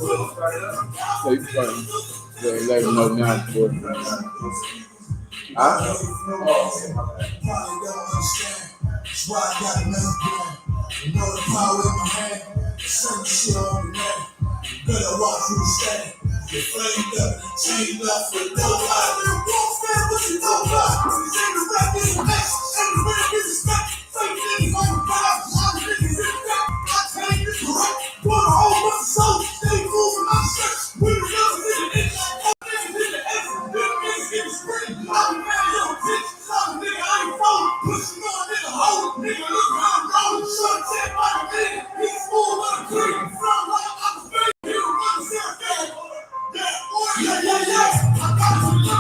So you playing. Yeah, let him know now. Huh? That's why I got another plan. You know the power in my hand. Send shit on the net. Better walk through the stand. Get flamed up, chained up for nobody. You won't stand what you know about. Cause ain't the rap is the next. And the rap is the spec. Fake niggas on the back. I'm niggas in the back. I tell you this correct. Put a whole bunch of souls. Stay moving my shirts. We the real in the inch. Niggas in the F. Little niggas in the spring. I'll be mad at your bitch. Some nigga I ain't folding. Pushing on nigga hold. Nigga look how I'm rolling. Short tip by the nigga. He's full of the cream. Front like I'm a baby. He don't run the circle. Yeah. I got to look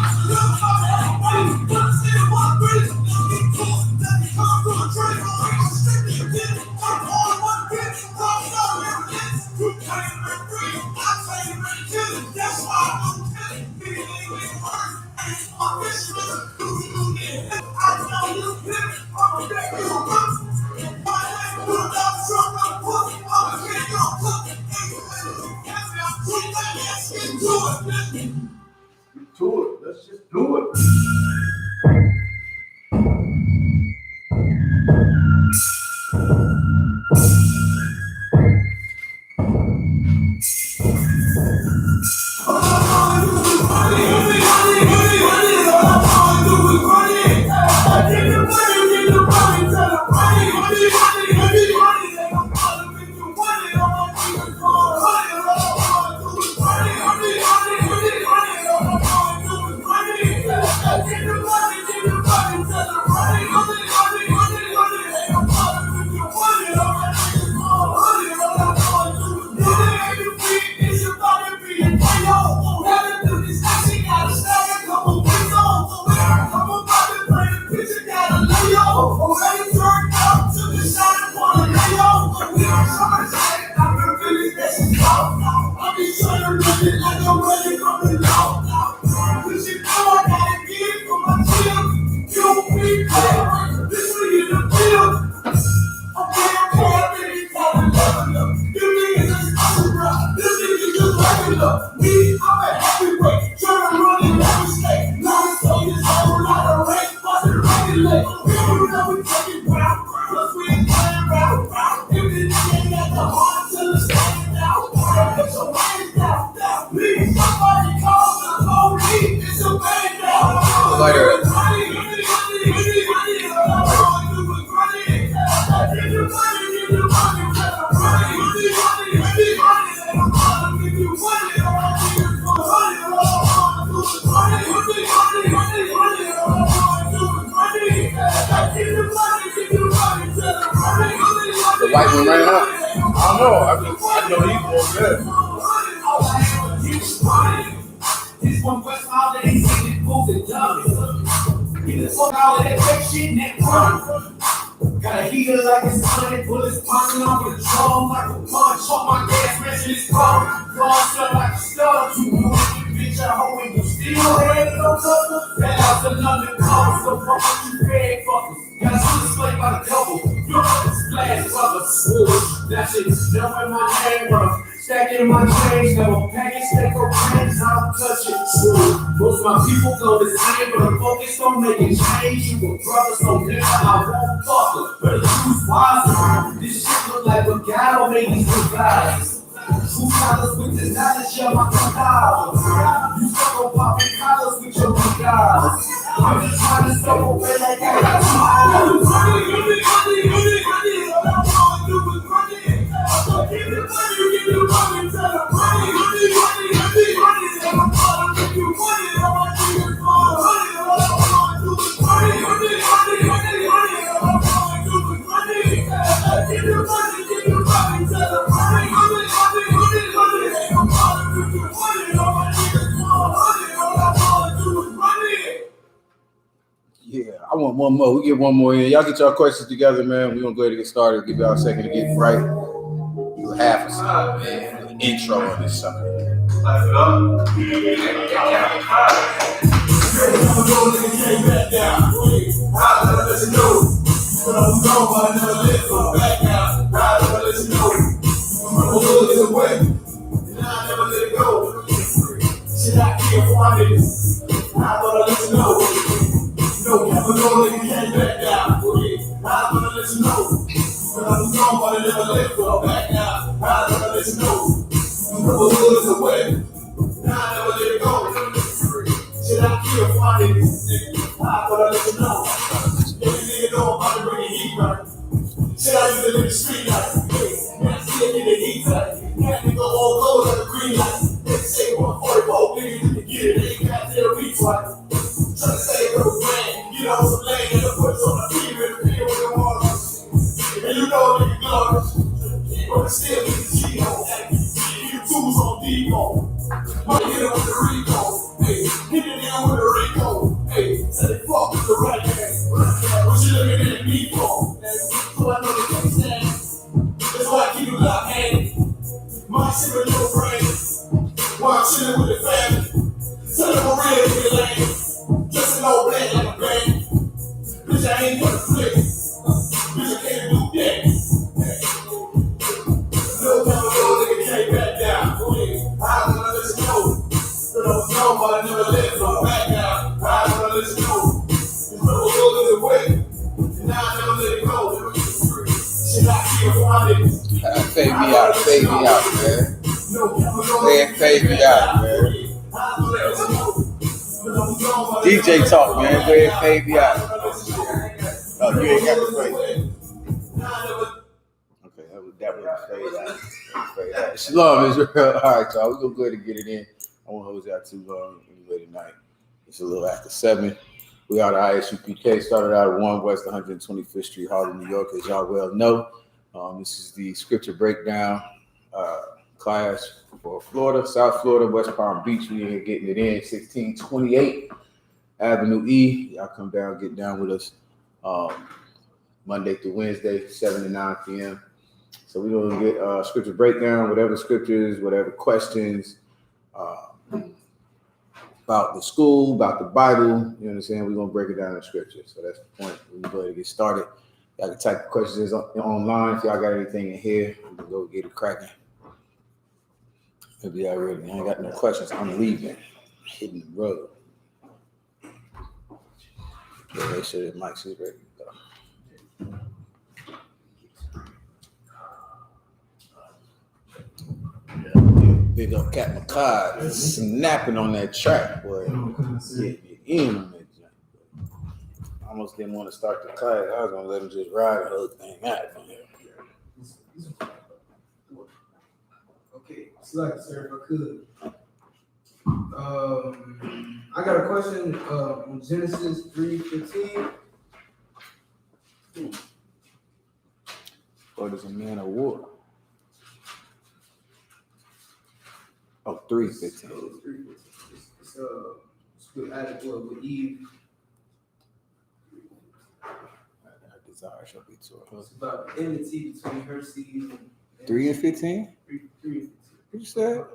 how everybody. But still one bridge. Get caught. Let me come to a train. I'm strictly a kid. I'm on one bitch. Talking on every bitch. You can't even breathe. I can't even kill it. That's why I don't kill it. Nigga ain't getting hurt. My fisherman. I know you hit it. I'm a big you run. My name put up some of the book. I'm a kid you cook. Let's just do it. Got a heater like it's 100 bullets popping off the drum like a punch. On my gas, measure this pump. Lost up like a star. You know bitch, I hope you still had no cover. Fell out the London cover, so fuck what you bad fuckers. Got a display by the couple. You're up and splash, brother. That shit's dumb in my name, bro. Stacking my change, never package, take or change, I don't touch it. Most of my people go the same, but I'm focused on making change. You were brothers, so nigga, I won't fuck it. Better choose wisely. This shit look like a guy don't make these good guys. True collars with the knowledge of my collars. You stuck on popping collars with your good guys. I'm just trying to step away like I got you. Yeah, I want one more. We get one more in. Y'all get y'all questions together, man. We're gonna go ahead and get started. Give y'all a second to get right. Do half a second, man. The intro on this sucker. Light it up. Shit, I can't find it. I'm gonna let you know. No, never know that you can't back down. I'm gonna let you know. But I'm strong, but I never let go back down. I'm gonna let you know. The hood is away. Now I never let it go. Shit, I can't find it. I'm gonna let you know. Every nigga know I'm about to bring the heat right. Shit, I used to live in the street like, man, I still get the heat like, man, nigga all gold like a green light. They say 144, niggas to get it, they ain't got their reach right. Trying to save a brand, you know, some lane and the puts on the feet with the beer with the water. And you know nigga garbage, but it's still in the G on that. You tools on depot. Might hit him with the Rico, hey, hit it in with the Rico, hey, say fuck with the right hand. What you looking at me for? So I know the can't stand. That's why I keep it locked-handed. My shit with your friends. While I'm chilling with the family. Tell them I'm real to the land. Just an old black like a band. Bitch, I ain't gonna flip. Bitch, I can't do that. No time ago, nigga can't back down. I'm gonna let you know. But I was young, but I never let go back down. I'm gonna let you know. This little world is away. And now I never let it go. Shit, I can't find it. Fade me out, man. Man, fade me out, man. DJ talk, man. Go ahead, fade me out. Oh, you ain't got to fade. Okay, that was fade out. Shalom, Israel. All right, y'all. We're going to go ahead and get it in. I won't hold you out too long anyway tonight. It's a little after 7. We are the I.S.U.P.K. Started out at 1 West 125th Street, Harlem, New York, as y'all well know. This is the scripture breakdown class for Florida, South Florida, West Palm Beach. We are getting it in 1628 Avenue E. Y'all come down, get down with us Monday through Wednesday, 7 to 9 p.m. So we're going to get scripture breakdown, whatever scriptures, whatever questions about the school, about the Bible. You understand? We're going to break it down in scripture. So that's the point. We're going to go ahead and get started. Y'all can type the questions online. If y'all got anything in here, we can go get it cracking. Maybe y'all ready. I ain't got no questions. I'm leaving. Hitting the road. Yeah, make sure that Mike's is ready to go. Big up Cat McCod snapping on that track, boy. Yeah, in on that joint. I almost didn't want to start the class. I was gonna let him just ride the whole thing out from here. Okay, select, sir, if I could. I got a question on Genesis 3:15. What is a man of war? Oh, 3:15. It's with Adam, with Eve. Her desire shall be to her. It's about enmity between her seed and 3 and 15? 3 and 15. What you said?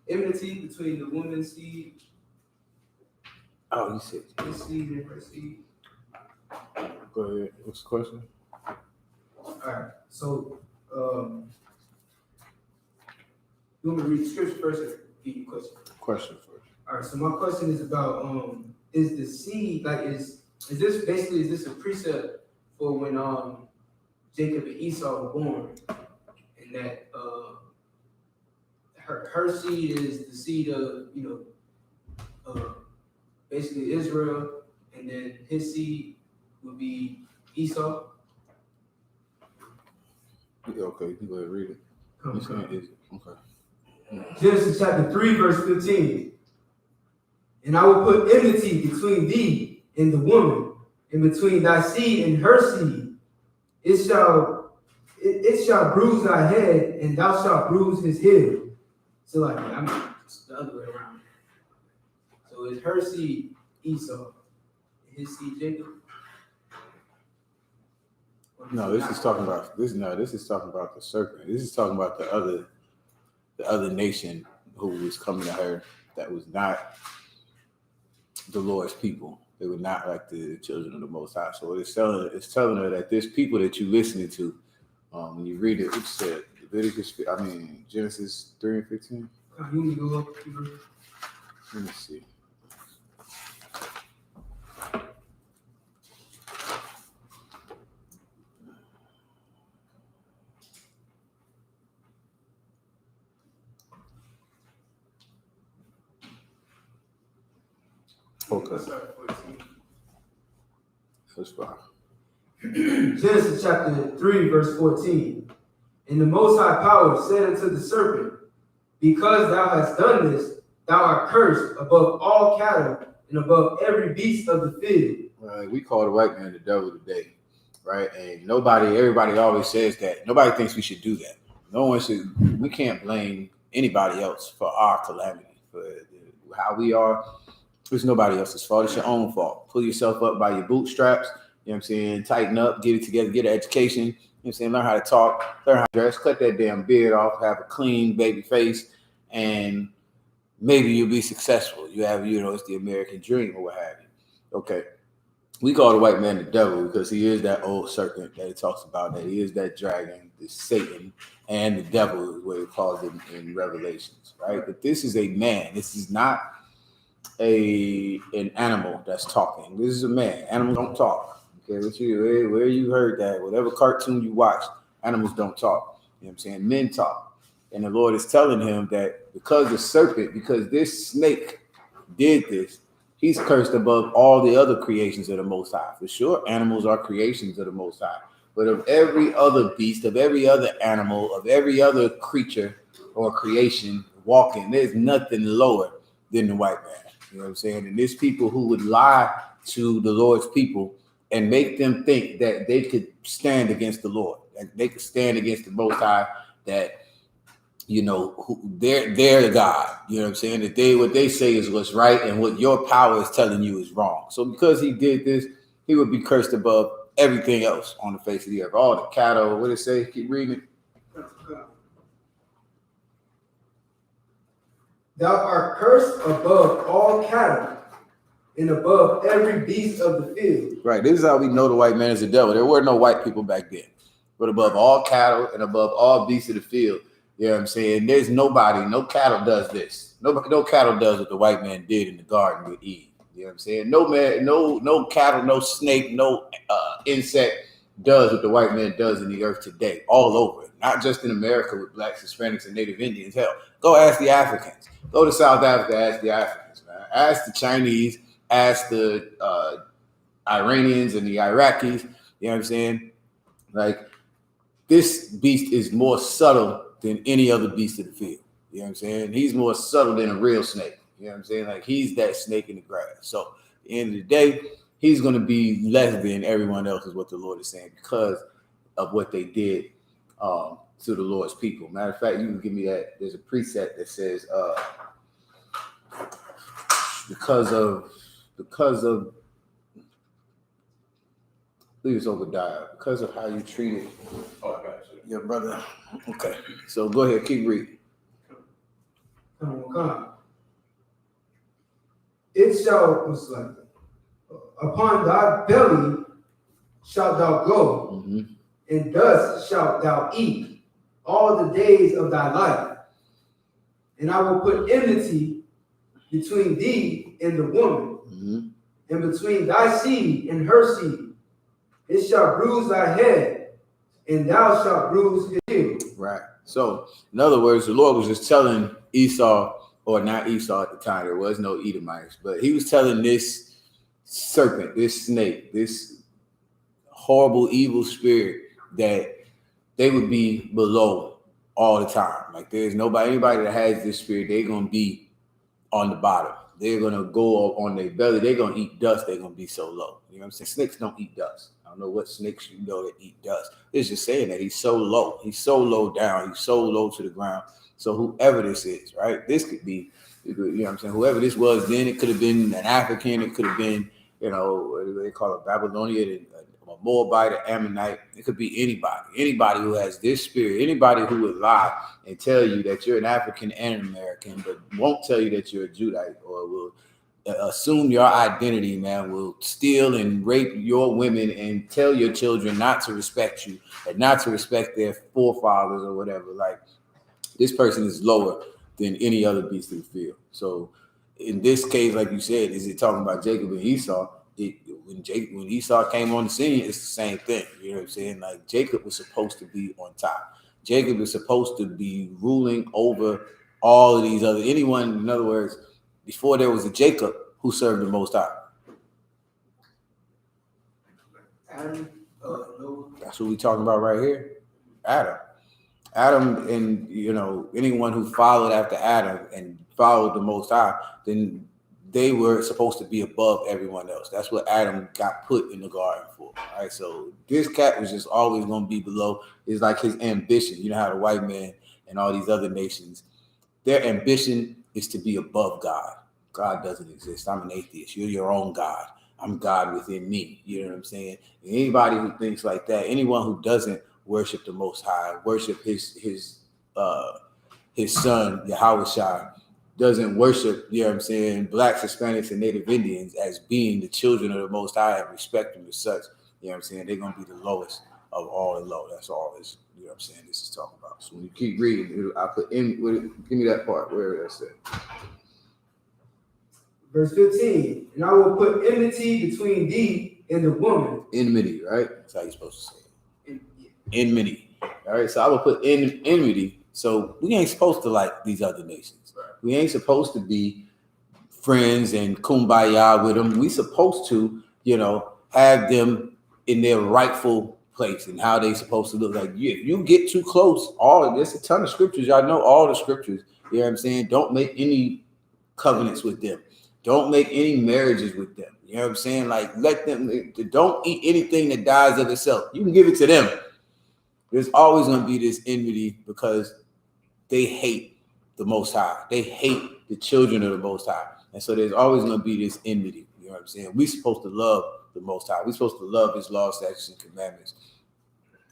Enmity between the woman's seed, Oh, you said his seed and her seed. Go ahead. What's the question? All right. So, you want me to read the scripture first or give you a question? Question first. All right. So my question is about is the seed like is this a precept for when Jacob and Esau were born, and that her seed is the seed of basically Israel, and then his seed would be Esau. Yeah, okay, you can go ahead and read it. You saying is okay. Genesis chapter 3, verse 15. And I will put enmity between thee and the woman, and between thy seed and her seed. It shall bruise thy head, and thou shalt bruise his heel. So like, I mean, it's the other way around. So it's her seed Esau, and his seed Jacob. No, this is talking about this. No, this is talking about the serpent. This is talking about the other nation who was coming to her that was not the Lord's people. They were not like the children of the Most High. So it's telling her that there's people that you listening to. When you read it, it said Genesis 3 and 15. You need to go up. Let me see. Okay. That's fine. Genesis chapter 3, verse 14. And the Most High Power said unto the serpent, because thou hast done this, thou art cursed above all cattle and above every beast of the field. Right. We call the white man the devil today, right? And everybody always says that. Nobody thinks we should do that. No one should. We can't blame anybody else for our calamity, for how we are. It's nobody else's fault. It's your own fault. Pull yourself up by your bootstraps. You know what I'm saying? Tighten up, get it together, get an education. You know what I'm saying? Learn how to talk, learn how to dress, cut that damn beard off, have a clean baby face, and maybe you'll be successful. You have, it's the American dream or what have you. Okay. We call the white man the devil because he is that old serpent that he talks about, that he is that dragon, the Satan, and the devil is what he calls it in Revelations, right? But this is a man. This is not an animal that's talking. This is a man. Animals don't talk. Okay, where you heard that, whatever cartoon you watch, animals don't talk. You know what I'm saying? Men talk. And the Lord is telling him that because this snake did this, he's cursed above all the other creations of the Most High. For sure, animals are creations of the Most High. But of every other beast, of every other animal, of every other creature or creation walking, there's nothing lower than the white man. You know what I'm saying? And there's people who would lie to the Lord's people and make them think that they could stand against the Lord, that they could stand against the Most High, that they're God. You know what I'm saying? That what they say is what's right, and what your power is telling you is wrong. So because he did this, he would be cursed above everything else on the face of the earth. All the cattle, what did it say? Keep reading it. Thou art cursed above all cattle and above every beast of the field. Right. This is how we know the white man is the devil. There were no white people back then. But above all cattle and above all beasts of the field, you know what I'm saying? There's nobody, no cattle does this. No cattle does what the white man did in the garden with Eve. You know what I'm saying? No man, no cattle, no snake, no insect does what the white man does in the earth today, all over. Not just in America with blacks, Hispanics, and Native Indians. Hell, go ask the Africans. Go to South Africa, ask the Africans, man. Ask the Chinese, ask the Iranians and the Iraqis. You know what I'm saying? Like, this beast is more subtle than any other beast of the field. You know what I'm saying? He's more subtle than a real snake. You know what I'm saying? Like, he's that snake in the grass. So at the end of the day, he's going to be less than everyone else, is what the Lord is saying, because of what they did to the Lord's people. Matter of fact, you can give me that. There's a precept that says because of I believe it's Obadiah, because of how you treated your brother. Okay, so go ahead, keep reading. Come. It shall, upon thy belly shalt thou go, and dust shalt thou eat all the days of thy life. And I will put enmity between thee and the woman, and between thy seed and her seed. It shall bruise thy head, and thou shalt bruise his heel. Right. So, in other words, the Lord was just telling Esau, or not Esau at the time, there was no Edomites, but he was telling this serpent, this snake, this horrible, evil spirit, that they would be below all the time. Like, there's anybody that has this spirit, they're going to be on the bottom. They're going to go on their belly. They're going to eat dust. They're going to be so low. You know what I'm saying? Snakes don't eat dust. I don't know what snakes that eat dust. It's just saying that he's so low. He's so low down. He's so low to the ground. So whoever this is, right? This could be, you know what I'm saying? Whoever this was then, it could have been an African. It could have been, what do they call it, Babylonian, a Moabite, an Ammonite. It could be anybody who has this spirit, anybody who would lie and tell you that you're an African and an American, but won't tell you that you're a Judite, or will assume your identity, man, will steal and rape your women and tell your children not to respect you and not to respect their forefathers or whatever. Like, this person is lower than any other beast in the field. So in this case, like you said, is it talking about Jacob and Esau? When Esau came on the scene, it's the same thing. You know what I'm saying? Like Jacob was supposed to be on top. Jacob is supposed to be ruling over all of these anyone. In other words, before there was a Jacob, who served the Most High? Adam. That's what we're talking about right here. Adam, and anyone who followed after Adam and followed the Most High, then they were supposed to be above everyone else. That's what Adam got put in the garden for. All right, so this cat was just always going to be below. It's like his ambition. You know how the white man and all these other nations, their ambition is to be above God. God doesn't exist. I'm an atheist. You're your own God. I'm God within me. You know what I'm saying? And anybody who thinks like that, anyone who doesn't worship the Most High, worship his son, Yahweh, doesn't worship, you know what I'm saying, Blacks, Hispanics, and Native Indians as being the children of the Most High and respect them as such, you know what I'm saying, they're going to be the lowest of all the low. That's all this, you know what I'm saying, this is talking about. So when you keep reading, I put in, give me that part, where is that? Verse 15, and I will put enmity between thee and the woman. Enmity, right? That's how you're supposed to say it. Enmity. All right, so I will put enmity. So we ain't supposed to like these other nations. Right. We ain't supposed to be friends and kumbaya with them. We supposed to, have them in their rightful place and how they supposed to look. Like you get too close, there's a ton of scriptures. Y'all know all the scriptures. You know what I'm saying? Don't make any covenants with them. Don't make any marriages with them. You know what I'm saying? Like let them, don't eat anything that dies of itself. You can give it to them. There's always going to be this enmity because they hate the Most High. They hate the children of the Most High. And so there's always going to be this enmity. You know what I'm saying? We're supposed to love the Most High. We're supposed to love his laws, statutes, and commandments.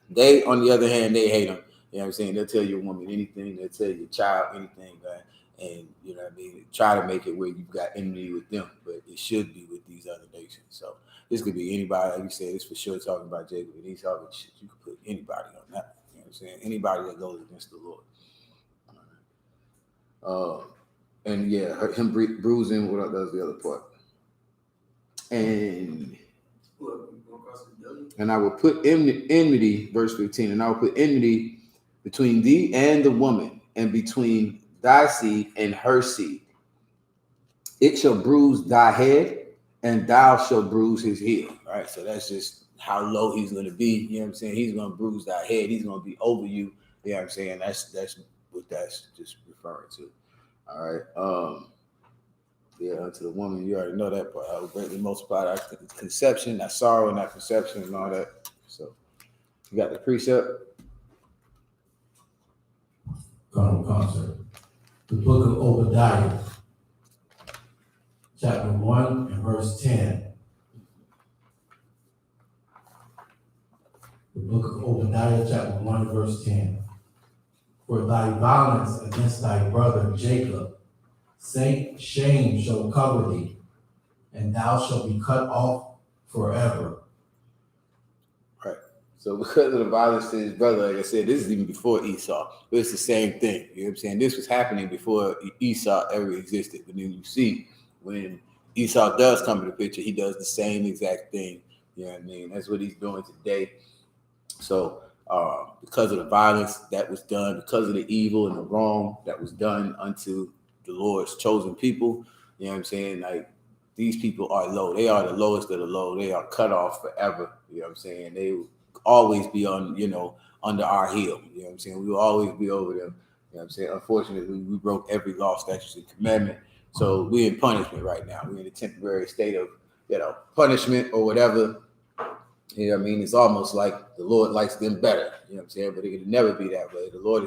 They, on the other hand, they hate them. You know what I'm saying? They'll tell your woman anything. They'll tell your child anything, man. And, you know what I mean? Try to make it where you've got enmity with them. But it should be with these other nations. So this could be anybody. Like you said, it's for sure talking about Jacob and Esau. But shit, you could put anybody on that. You know what I'm saying? Anybody that goes against the Lord. And yeah, him bruising. What does the other part? And I will put enmity, verse 15, and I will put enmity between thee and the woman, and between thy seed and her seed. It shall bruise thy head, and thou shalt bruise his heel. All right, so that's just how low he's going to be. You know what I'm saying? He's going to bruise thy head. He's going to be over you. You know what I'm saying? That's what that's just referring to. All right. Yeah, unto the woman, you already know that part. I will greatly multiply that conception, that sorrow, and that conception, and all that. So, you got the precept. Concert. The book of Obadiah, chapter 1 and verse 10. The book of Obadiah, chapter 1 and verse 10. For thy violence against thy brother Jacob, shame shall cover thee, and thou shalt be cut off forever. Right. So because of the violence to his brother, like I said, this is even before Esau. But it's the same thing. You know what I'm saying? This was happening before Esau ever existed. But then you see when Esau does come into the picture, he does the same exact thing. You know what I mean? That's what he's doing today. So because of the violence that was done, because of the evil and the wrong that was done unto the Lord's chosen people, you know what I'm saying? Like these people are low. They are the lowest of the low. They are cut off forever. You know what I'm saying? They will always be on, under our heel. You know what I'm saying? We will always be over them. You know what I'm saying? Unfortunately, we broke every law, statute, and commandment. So we're in punishment right now. We're in a temporary state of, punishment or whatever. You know what I mean? It's almost like the Lord likes them better. You know what I'm saying? But it could never be that way. The Lord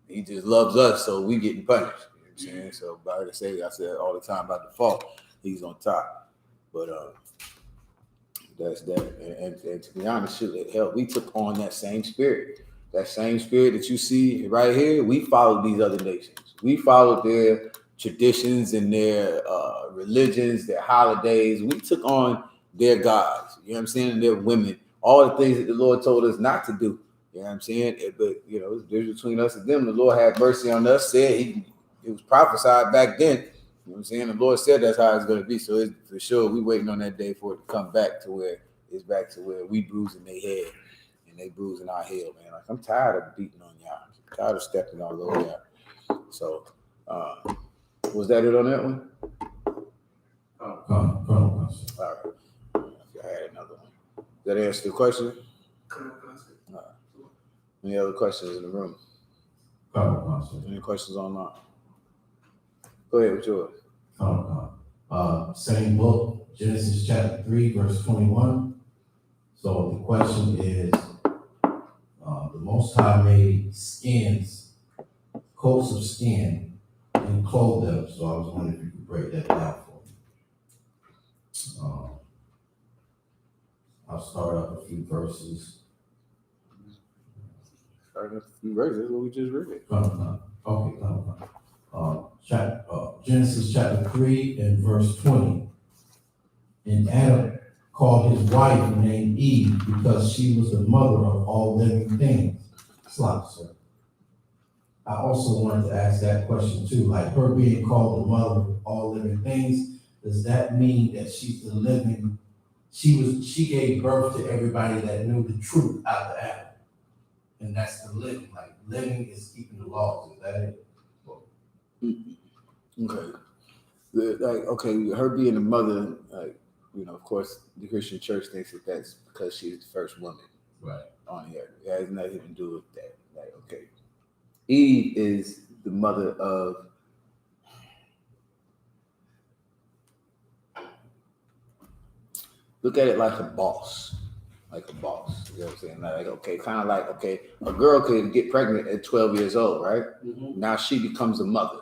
he just loves us, so we getting punished. You know what I'm saying? So, like I said all the time, by default, he's on top. But that's that. And to be honest, hell, we took on that same spirit. That same spirit that you see right here, we followed these other nations. We followed their traditions and their religions, their holidays. We took on their gods, you know what I'm saying, and their women, all the things that the Lord told us not to do. You know what I'm saying? But, there's between us and them. The Lord had mercy on us, said it was prophesied back then know what I'm saying? The Lord said that's how it's gonna be. So it's for sure we waiting on that day for it to come back to where it's back to where we bruising their head and they bruising our head, man. Like I'm tired of beating on y'all. I'm tired of stepping all over y'all. So was that it on that one? Come. All right. I had another one. Does that answer the question? Any other questions in the room? Any questions online? Go ahead with yours. Same book, Genesis chapter 3, verse 21. So the question is, the Most High made skins, coats of skin, and clothed them. So I was wondering if you could break that down for me. I'll start up a few verses. Starting with a few verses, that's what we just read. Genesis chapter 3 and verse 20. And Adam called his wife named Eve because she was the mother of all living things. Slap, sir. I also wanted to ask that question too, like her being called the mother of all living things, does that mean that she's the living, she gave birth to everybody that knew the truth out of Adam? And that's the living, like living is keeping the laws, is that it? Okay. Like, okay, her being the mother, like, you know, of course, the Christian church thinks that that's because she's the first woman on the earth. It has nothing to do with that. Like, okay, Eve is the mother of look at it like a boss. Like a boss. You know what I'm saying? Like, okay, kind of like, okay, a girl could get pregnant at 12 years old, right? Mm-hmm. Now she becomes a mother.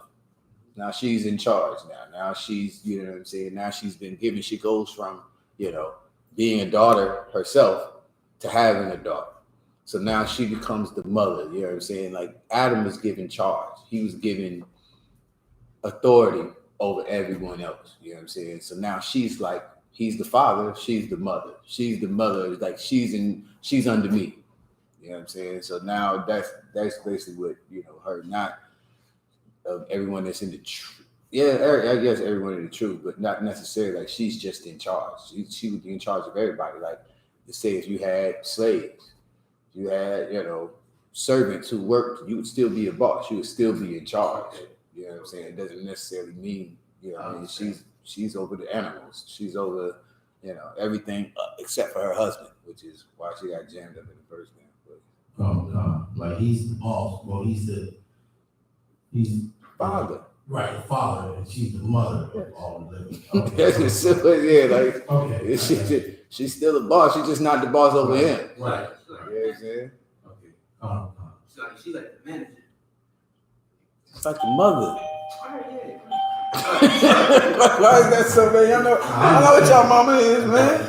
Now she's in charge now she's, you know what I'm saying? Now she's been given, she goes from, you know, being a daughter herself to having a daughter. So now she becomes the mother, you know what I'm saying? Like Adam was given charge. He was given authority over everyone else, you know what I'm saying? So now she's like, he's the father, she's the mother. She's the mother, like she's under me. You know what I'm saying? So now that's basically what, you know, her not of everyone that's in the truth. Yeah, I guess everyone in the truth, but not necessarily like she's just in charge. She would be in charge of everybody. Like, to say if you had slaves, you had, you know, servants who worked, you would still be a boss. You would still be in charge. You know what I'm saying? It doesn't necessarily mean, you know what I mean? She's over the animals. She's over, you know, everything except for her husband, which is why she got jammed up in the first thing. Like he's the boss. Well, he's father. Right, the father, and she's the mother of all the living. Okay. That's just simple, yeah. Like, okay, she's still the boss. She's just not the boss over him. Right. You know what I'm saying? Okay. She's like the manager. It's like the mother. Why is that so, man? I know what y'all mama is, man.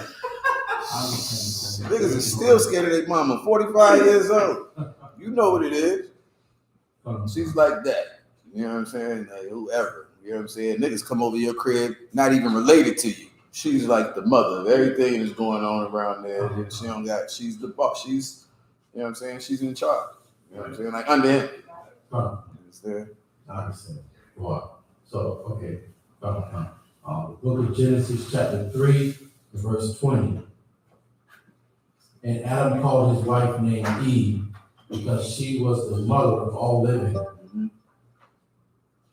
Niggas are still scared of their mama. 45 years old. You know what it is. She's like that. You know what I'm saying? Like whoever. You know what I'm saying? Niggas come over your crib, not even related to you. She's like the mother of everything that's going on around there. She's the boss. She's, you know what I'm saying? She's in charge. You know what I'm saying? Like under him. You understand? I understand. Wow. So, okay. The book of Genesis chapter 3, verse 20. And Adam called his wife named Eve because she was the mother of all living. Mm-hmm.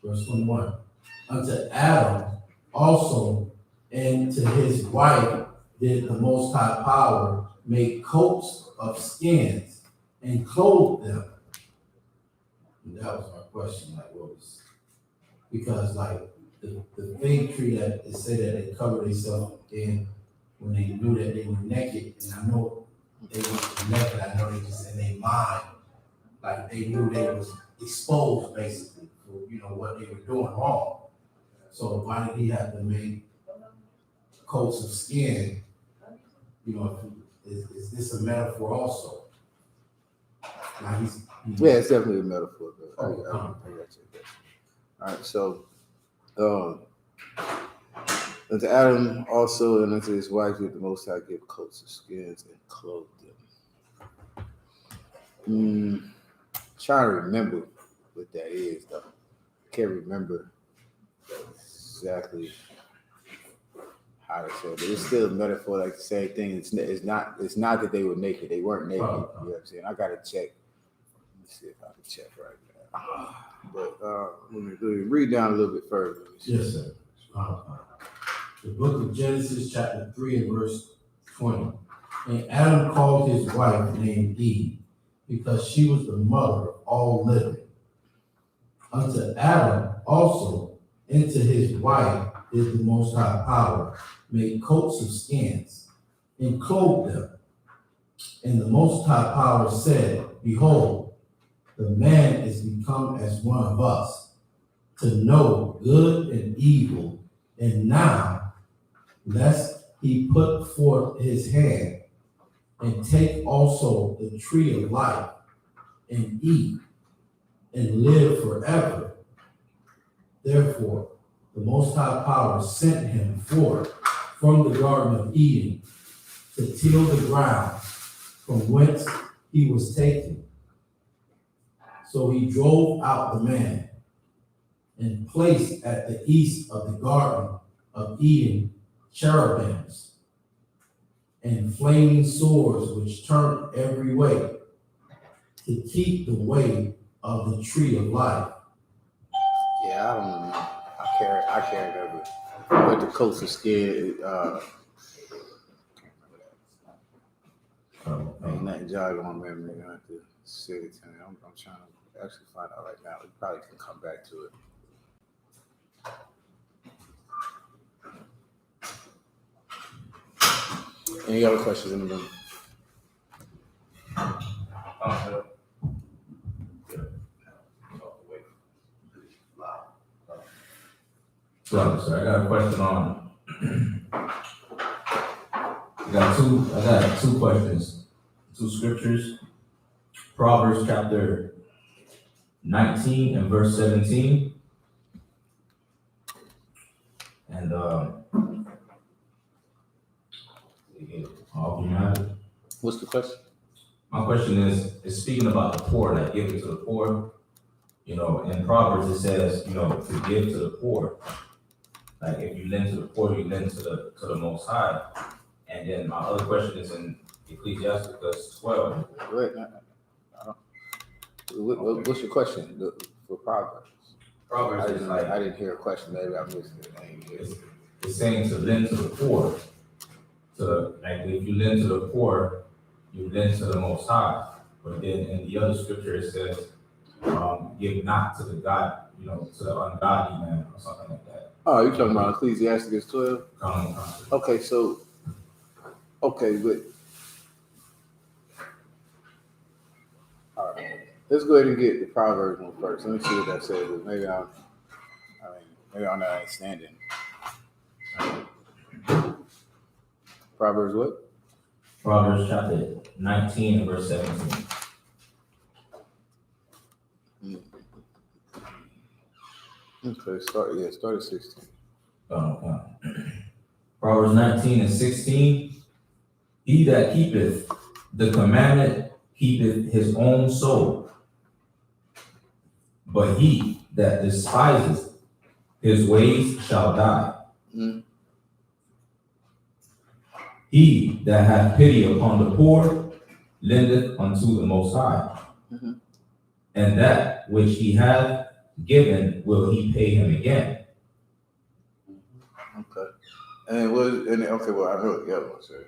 Verse 21. Unto Adam also and to his wife did the Most High Power make coats of skins and clothe them. And that was my question. Like, what was, because like the fig tree that it said that they covered themselves in when they knew that they were naked, and I know they were naked, I know they just in their mind, like they knew they was exposed basically for, you know, what they were doing wrong. So why did he have to make coats of skin? You know, is this a metaphor also? Now yeah, it's definitely a metaphor. I got you. All right, so unto Adam also and unto his wife did the Most High give coats of skins and clothe them. Trying to remember what that is though. Can't remember exactly how to say it, but it's still a metaphor, like the same thing. It's not that they were naked. They weren't naked. You know what I'm saying? I gotta check. Let me see if I can check right now. But let me read down a little bit further. Yes, sir. The book of Genesis, chapter 3 and verse 20. And Adam called his wife named Eve, because she was the mother of all living. Unto Adam also, and to his wife is the Most High Power, made coats of skins, and clothed them. And the Most High Power said, Behold, the man is become as one of us, to know good and evil. And now, lest he put forth his hand, and take also the tree of life, and eat, and live forever. Therefore, the Most High Power sent him forth from the Garden of Eden to till the ground from whence he was taken. So he drove out the man, and placed at the east of the Garden of Eden cherubims and flaming swords which turned every way, to keep the way of the tree of life. Yeah, I don't know. I can't remember. But the coats of skin, ain't nothing jogging on memory. I have to say it to me. I'm trying to actually find out right now. We probably can come back to it. Any other questions in the room? So I got a question on. I got two questions, two scriptures. Proverbs chapter 19 and verse 17. And What's the question? my question is speaking about the poor, like giving to the poor. You know, in Proverbs it says, you know, to give to the poor. Like if you lend to the poor, you lend to the Most High. And then my other question is in Ecclesiastes 12. Wait, what's your question for Proverbs? Proverbs is like, I didn't hear a question. Maybe I missed it. It's saying to lend to the poor. Like if you lend to the poor, you lend to the Most High. But then in the other scripture it says, give not to the God, you know, to the ungodly man or something like that. Oh, you're talking about Ecclesiastes 12? Okay, so, but all right, let's go ahead and get the Proverbs one first. Let me see what that says. Maybe I'm not understanding. Proverbs what? Proverbs chapter 19 and verse 17. Okay, start at 16. Proverbs 19 and 16. He that keepeth the commandment keepeth his own soul, but he that despiseth his ways shall die. Mm-hmm. He that hath pity upon the poor lendeth unto the Most High, Mm-hmm. and that which he hath given will he pay him again. Okay. Well, I know the other one, sir.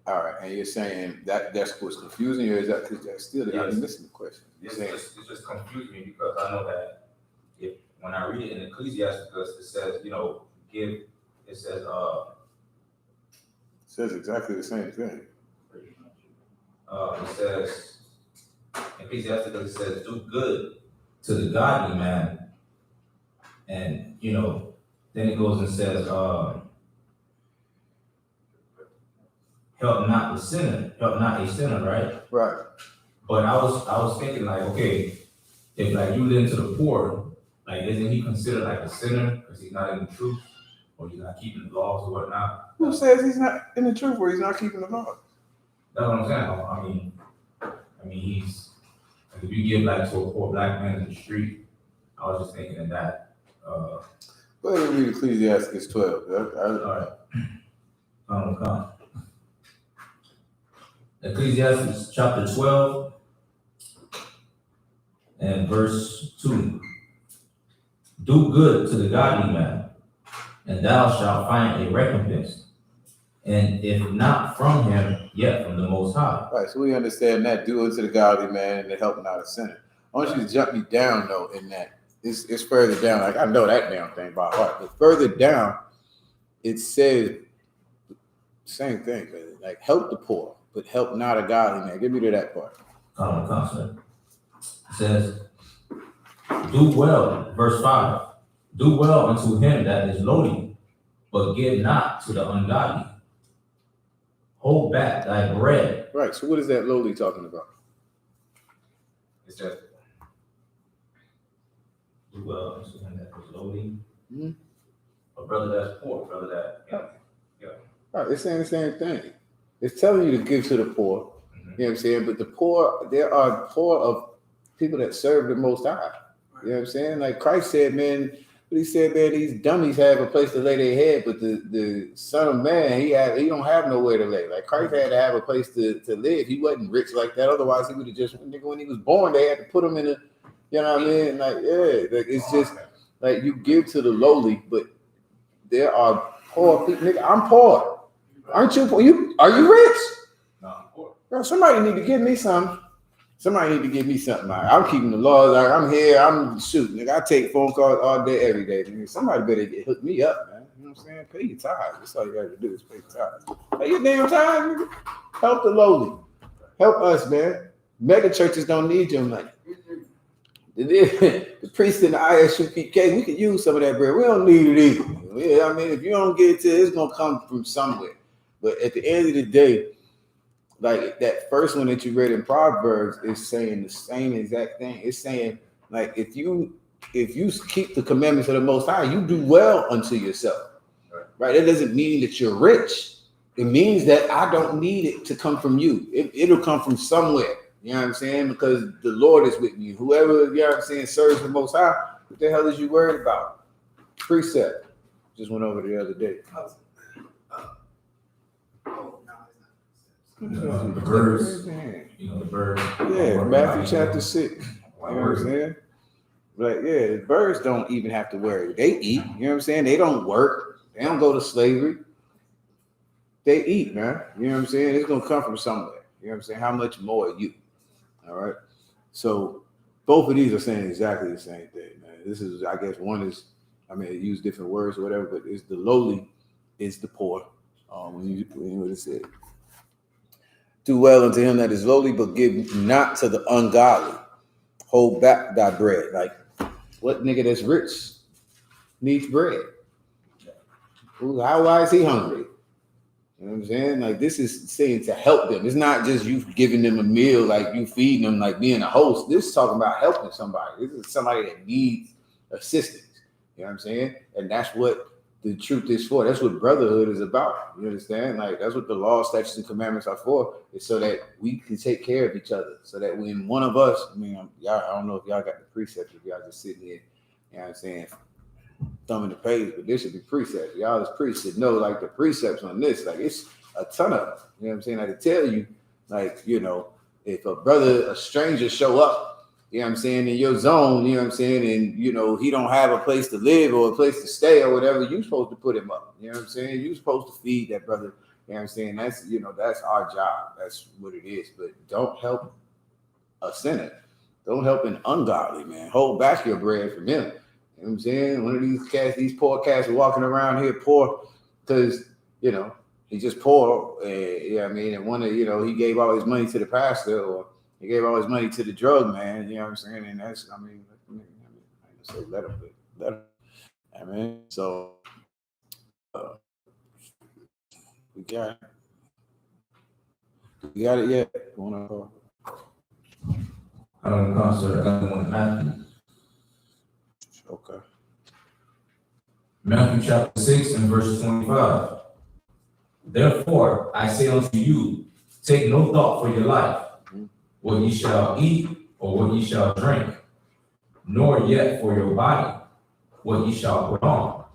All right, and you're saying that's what's confusing you, or is that because that's still I'm missing the question? It's just confused me because I know that when I read it in Ecclesiastes, it says, you know, give. It says exactly the same thing. It says Ecclesiastes, it says do good to the godly man, and you know, then it goes and says help not a sinner, right? Right. But I was thinking like, okay, if like you lend to the poor, like isn't he considered like a sinner because he's not in the truth or he's not keeping the laws or whatnot? Who says he's not in the truth or he's not keeping the law? That's what I'm saying. I mean, he's like if you give like to a poor black man in the street, I was just thinking of that. Go ahead and read Ecclesiastes 12. All right. Ecclesiastes chapter 12 and verse 2. Do good to the godly man, and thou shalt find a recompense. And if not from him, yet from the Most High. Right, so we understand that. Do unto the godly man and the helping out a sinner. I want you to jump me down, though, in that. It's further down. Like, I know that damn thing by heart. But further down, it says same thing. Like, help the poor, but help not a godly man. Give me to that part. Concept. It says, do well, verse 5. Do well unto him that is lowly, but give not to the ungodly. Hold back thy bread. Right. So what is that lowly talking about? It's just do well unto him that is lowly. Mm-hmm. A brother that's poor, brother that Right. It's saying the same thing. It's telling you to give to the poor. Mm-hmm. You know what I'm saying? But the poor, there are poor of people that serve the Most High. You know what I'm saying? Like Christ said, man. But he said, man, these dummies have a place to lay their head, but the Son of Man, he don't have nowhere to lay. Like Christ had to have a place to live. He wasn't rich like that. Otherwise, he would have just, when he was born, they had to put him in a, you know what I mean? Like, yeah, like it's just like you give to the lowly, but there are poor people. Nigga, I'm poor. Aren't you poor? Are you rich? No, I'm poor. Bro, somebody need to give me something. Somebody need to give me something. I'm keeping the laws. Like I'm here. I'm shooting. Nigga, I take phone calls all day, every day. Nigga. Somebody better hook me up, man. You know what I'm saying? Pay your tithes. That's all you got to do is pay your tithes. Pay your damn tithes, nigga. Help the lowly. Help us, man. Mega churches don't need your money. The priest in the I.S.U.P.K, we could use some of that bread. We don't need it either. Yeah, I mean, if you don't get it to it, it's gonna come from somewhere. But at the end of the day, like that first one that you read in Proverbs is saying the same exact thing. It's saying, like, if you keep the commandments of the Most High, you do well unto yourself. Right? That doesn't mean that you're rich. It means that I don't need it to come from you. It'll come from somewhere. You know what I'm saying? Because the Lord is with you. Whoever, you know what I'm saying, serves the Most High, what the hell is you worried about? Precept. Just went over the other day. The birds, the birds. Yeah, Matthew chapter 6. You know what I'm saying? Like, yeah, the birds don't even have to worry. They eat. You know what I'm saying? They don't work. They don't go to slavery. They eat, man. You know what I'm saying? It's going to come from somewhere. You know what I'm saying? How much more are you? All right. So both of these are saying exactly the same thing, man. This is, I guess, one is, I mean, they use different words or whatever, but it's the lowly is the poor. When you what it said. Do well unto him that is lowly, but give not to the ungodly. Hold back thy bread. Like, what nigga that's rich needs bread? Why is he hungry? You know what I'm saying? Like, this is saying to help them. It's not just you giving them a meal, like you feeding them, like being a host. This is talking about helping somebody. This is somebody that needs assistance. You know what I'm saying? And that's what the truth is for. That's what brotherhood is about. You understand? Like, that's what the law, statutes, and commandments are for. It's so that we can take care of each other. So that when one of us, I mean, y'all, I don't know if y'all got the precepts, if y'all just sitting here, you know what I'm saying, thumbing the page, but this should be precepts. Y'all as priests should know, like, the precepts on this. Like, it's a ton of them. You know what I'm saying? I can tell you, like, you know, if a stranger show up, you know what I'm saying, in your zone, you know what I'm saying, and, you know, he don't have a place to live or a place to stay or whatever, you're supposed to put him up. You know what I'm saying? You're supposed to feed that brother. You know what I'm saying? That's, you know, that's our job. That's what it is. But don't help a sinner. Don't help an ungodly, man. Hold back your bread from him. You know what I'm saying? One of these cats, these poor cats are walking around here poor because, you know, he's just poor. You know what I mean? And one of, you know, he gave all his money to the pastor, or he gave all his money to the drug man. You know what I'm saying? And that's, I mean I ain't gonna say let him, but let him. I mean, so we got it yet? I don't know, sir. I don't want Matthew. Okay. Matthew chapter 6 and verse 25. Therefore, I say unto you, take no thought for your life, what ye shall eat or what ye shall drink, nor yet for your body, what ye shall put on.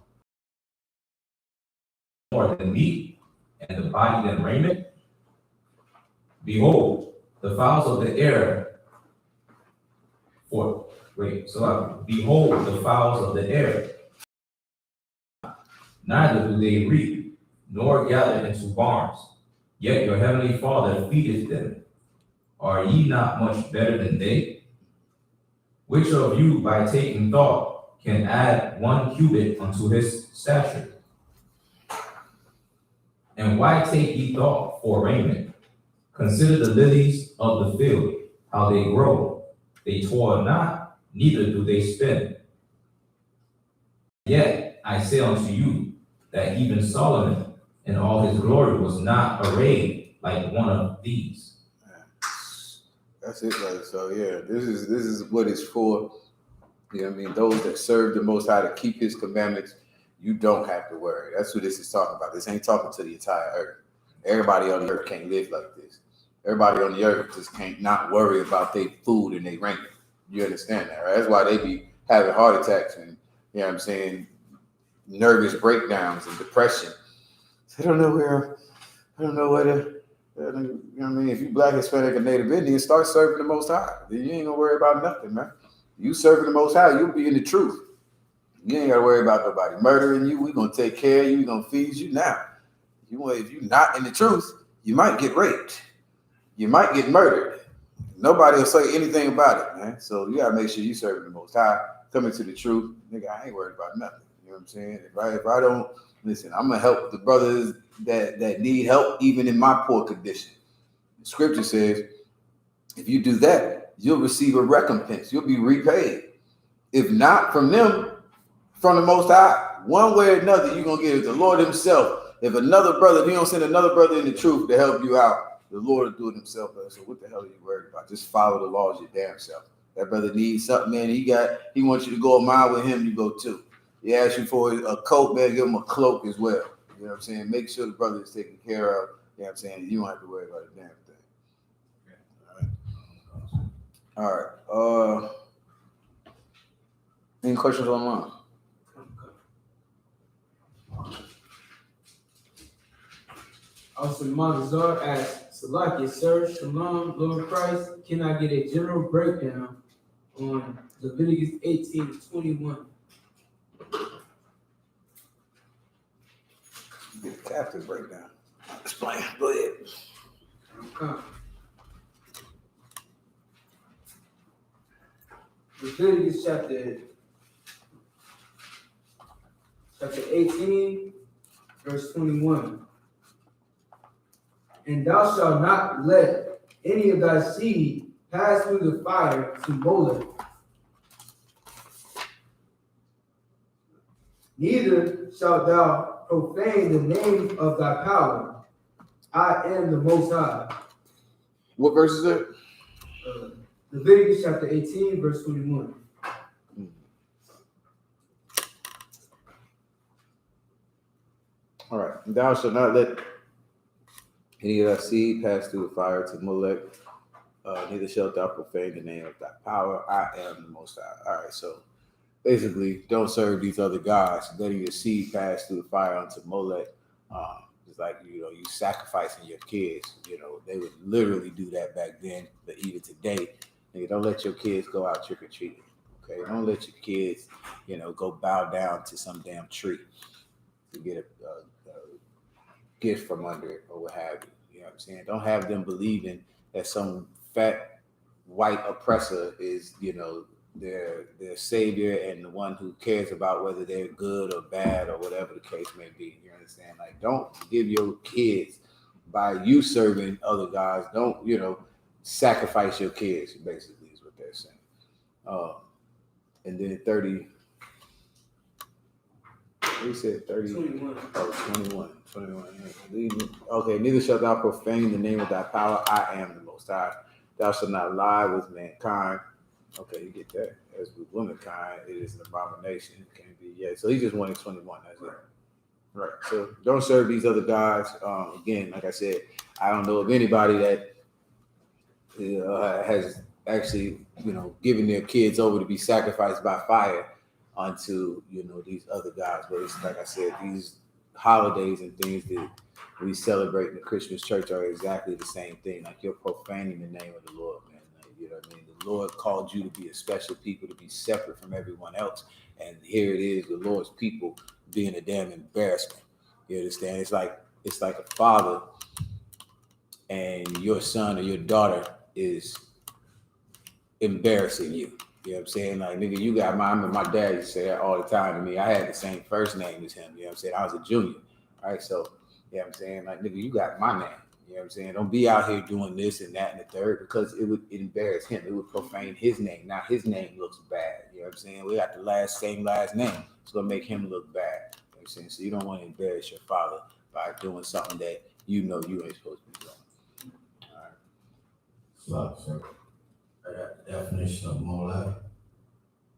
more than meat, and the body than raiment? Behold, the fowls of the air, behold the fowls of the air, neither do they reap, nor gather into barns, yet your heavenly Father feedeth them. Are ye not much better than they? Which of you, by taking thought, can add 1 cubit unto his stature? And why take ye thought for raiment? Consider the lilies of the field, how they grow. They toil not, neither do they spin. Yet I say unto you, that even Solomon in all his glory was not arrayed like one of these. That's it, brother. So yeah, this is what it's for. You know what I mean? Those that serve the Most High to keep His commandments, you don't have to worry. That's what this is talking about. This ain't talking to the entire earth. Everybody on the earth can't live like this. Everybody on the earth just can't not worry about their food and their raiment. You understand that, right? That's why they be having heart attacks and, you know what I'm saying, nervous breakdowns and depression. I don't know where to, you know what I mean? If you Black, Hispanic, or Native Indian, start serving the Most High. Then you ain't gonna worry about nothing, man. You serving the Most High, you'll be in the truth. You ain't gotta worry about nobody murdering you. We're gonna take care of you. We're gonna feed you now. If you're not in the truth, you might get raped. You might get murdered. Nobody will say anything about it, man. So you gotta make sure you serving the Most High, coming to the truth. Nigga, I ain't worried about nothing. You know what I'm saying? If I don't listen, I'm gonna help the brothers that need help, even in my poor condition. The scripture says, if you do that, you'll receive a recompense. You'll be repaid. If not from them, from the Most High, one way or another, you're gonna get it. The Lord Himself. If another brother, if He don't send another brother in the truth to help you out, the Lord will do it Himself. So what the hell are you worried about? Just follow the laws your damn self. That brother needs something, man. He wants you to go a mile with him. You go 2. He asks you for a coat, man. Give him a cloak as well. You know what I'm saying? Make sure the brother is taken care of. You know what I'm saying? You don't have to worry about a damn thing. All right. Any questions online? Also, Montezar asks, Salaki, sir, Shalom, Lord Christ, can I get a general breakdown on Leviticus 18 to 21? Get a captive breakdown. Explain. Go ahead. Okay. Leviticus chapter 18, verse 21. And thou shalt not let any of thy seed pass through the fire to Molech. Neither shalt thou profane the name of thy power. I am the Most High. What verse is it? Leviticus chapter 18, verse 21. All right. Thou shalt not let any of thy seed pass through the fire to Molech. Neither shalt thou profane the name of thy power. I am the Most High. All right. So basically, don't serve these other gods. Letting your seed pass through the fire unto Molech. It's like, you sacrificing your kids. They would literally do that back then, but even today, don't let your kids go out trick or treating. Okay, don't let your kids, go bow down to some damn tree to get a gift from under it or what have you. You know what I'm saying? Don't have them believing that some fat white oppressor is, their savior and the one who cares about whether they're good or bad or whatever the case may be. You understand? Like, don't give your kids, by you serving other guys, don't, sacrifice your kids, basically is what they're saying. And then 30, he said 30. 21. Oh, 21. Okay, neither shalt thou profane the name of thy power. I am the Most High. Thou shalt not lie with mankind. Okay, you get that. As with womankind, it is an abomination. It can't be. Yeah, so he just wanted 21. That's it. Right. So don't serve these other gods. Again, like I said, I don't know of anybody that has actually, given their kids over to be sacrificed by fire onto, these other gods. But it's like I said, these holidays and things that we celebrate in the Christmas church are exactly the same thing. Like you're profaning the name of the Lord, man. Like, you know what I mean? The Lord called you to be a special people, to be separate from everyone else. And here it is, the Lord's people being a damn embarrassment. You understand? It's like a father and your son or your daughter is embarrassing you. You know what I'm saying? Like, nigga, you got my dad used to say that all the time to me. I had the same first name as him. You know what I'm saying? I was a junior. All right. So, you know what I'm saying? Like, nigga, you got my name. You know what I'm saying? Don't be out here doing this and that and the third, because it would embarrass him. It would profane his name. Now his name looks bad. You know what I'm saying? We got the same last name. It's going to make him look bad. You know what I'm saying? So you don't want to embarrass your father by doing something that you know you ain't supposed to be doing. All right. So, I got the definition of Molech.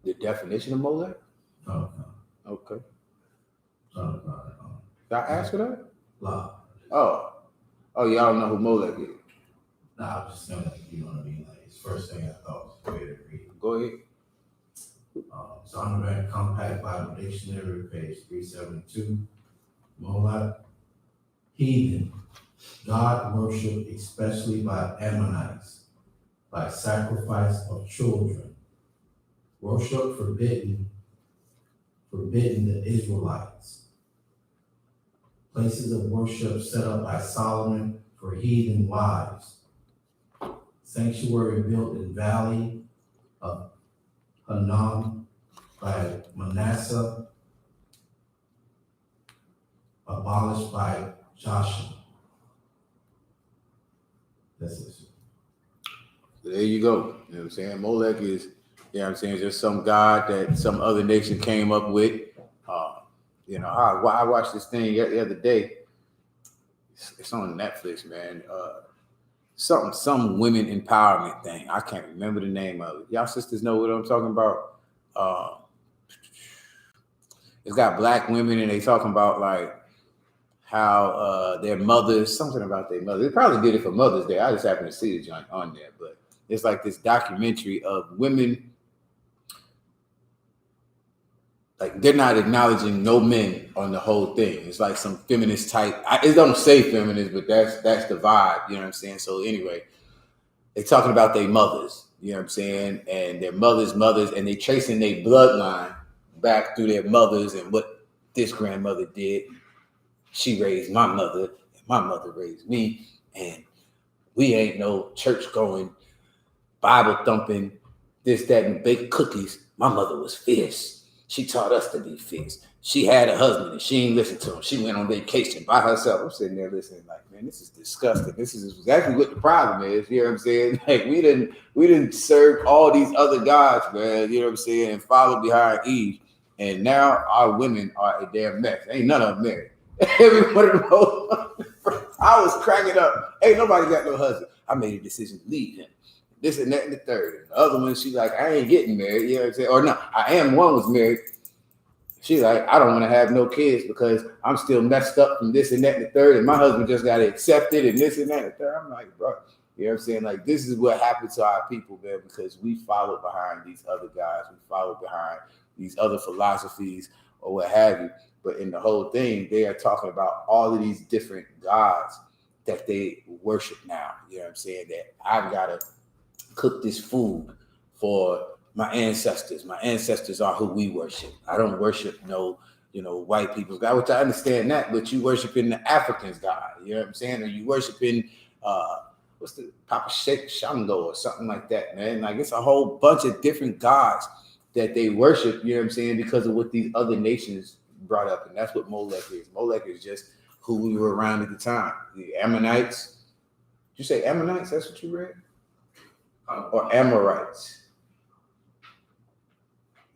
The definition of Molech? Okay. Okay. So, Did I ask for that? La. Oh, y'all know who Molech is. Nah, I'm just saying, like, you know what I mean? Like, it's the first thing I thought was the way to read. Go ahead. Zondervan Compact Bible Dictionary, page 372. Molech, heathen, God worship, especially by Ammonites, by sacrifice of children. Worship forbidden the Israelites. Places of worship set up by Solomon for heathen wives. Sanctuary built in valley of Hinnom by Manasseh, abolished by Joshua. That's it. So there you go. You know what I'm saying? Molech is, you know what I'm saying, just some god that some other nation came up with. You know, I watched this thing the other day. It's on Netflix, man. Some women empowerment thing. I can't remember the name of it. Y'all sisters know what I'm talking about. It's got black women and they talking about like how their mothers, something about their mothers. They probably did it for Mother's Day. I just happened to see the joint on there, but it's like this documentary of women. Like they're not acknowledging no men on the whole thing. It's like some feminist type. It don't say feminist, but that's the vibe. You know what I'm saying? So anyway, they're talking about their mothers. You know what I'm saying? And their mothers, and they tracing their bloodline back through their mothers and what this grandmother did. She raised my mother, and my mother raised me, and we ain't no church going, Bible thumping, this, that, and baked cookies. My mother was fierce. She taught us to be fierce. She had a husband and she ain't listened to him. She went on vacation by herself. I'm sitting there listening like, man, this is disgusting. This is exactly what the problem is. You know what I'm saying? Like we didn't serve all these other gods, man. You know what I'm saying? And follow behind Eve. And now our women are a damn mess. Ain't none of them married. Every one of them. I was cracking up. Ain't nobody got no husband. I made a decision to leave him. This and that and the third. And the other one, she like, I ain't getting married. You know what I'm saying? Or no, I am. One was married. She like, I don't want to have no kids because I'm still messed up from this and that and the third. And my husband just got accepted and this and that and the third. I'm like, bro, you know what I'm saying? Like, this is what happened to our people, man, because we follow behind these other guys. We follow behind these other philosophies or what have you. But in the whole thing, they are talking about all of these different gods that they worship now. You know what I'm saying? That I've got to cook this food for my ancestors. My ancestors are who we worship. I don't worship no, white people's God, which I understand that, but you worshiping the Africans' God. You know what I'm saying? Or you worshiping what's the Papa Sheikh Shango or something like that, man. Like it's a whole bunch of different gods that they worship, you know what I'm saying, because of what these other nations brought up. And that's what Molech is. Molech is just who we were around at the time. The Ammonites. Did you say Ammonites? That's what you read? Or Amorites.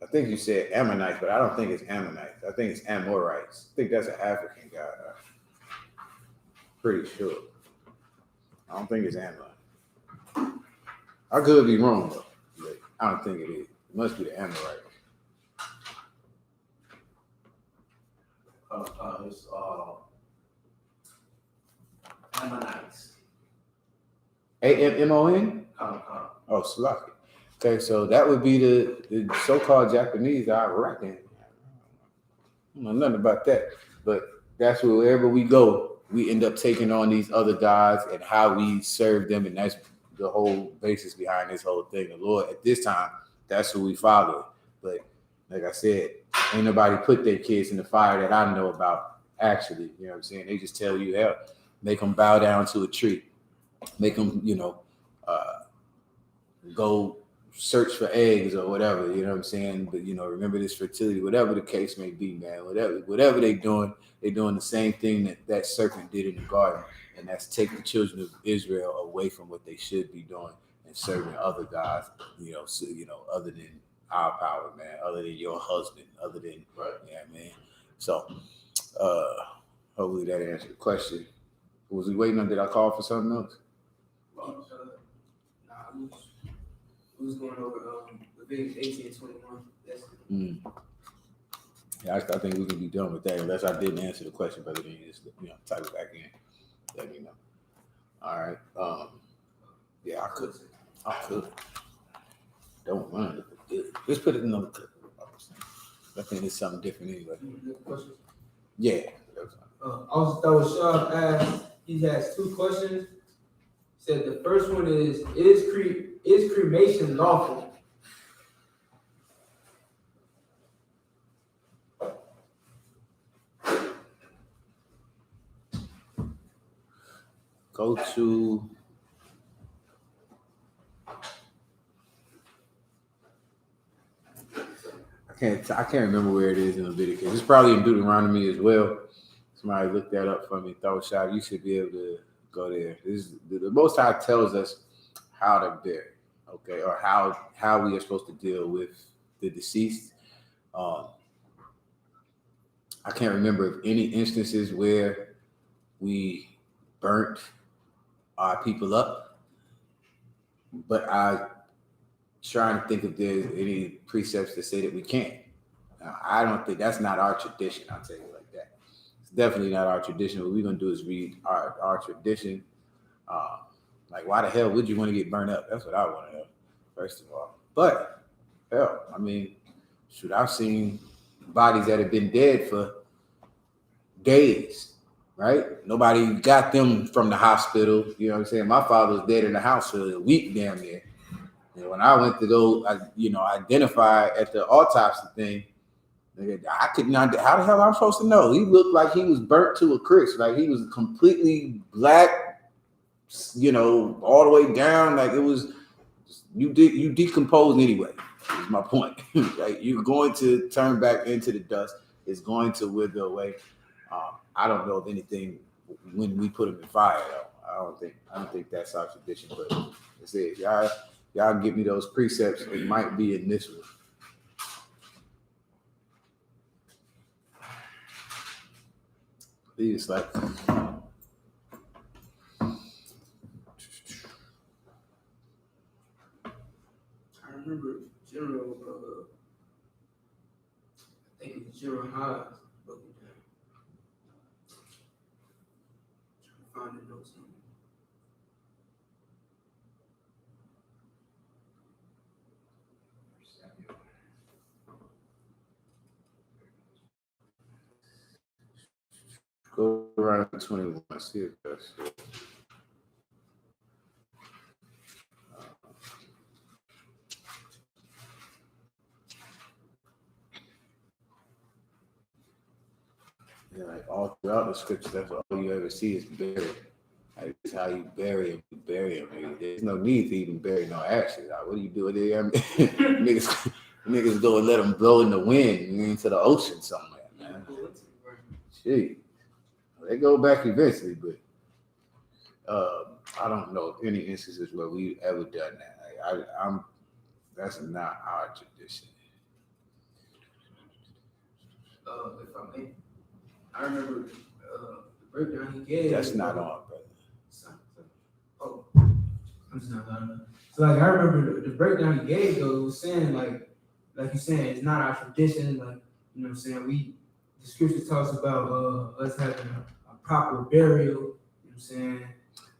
I think you said Ammonites, but I don't think it's Ammonites. I think it's Amorites. I think that's an African god. Pretty sure. I don't think it's Ammonite. I could be wrong though, but I don't think it is. It must be the Amorites. It's Ammonites. A-M-M-O-N? Oh, Slaki. Okay, so that would be the so-called Japanese, I reckon. I don't know nothing about that, but that's wherever we go, we end up taking on these other gods and how we serve them, and that's the whole basis behind this whole thing. The Lord at this time, that's who we follow. But like I said, ain't nobody put their kids in the fire that I know about. Actually, you know what I'm saying? They just tell you, hell, make them bow down to a tree, make them, go search for eggs or whatever, you know what I'm saying? But remember this fertility, whatever the case may be, man. Whatever they're doing the same thing that serpent did in the garden, and that's take the children of Israel away from what they should be doing and serving other gods, other than our power, man, other than your husband, other than man. So hopefully that answered the question. Was we waiting on? Did I call for something else? We was going over Leviticus 18 and 21. Yeah, I think we can be done with that. Unless I didn't answer the question, brother, then you just type it back in. Let me know. All right. Yeah, I could. Don't mind it. Let's put it in another clip. I think it's something different anyway. Yeah. Also, that was Sean asked. He has two questions. Said the first one is cremation lawful? Go to I can't remember where it is in Leviticus. It's probably in Deuteronomy as well. Somebody look that up for me. Throw a shot. You should be able to go there. This is, the Most High tells us how to bury, okay, or how we are supposed to deal with the deceased. I can't remember of any instances where we burnt our people up, but I trying to think if there's any precepts that say that we can't. Now, I don't think that's not our tradition. I'll tell you like that. It's definitely not our tradition. What we're gonna do is read our tradition. Like, why the hell would you want to get burned up? That's what I want to know, first of all. But hell, I mean, shoot, I've seen bodies that have been dead for days, right? Nobody got them from the hospital. You know what I'm saying? My father was dead in the house for a week damn near. And when I went to go, identify at the autopsy thing, I could not. How the hell am I supposed to know? He looked like he was burnt to a crisp. Like he was completely black, all the way down. Like it was, you decomposed anyway. Is my point. Like you're going to turn back into the dust. It's going to wither away. I don't know of anything when we put them in fire though. I don't think that's our tradition. But it's it. Y'all give me those precepts. It might be in this one. It's like I remember General, I think it was General Haas broke it down. Trying to find the notes on it. go around 21. See if that's it. Yeah, like all throughout the scriptures, that's all you ever see is buried. Like, it's how you bury him. You bury him. There's no need to even bury no ashes. Like, what do you do with it? I mean, niggas go and let them blow in the wind into the ocean somewhere, man. Gee, they go back eventually, but I don't know any instances where we've ever done that. Like, that's not our tradition. If I may, I remember the breakdown he gave. That's not on, brother. Oh, I'm just not loud enough. So like I remember the breakdown he gave though, it was saying like you saying it's not our tradition, like you know what I'm saying, the scripture talks about us having a proper burial, you know what I'm saying?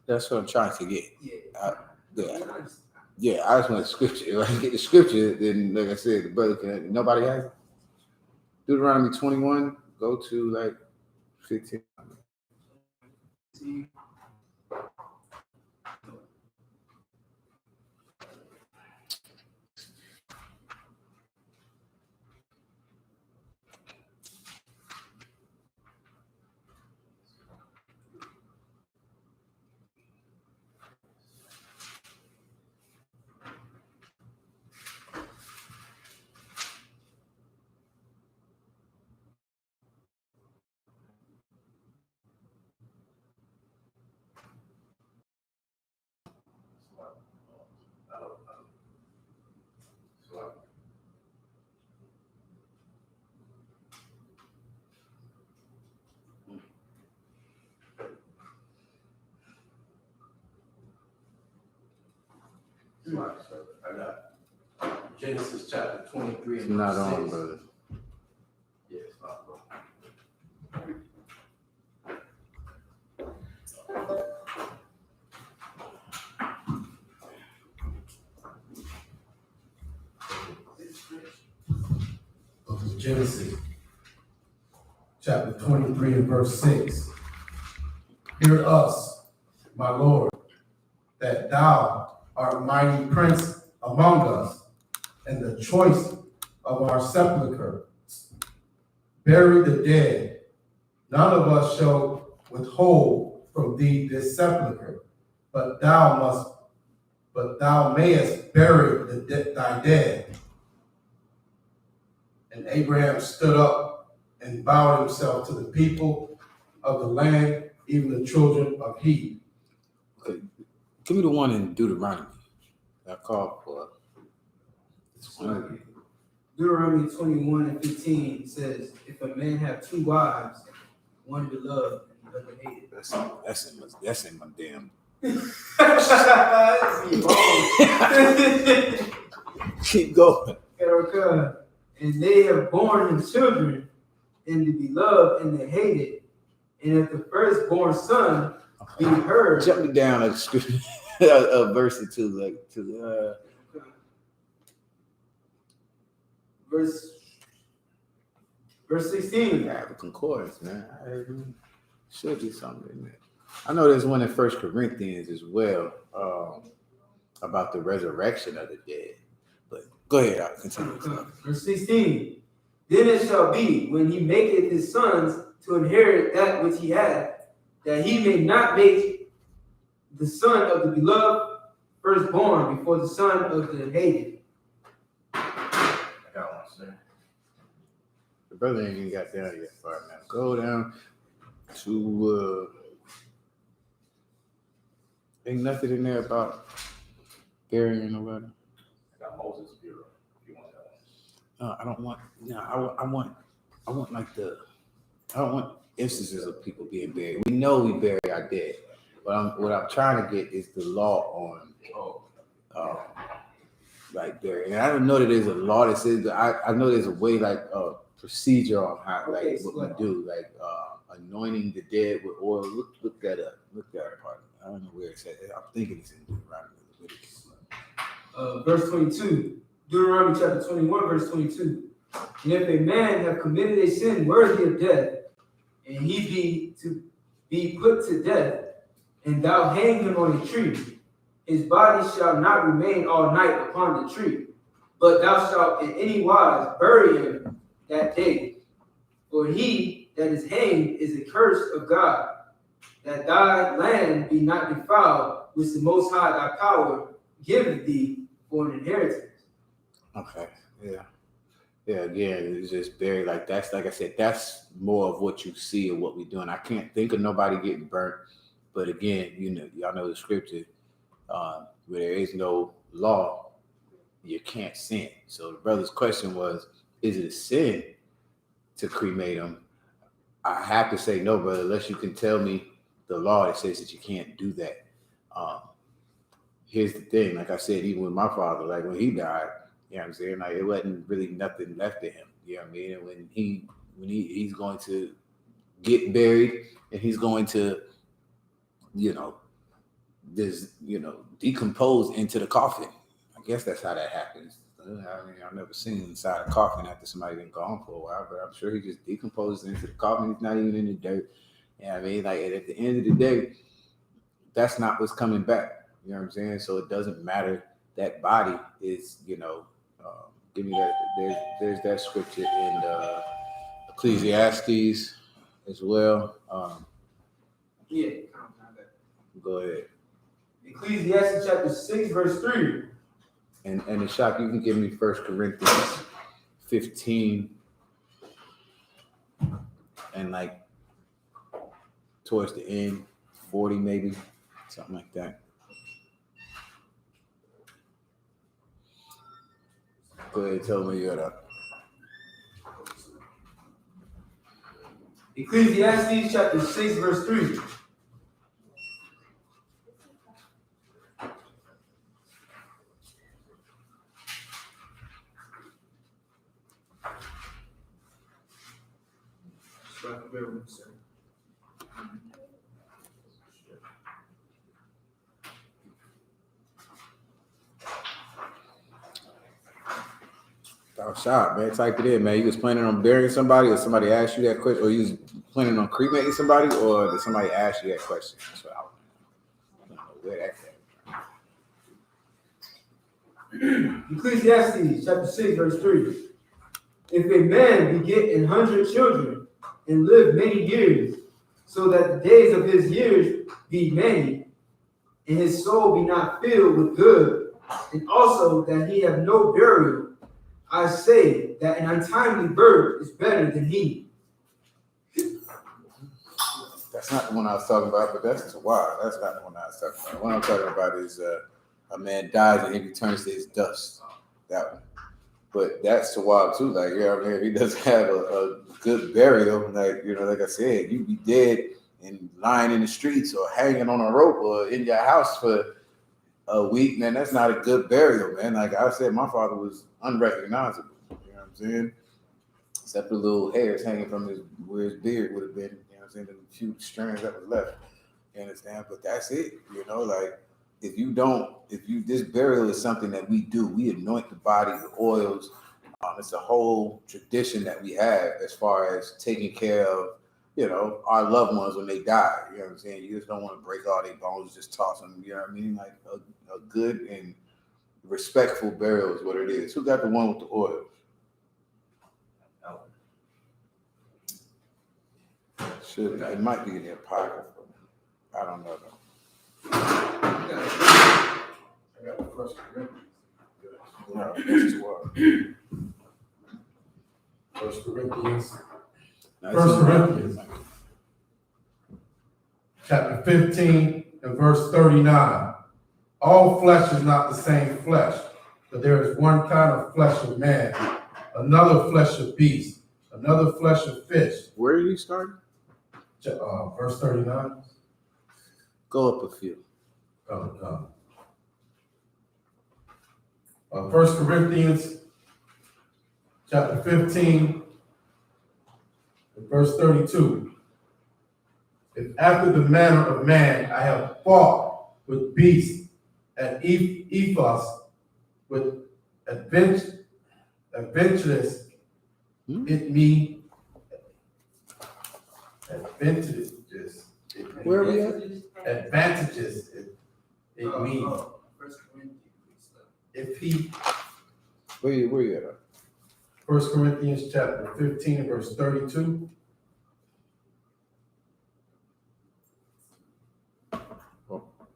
That's what I'm trying to get. Yeah. I just want the scripture. If I get the scripture, then like I said, the brother can. Nobody has it. Deuteronomy 21. Go to like 15. I got Genesis chapter 23 It's and not verse on, 6. brother. Yeah, it's not, bro. Genesis chapter 23 and verse 6. Hear us, my Lord, that thou art mighty prince among us, and the choice of our sepulchre. Bury the dead. None of us shall withhold from thee this sepulchre, but thou mayest bury thy dead. And Abraham stood up and bowed himself to the people of the land, even the children of Heth. Okay. Give me the one in Deuteronomy. I called for. Deuteronomy 21 and 15 says, if a man have two wives, one beloved and the other hated. That's in my damn. Keep going. And they have borne him children, and the beloved and the hated. And if the firstborn son be heard. Jump me down a verse or two, like to Verse 16. I have a concordance, man. Should be something in there. I know there's one in 1 Corinthians as well, about the resurrection of the dead. But go ahead, I'll continue. Verse 16. Then it shall be, when he maketh his sons to inherit that which he hath, that he may not make the son of the beloved firstborn before the son of the hated. I got one, sir. The brother ain't even got down yet far now. Go down to ain't nothing in there about burying a letter. I got Moses Bureau, if you want that one. I don't want. No, I want like the. I don't want instances of people being buried. We know we bury our dead. What I'm trying to get is the law on like burying. And I don't know that there's a law that says that. I know there's a way, like a procedure on how, like what we do, like anointing the dead with oil. Look that up. Look that part. I don't know where it's at. I'm thinking it's in Deuteronomy. Verse 22. Deuteronomy chapter 21, verse 22. And if a man have committed a sin worthy of death, and he be to be put to death, and thou hang him on a tree, his body shall not remain all night upon the tree, but thou shalt in any wise bury him that day. For he that is hanged is a curse of God, that thy land be not defiled, which the Most High thy power giveth thee for an inheritance. Okay. Yeah. Yeah, again, it's just very like that's, like I said, that's more of what you see of what we're doing. I can't think of nobody getting burnt, but again, y'all know the scripture, where there is no law, you can't sin. So the brother's question was, is it a sin to cremate them? I have to say no, brother, unless you can tell me the law that says that you can't do that. Here's the thing, like I said, even with my father, like when he died, you know what I'm saying? Like it wasn't really nothing left of him. You know what I mean? And when he's going to get buried and he's going to, decompose into the coffin. I guess that's how that happens. I mean, I've never seen inside a coffin after somebody been gone for a while, but I'm sure he just decomposes into the coffin. He's not even in the dirt. You know what I mean? Like, at the end of the day, that's not what's coming back. You know what I'm saying? So it doesn't matter. That body is, give me that. There's that scripture in Ecclesiastes as well. Yeah. Go ahead. Ecclesiastes chapter 6, verse 3. And the shop, you can give me 1 Corinthians 15 and like towards the end, 40 maybe, something like that. Go ahead, tell me you're up. Ecclesiastes chapter 6, verse 3. Shop, man. Type it in, man. You was planning on burying somebody, or somebody asked you that question, or you was planning on cremating somebody, or did somebody ask you that question? That's what I don't know where that came from. Ecclesiastes chapter 6, verse 3. If a man beget 100 children and live many years, so that the days of his years be many, and his soul be not filled with good, and also that he have no burial, I say that an untimely birth is better than he. That's not the one I was talking about, but that's wild. That's not the one I was talking about. What I'm talking about is a man dies and he returns to his dust. That one. But that's the wild too. Like, I mean, if he doesn't have a good burial, like I said, you be dead and lying in the streets or hanging on a rope or in your house for a week, man, that's not a good burial, man. Like I said, my father was unrecognizable. You know what I'm saying? Except the little hairs hanging from where his beard would have been. You know what I'm saying? The few strands that was left. You understand? But that's it. Like this burial is something that we do. We anoint the body with oils. It's a whole tradition that we have as far as taking care of, our loved ones when they die. You know what I'm saying? You just don't want to break all their bones, just toss them. You know what I mean? Like a good and respectful burial is what it is. Who got the one with the oil? It might be in the apocrypha. I don't know though. I got the First Corinthians. No, this is what. First Corinthians. First Corinthians, chapter 15 and verse 39. All flesh is not the same flesh, but there is one kind of flesh of man, another flesh of beast, another flesh of fish. Where are you starting? Verse 39. Go up a few. First Corinthians, chapter 15, verse 32. If after the manner of man I have fought with beasts and ephos with adventurous it me advantages. Where are we at? Advantages it me. If he Where you at? 1 Corinthians chapter 15 and verse 32.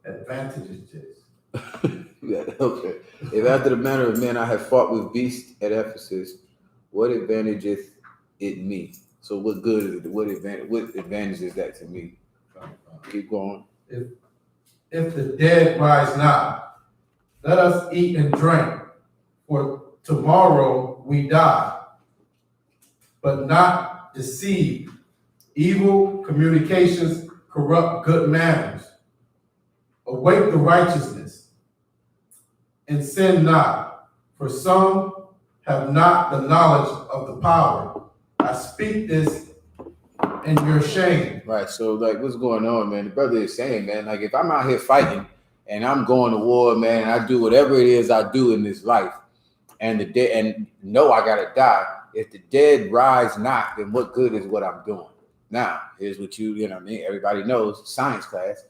Advantages. Yeah, okay. If after the manner of men I have fought with beasts at Ephesus, what advantageth it me? So what good is it? What advantage is that to me? Keep going. If the dead rise not, let us eat and drink, for tomorrow we die. But not deceive. Evil communications corrupt good manners. Await the righteousness, and sin not, for some have not the knowledge of the power. I speak this in your shame. Right. So like what's going on, man? The brother is saying, man, like if I'm out here fighting and I'm going to war, man, and I do whatever it is I do in this life, and the dead, and know I gotta die. If the dead rise not, then what good is what I'm doing? Now, here's what you know what I mean? Everybody knows science class.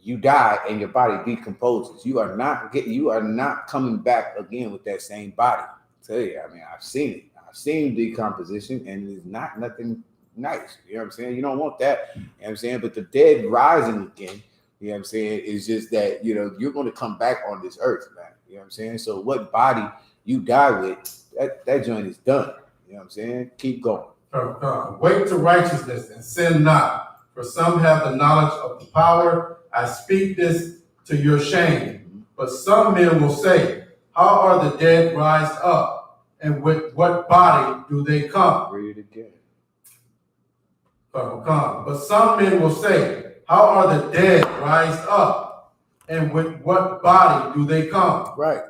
You die and your body decomposes. You are not coming back again with that same body. I tell you, I mean, I've seen it. I've seen decomposition, and it's not nothing nice. You know what I'm saying? You don't want that. You know what I'm saying? But the dead rising again, you know what I'm saying, is just that, you know, you're going to come back on this earth, man. You know what I'm saying? So what body you die with, that joint is done. You know what I'm saying? Keep going. Wait to righteousness and sin not, for some have the knowledge of the power. I speak this to your shame. But some men will say, how are the dead rise up? And with what body do they come? Read it again. But some men will say, how are the dead rise up? And with what body do they come? Right.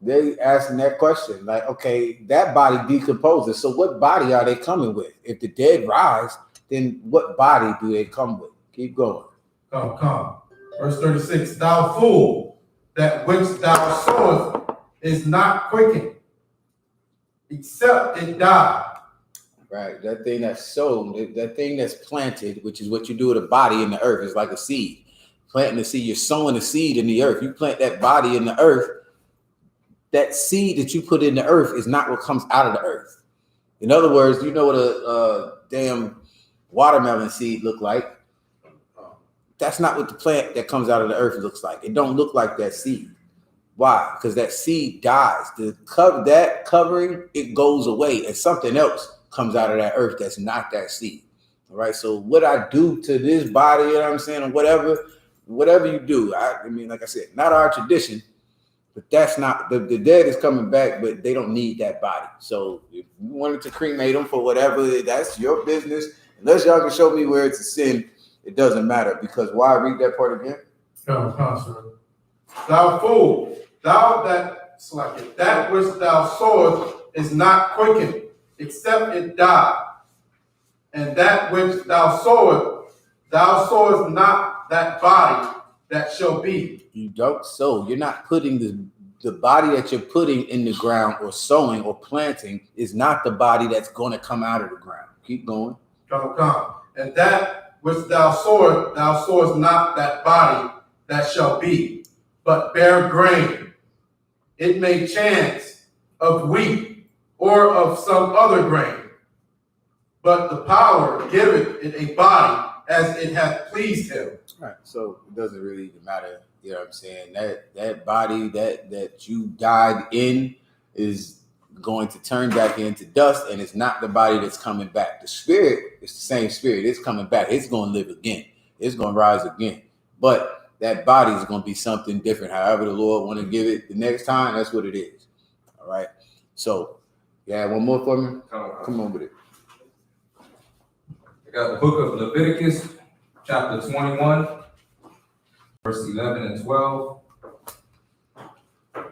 They asking that question. Like, okay, that body decomposes. So what body are they coming with? If the dead rise, then what body do they come with? Keep going. Come. Verse 36, thou fool, that which thou sowest is not quickened, except it die. Right. That thing that's sown, that thing that's planted, which is what you do with a body in the earth, is like a seed. Planting the seed, you're sowing a seed in the earth. You plant that body in the earth, that seed that you put in the earth is not what comes out of the earth. In other words, you know what a damn watermelon seed look like? That's not what the plant that comes out of the earth looks like. It don't look like that seed. Why? Because that seed dies. That covering, it goes away, and something else comes out of that earth that's not that seed. All right. So what I do to this body, you know what I'm saying, or whatever you do, I mean, like I said, not our tradition, but that's not the dead is coming back, but they don't need that body. So if you wanted to cremate them for whatever, that's your business. Unless y'all can show me where it's a sin, it doesn't matter. Because why? Read that part again. Thou fool, that which thou sowest is not quickened, except it die. And that which thou sowest not that body that shall be. You don't sow. You're not putting the body that you're putting in the ground or sowing or planting is not the body that's going to come out of the ground. Keep going. Come. And that which thou sowest not that body that shall be, but bear grain. It may chance of wheat or of some other grain. But the power giveth it a body as it hath pleased him. Right. So it doesn't really even matter. You know what I'm saying? That body that you died in is going to turn back into dust, and it's not the body that's coming back. The spirit is the same spirit. It's coming back. It's going to live again. It's going to rise again. But that body is going to be something different. However the Lord want to give it the next time, that's what it is. All right. So, yeah, one more for me. Come on with it. I got the book of Leviticus, chapter 21, verse 11 and 12.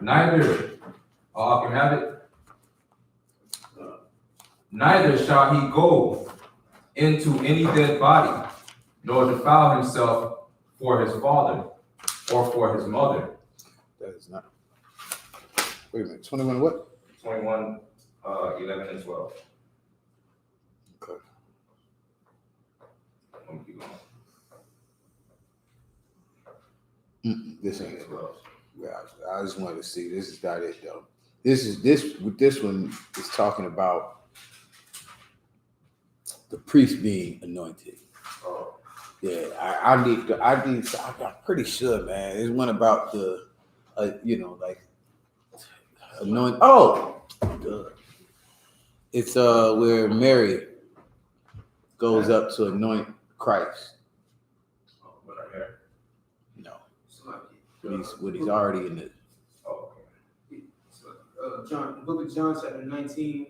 Neither shall he go into any dead body, nor defile himself for his father or for his mother. That is not. Wait a minute. 21 what? 21, 11 and 12. Okay. Let me keep going. This ain't it. Yeah, I just wanted to see. This is not it though. This one is talking about the priest being anointed. Oh. Yeah, I'm pretty sure, man. There's one about the, like anoint. Oh, it's where Mary goes up to anoint Christ. Oh, what I heard. No, when he's already in it. Oh, okay. John, book of John, chapter 19,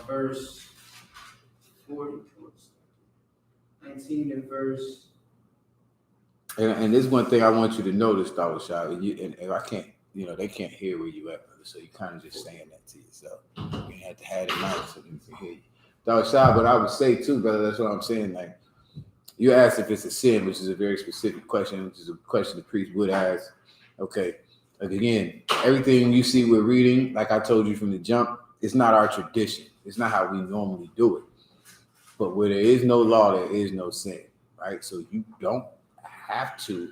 verse 40. 19 and verse. And there's one thing I want you to notice, Dr. Shah, and I can't, they can't hear where you at, brother. So you kind of just saying that to yourself. You have to have it in mind so you can hear you. Dr. Shah, but I would say too, brother, that's what I'm saying. Like, you asked if it's a sin, which is a very specific question, which is a question the priest would ask. Okay, Like again, everything you see we're reading, like I told you from the jump, it's not our tradition. It's not how we normally do it. But where there is no law, there is no sin, right? So you don't have to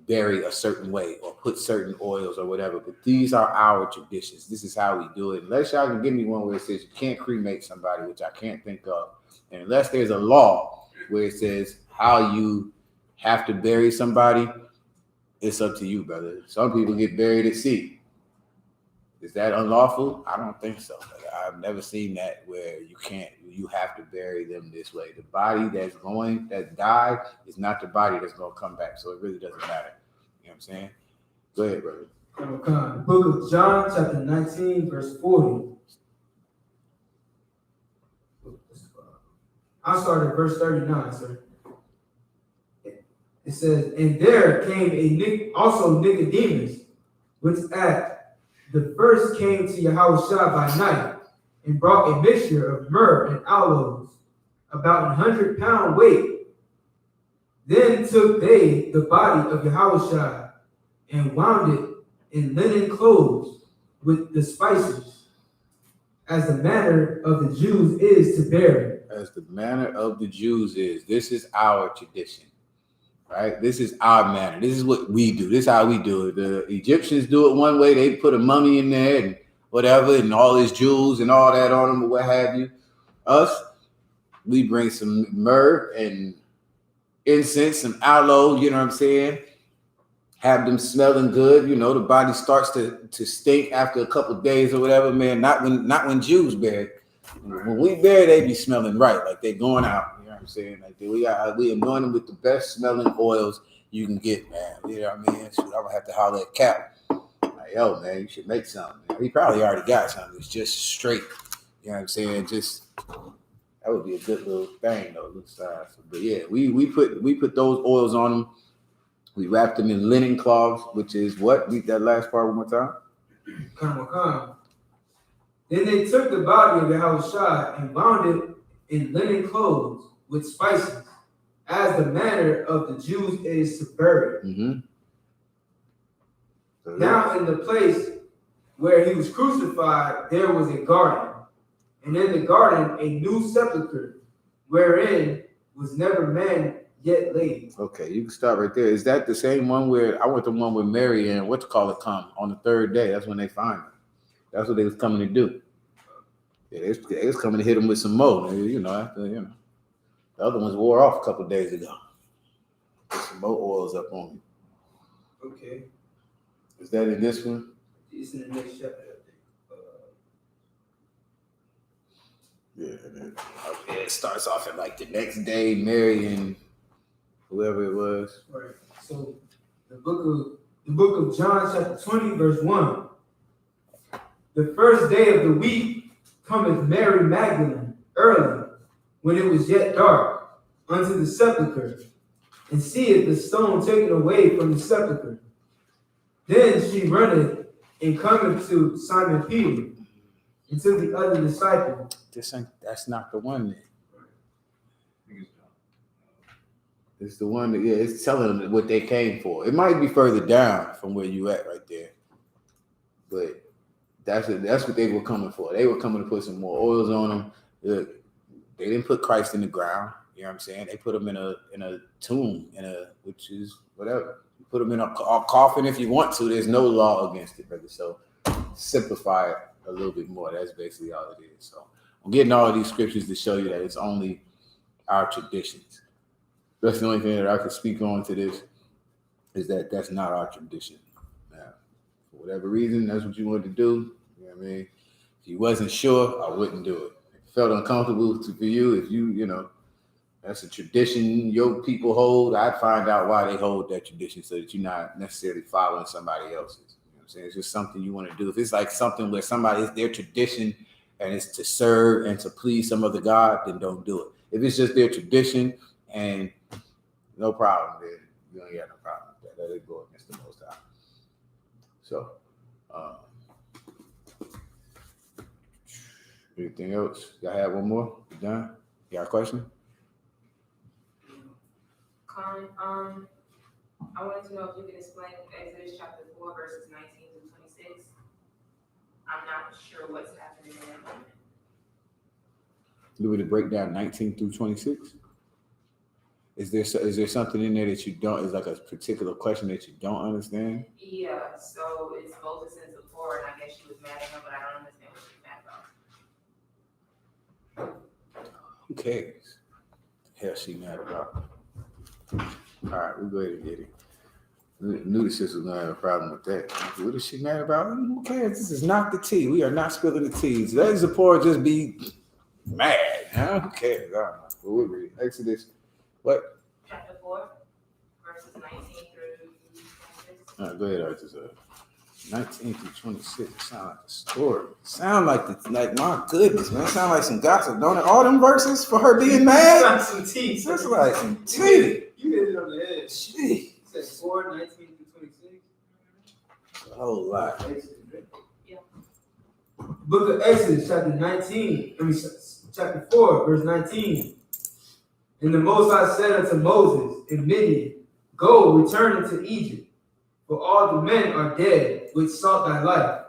bury a certain way or put certain oils or whatever. But these are our traditions. This is how we do it. Unless y'all can give me one where it says you can't cremate somebody, which I can't think of. And unless there's a law where it says how you have to bury somebody, it's up to you, brother. Some people get buried at sea. Is that unlawful? I don't think so. I've never seen that where you have to bury them this way. The body that died is not the body that's going to come back. So it really doesn't matter. You know what I'm saying? Go ahead, brother. The book of John, chapter 19, verse 40. I'll start at verse 39, sir. It says, and there came also Nicodemus, which at the first came to Yahushua by night, and brought a mixture of myrrh and aloes, about 100-pound weight. Then took they the body of Yahushua, and wound it in linen clothes with the spices, as the manner of the Jews is to bury. As the manner of the Jews is. This is our tradition. Right? This is our manner. This is what we do. This is how we do it. The Egyptians do it one way. They put a mummy in there and whatever, and all his jewels and all that on him or what have you. Us, we bring some myrrh and incense, some aloe, you know what I'm saying? Have them smelling good. You know, the body starts to stink after a couple of days or whatever, man. Not when Jews bury. When we bury, they be smelling right, like they going out. You know what I'm saying? Like we anoint them with the best smelling oils you can get, man. You know what I mean? Shoot, I'm gonna have to holler at Cap. Like, yo, man, you should make something. He probably already got something. It's just straight. You know what I'm saying? Just that would be a good little thing, though. But yeah, we put those oils on them. We wrapped them in linen cloths, which is what? Read that last part one more time. Come. Then they took the body of Yahushua and bound it in linen clothes with spices, as the manner of the Jews is to bury. Mm-hmm. Now in the place where he was crucified, there was a garden, and in the garden a new sepulchre, wherein was never man yet laid. Okay, you can start right there. Is that the same one where I went the one with Mary and come on the third day? That's when they find her. That's what they was coming to do. Yeah, they was coming to hit them with some more. You know, after the other ones wore off a couple of days ago. Put some more oils up on me. Okay. Is that in this one? It's in the next chapter, I think. Yeah, it starts off at like the next day, Mary and whoever it was. Right. So the book of John, chapter 20, verse 1. The first day of the week cometh Mary Magdalene early, when it was yet dark, unto the sepulchre, and seeth the stone taken away from the sepulchre. Then she runneth and cometh to Simon Peter and to the other disciple. That's not the one then. It's the one that, it's telling them what they came for. It might be further down from where you at right there. But that's what they were coming for. They were coming to put some more oils on them. Look, they didn't put Christ in the ground. You know what I'm saying? They put him in a tomb, which is whatever. You put him in a coffin if you want to. There's no law against it, brother. So simplify it a little bit more. That's basically all it is. So I'm getting all of these scriptures to show you that it's only our traditions. That's the only thing that I can speak on to this, is that that's not our tradition. Now, for whatever reason, that's what you wanted to do. You know what I mean? If you wasn't sure, I wouldn't do it. If it felt uncomfortable for you, if that's a tradition your people hold, I'd find out why they hold that tradition so that you're not necessarily following somebody else's. You know what I'm saying? It's just something you want to do. If it's like something where it's their tradition and it's to serve and to please some other God, then don't do it. If it's just their tradition and no problem, then you don't get no problem with that. Let it go against the Most High. So, anything else? Y'all have one more? You done? You got a question? I wanted to know if you can explain Exodus chapter 4, verses 19 through 26. I'm not sure what's happening in that moment. You want me to break down 19 through 26? Is there something in there that you don't, is like a particular question that you don't understand? Yeah, so it's Moses and Zipporah, and I guess she was mad at him, but I don't understand what she's mad about. Who cares? The hell she mad about? All right, we'll go ahead and get it. Knew the sister was gonna have a problem with that. What is she mad about? Who cares? This is not the tea. We are not spilling the tea. Let Zipporah just be mad. Huh? Who cares? I don't know. We'll read Exodus. What? Chapter 4, verses 19 through 26. All right, go ahead, Arthur. 19 through 26. It sound like a story. Sound like my goodness, man. Sound like some gossip, don't it? All them verses for her being mad. Some tea. That's like some tea. You hit it on the head. Gee. You said 4, 19 through 26. A whole lot. Yeah. Book of Exodus, chapter 4, verse 19. And the Most High said unto Moses in Midian, Go, return into Egypt, for all the men are dead which sought thy life.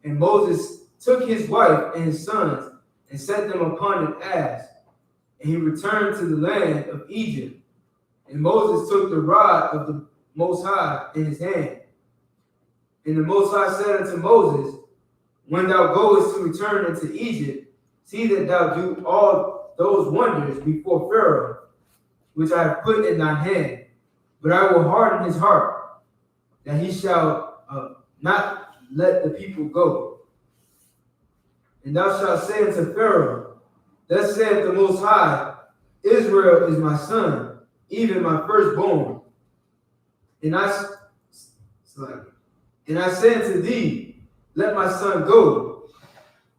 And Moses took his wife and his sons and set them upon an ass, and he returned to the land of Egypt. And Moses took the rod of the Most High in his hand. And the Most High said unto Moses, When thou goest to return into Egypt, see that thou do all those wonders before Pharaoh, which I have put in thy hand. But I will harden his heart, that he shall not let the people go. And thou shalt say unto Pharaoh, Thus saith the Most High, Israel is my son, even my firstborn. And I say unto thee, Let my son go,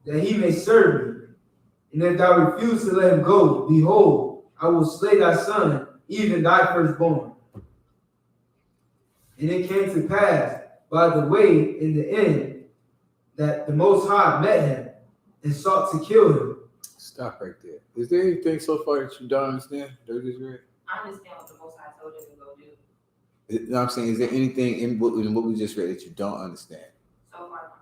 that he may serve me. And if thou refuse to let him go, behold, I will slay thy son, even thy firstborn. And it came to pass by the way in the end that the Most High met him and sought to kill him. Stop right there. Is there anything so far that you don't understand? That we just read? I understand what the Most High told him to go do. You know what I'm saying? Is there anything in what we just read that you don't understand? So far,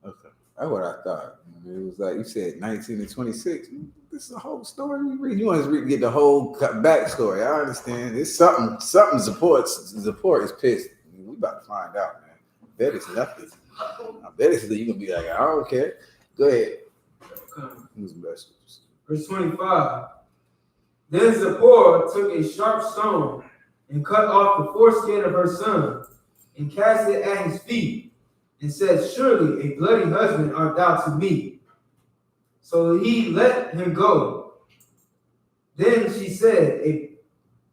Okay. That's what I thought. It was like you said 19 and 26. This is a whole story we read. You want to get the whole backstory. I understand. It's something supports. Support is pissed. We about to find out, man. I bet it's nothing. I bet it's you're gonna be like, I don't care. Go ahead. Who's the best? Verse 25. Then Zipporah took a sharp stone and cut off the foreskin of her son and cast it at his feet and said, Surely a bloody husband art thou to me. So he let him go. Then she said,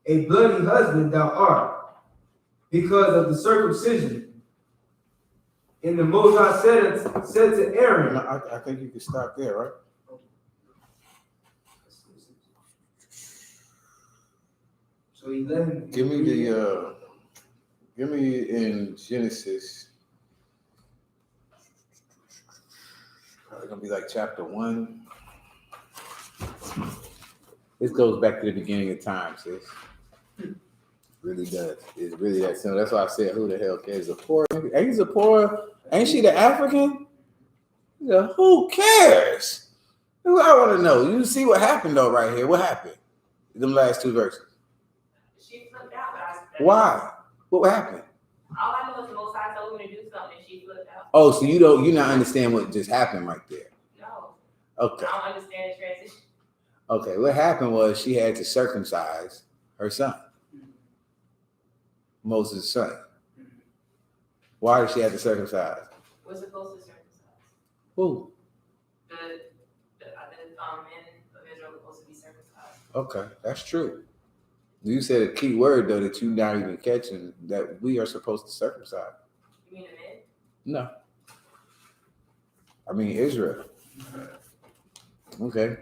A bloody husband thou art, because of the circumcision. And the Most High said to Aaron, I think you can stop there, right? So he let him. Give me in Genesis. Probably gonna be like chapter 1. This goes back to the beginning of time, sis. Really does. It's really that simple. That's why I said, who the hell cares? Zipporah? Ain't Zipporah? Ain't she the African? Yeah, who cares? I want to know. You see what happened though, right here. What happened? Them last 2 verses. she flipped out. Why? What happened? All I know is the Most High told me to do something, and she flipped out. Oh, so you not understand what just happened right there. No. Okay. I don't understand the transition. Okay. What happened was she had to circumcise her son. Moses' son. Why did she have to circumcise? We're supposed to circumcise. Who? The men of Israel were supposed to be circumcised. Okay, that's true. You said a key word though that you're not even catching, that we are supposed to circumcise. You mean the men? No. I mean Israel. Okay.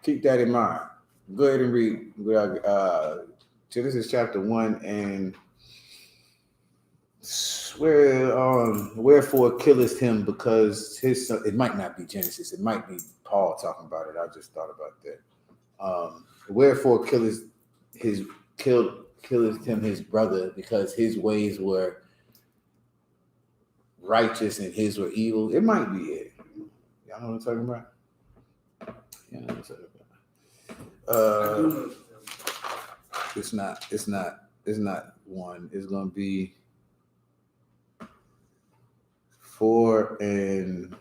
Keep that in mind. Go ahead and read Genesis chapter 1 and wherefore killest him because his son. It might not be Genesis. It might be Paul talking about it. I just thought about that. Wherefore killed killeth him his brother because his ways were righteous and his were evil. It might be it. Y'all know what I'm talking about? Yeah, I know what I'm talking about. It's not one. It's gonna be 4 and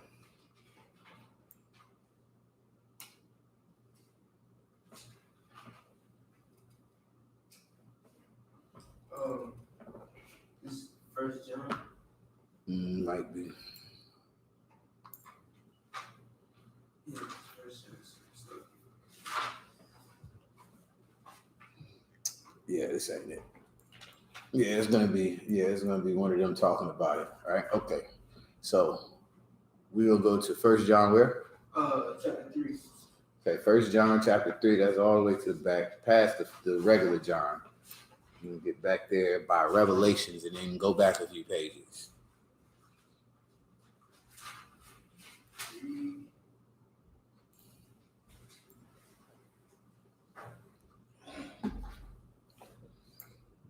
This First John. might be. Yeah, First John. Yeah, this ain't it. Yeah, it's gonna be one of them talking about it. All right, okay. So we will go to First John where? Chapter 3. Okay, First John chapter 3. That's all the way to the back, past the regular John. You can get back there by Revelations and then go back a few pages.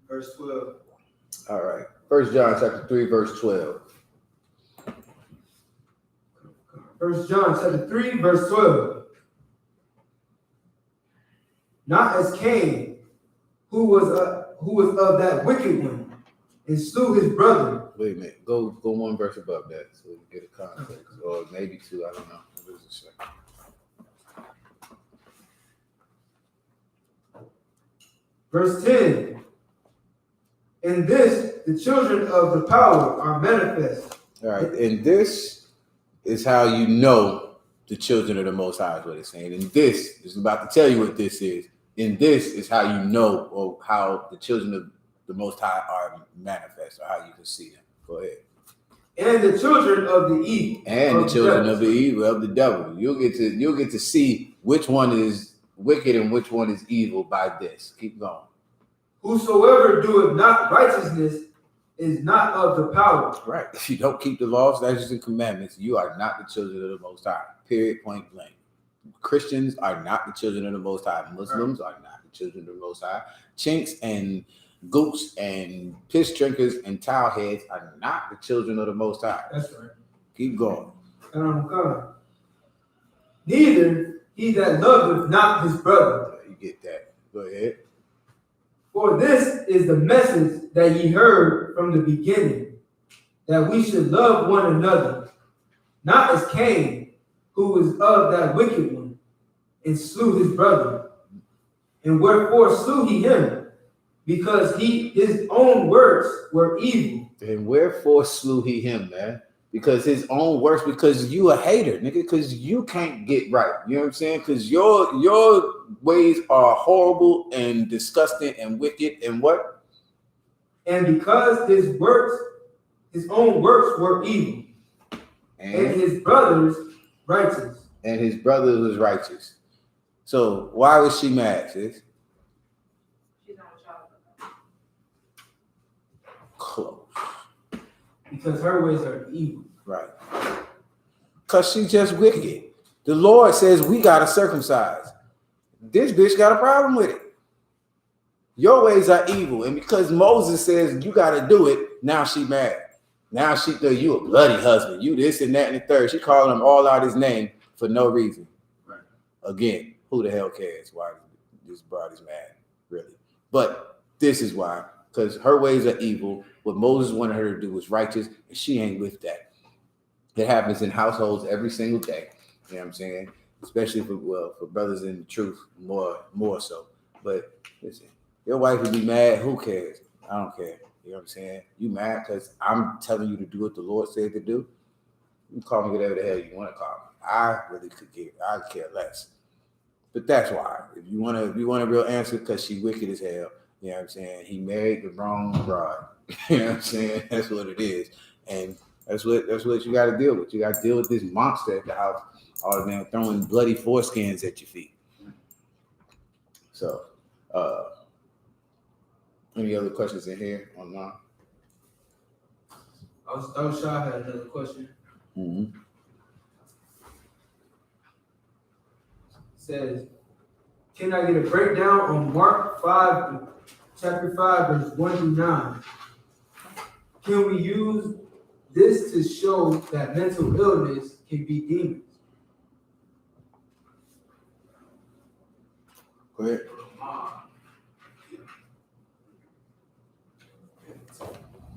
Verse 12. All right. First John chapter 3, verse 12. First John chapter 3, verse 12. Not as Cain, who was of that wicked one, and slew his brother. Wait a minute. Go one verse above that so we can get a context. Or maybe two, I don't know. What does it say? Verse 10. In this, the children of the power are manifest. All right. And this is how you know the children of the Most High is what it's saying. And this is about to tell you what this is. And this is how you know or how the children of the Most High are manifest or how you can see them. Go ahead. And the children of the evil. And the children of the evil, of the devil. You'll get to see which one is wicked and which one is evil by this. Keep going. Whosoever doeth not righteousness is not of the power. Right. If you don't keep the laws, statutes, and commandments, you are not the children of the Most High. Period. Point blank. Christians are not the children of the Most High. Muslims are not the children of the Most High. Chinks and gooks and piss drinkers and towel heads are not the children of the Most High. That's right. Keep going. Neither he that loveth not his brother. You get that. Go ahead. For this is the message that ye heard from the beginning, that we should love one another, not as Cain, who was of that wicked one, and slew his brother. And wherefore slew he him? Because his own works were evil. And wherefore slew he him, man? Because his own works, because you a hater, nigga, because you can't get right. You know what I'm saying? Because your ways are horrible and disgusting and wicked and what? And because his own works were evil, and his brother's righteous. And his brother was righteous. So why was she mad, sis? She's not a child. Close. Because her ways are evil. Right. Because she's just wicked. The Lord says we got to circumcise. This bitch got a problem with it. Your ways are evil. And because Moses says you got to do it, now she mad. Now she thinks you a bloody husband. You this and that and the third. She calling him all out his name for no reason. Right. Again, who the hell cares why this bride is mad, really? But this is why. Because her ways are evil. What Moses wanted her to do was righteous, and she ain't with that. It happens in households every single day. You know what I'm saying? Especially for brothers in the truth, more so. But listen, your wife would be mad. Who cares? I don't care. You know what I'm saying? You mad because I'm telling you to do what the Lord said to do? You can call me whatever the hell you want to call me. I really I care less. But that's why. If you want a real answer, because she wicked as hell. You know what I'm saying? He married the wrong bride. You know what I'm saying? That's what it is. And that's what you got to deal with. You got to deal with this monster at the house, all the man throwing bloody foreskins at your feet. So, any other questions in here online? I was sure I had another question. Mm-hmm. It says, can I get a breakdown on Mark 5:12 chapter 5, verse 1 through 9. Can we use this to show that mental illness can be demons? Go ahead.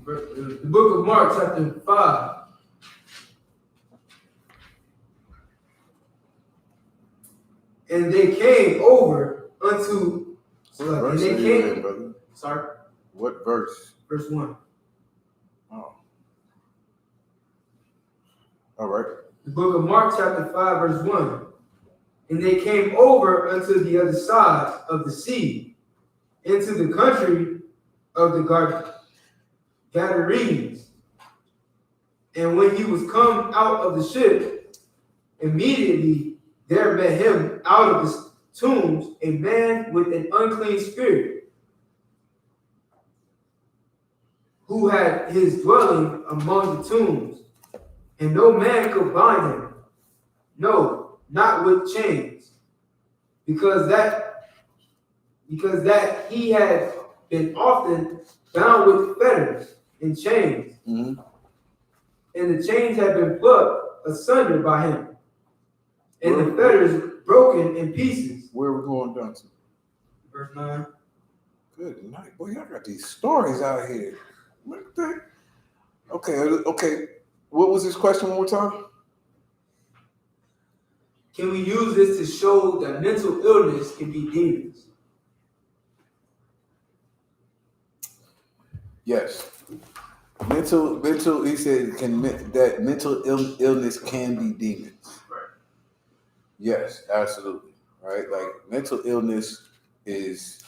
The book of Mark, chapter 5. And they came over unto. What And verse they are you came. in, brother? Sorry, What verse? verse 1. Oh. All right. The book of Mark, chapter 5, verse 1. And they came over unto the other side of the sea, into the country of the Gadarenes. And when he was come out of the ship, immediately there met him out of the tombs a man with an unclean spirit, who had his dwelling among the tombs, and no man could bind him, no, not with chains, because that he had been often bound with fetters and chains, Mm-hmm. and the chains had been plucked asunder by him, and the fetters broken in pieces. Where are we going down to? Verse 9. Good night. Boy, y'all got these stories out here. What the? Okay. What was his question one more time? Can we use this to show that mental illness can be demons? Yes. Mental. He said that mental illness can be demons. Right. Yes, absolutely. Right. Like mental illness is,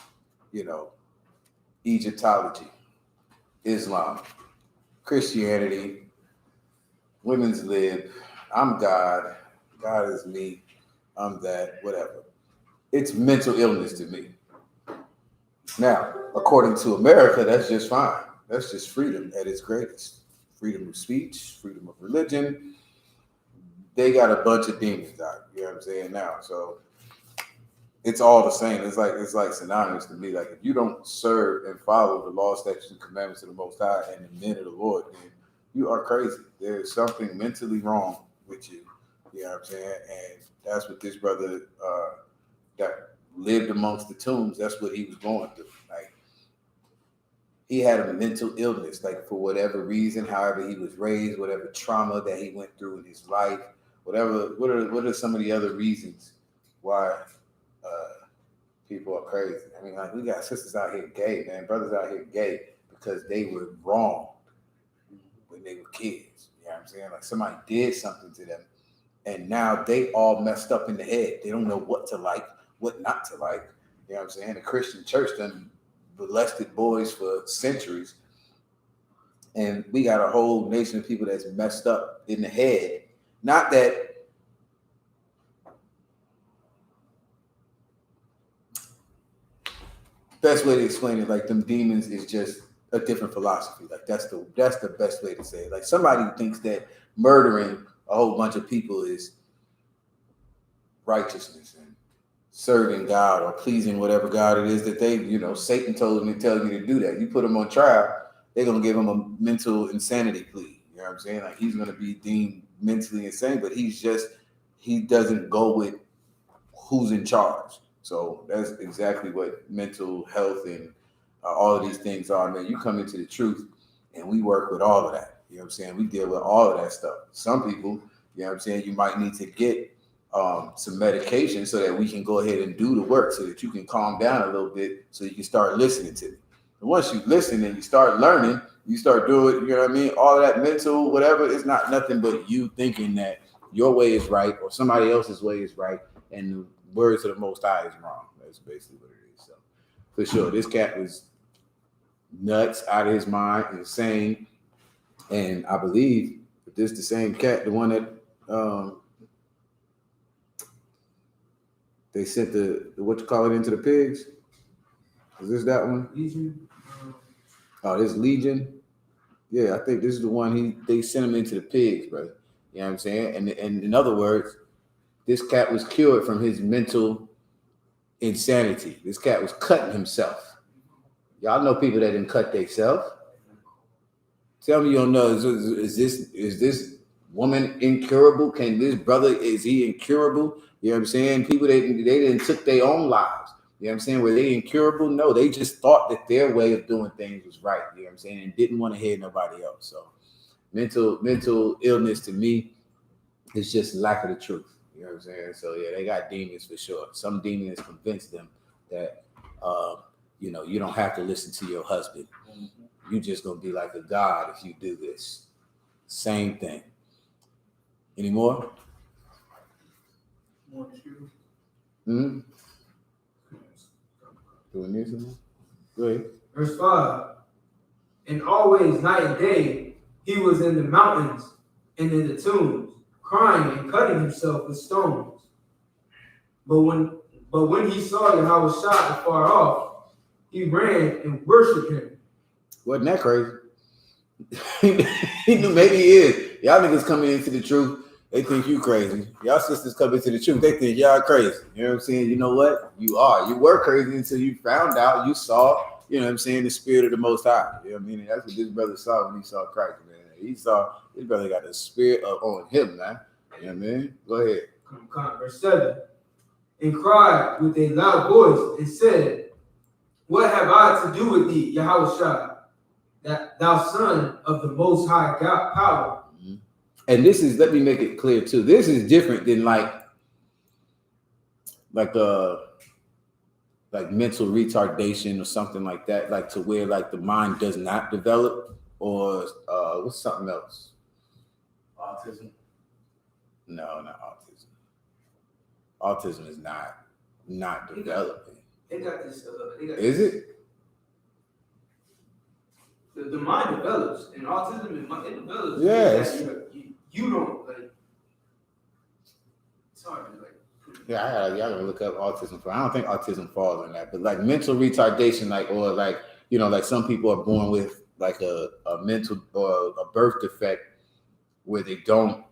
Egyptology, Islam, Christianity, women's lib. I'm God. God is me. I'm that. Whatever. It's mental illness to me. Now, according to America, that's just fine. That's just freedom at its greatest. Freedom of speech, freedom of religion. They got a bunch of demons out. You know what I'm saying now? So it's all the same. It's like synonymous to me. Like if you don't serve and follow the law, statutes, and commandments of the Most High and the men of the Lord, then you are crazy. There's something mentally wrong with you. You know what I'm saying? And that's what this brother that lived amongst the tombs, that's what he was going through. Like he had a mental illness, like for whatever reason, however he was raised, whatever trauma that he went through in his life, whatever. What are some of the other reasons why people are crazy? I mean, like we got sisters out here gay, man, brothers out here gay because they were wrong when they were kids. You know what I'm saying? Like somebody did something to them, and now they all messed up in the head. They don't know what to like, what not to like. You know what I'm saying? The Christian church done molested boys for centuries, and we got a whole nation of people that's messed up in the head. Not that best way to explain it, like them demons is just a different philosophy. Like that's the best way to say it. Like somebody thinks that murdering a whole bunch of people is righteousness and serving God or pleasing whatever God it is that they, Satan told them to tell you to do that. You put them on trial, they're gonna give him a mental insanity plea. You know what I'm saying? Like he's gonna be deemed mentally insane, but he doesn't go with who's in charge. So that's exactly what mental health and all of these things are, man. You come into the truth and we work with all of that. You know what I'm saying? We deal with all of that stuff. Some people, you know what I'm saying, you might need to get some medication so that we can go ahead and do the work so that you can calm down a little bit so you can start listening to me. And once you listen and you start learning, you start doing, you know what I mean? All of that mental, whatever, it's not nothing but you thinking that your way is right or somebody else's way is right and the words of the Most High is wrong. That's basically what it is. So for sure, this cat was nuts, out of his mind, insane. And I believe that this is the same cat, the one that they sent the what you call it into the pigs. Is this that one? Legion. Oh, this Legion. Yeah, I think this is the one they sent him into the pigs, bro. You know what I'm saying? And in other words, this cat was cured from his mental insanity. This cat was cutting himself. Y'all know people that didn't cut themselves. Tell me you don't know. Is this woman incurable? Can this brother, is he incurable? You know what I'm saying? People they didn't took their own lives. You know what I'm saying? Were they incurable? No, they just thought that their way of doing things was right. You know what I'm saying? And didn't want to hear nobody else. So mental illness to me is just lack of the truth. You know what I'm saying? So yeah, they got demons for sure. Some demons convince them that you don't have to listen to your husband. You just gonna be like a god if you do this. Same thing. Any more? Hmm. Doing this one? Go ahead. Verse 5. And always night and day he was in the mountains and in the tombs, crying and cutting himself with stones. But when he saw Yahawashi afar off, he ran and worshipped him. Wasn't that crazy? He knew maybe he is. Y'all niggas coming into the truth, they think you crazy. Y'all sisters come into the truth, they think y'all crazy. You know what I'm saying? You know what? You are. You were crazy until you found out, you saw, you know what I'm saying, the spirit of the Most High. You know what I mean? And that's what this brother saw when he saw Christ, man. He saw his brother got the spirit on him, man. You know what I mean? Go ahead. Verse 7. And cried with a loud voice and said, what have I to do with thee, Yahawashi, that thou son of the Most High God power? Mm-hmm. And this is, let me make it clear too. This is different than like mental retardation or something like that, like to where like the mind does not develop, or what's something else? Autism. No, not autism. Autism is not developing. They got this. Is it? The mind develops, and autism it develops. Yes. You don't like. It's hard to like. Yeah, y'all gotta look up autism. I don't think autism falls in that, but like mental retardation, like some people are born with like a mental or a birth defect where they don't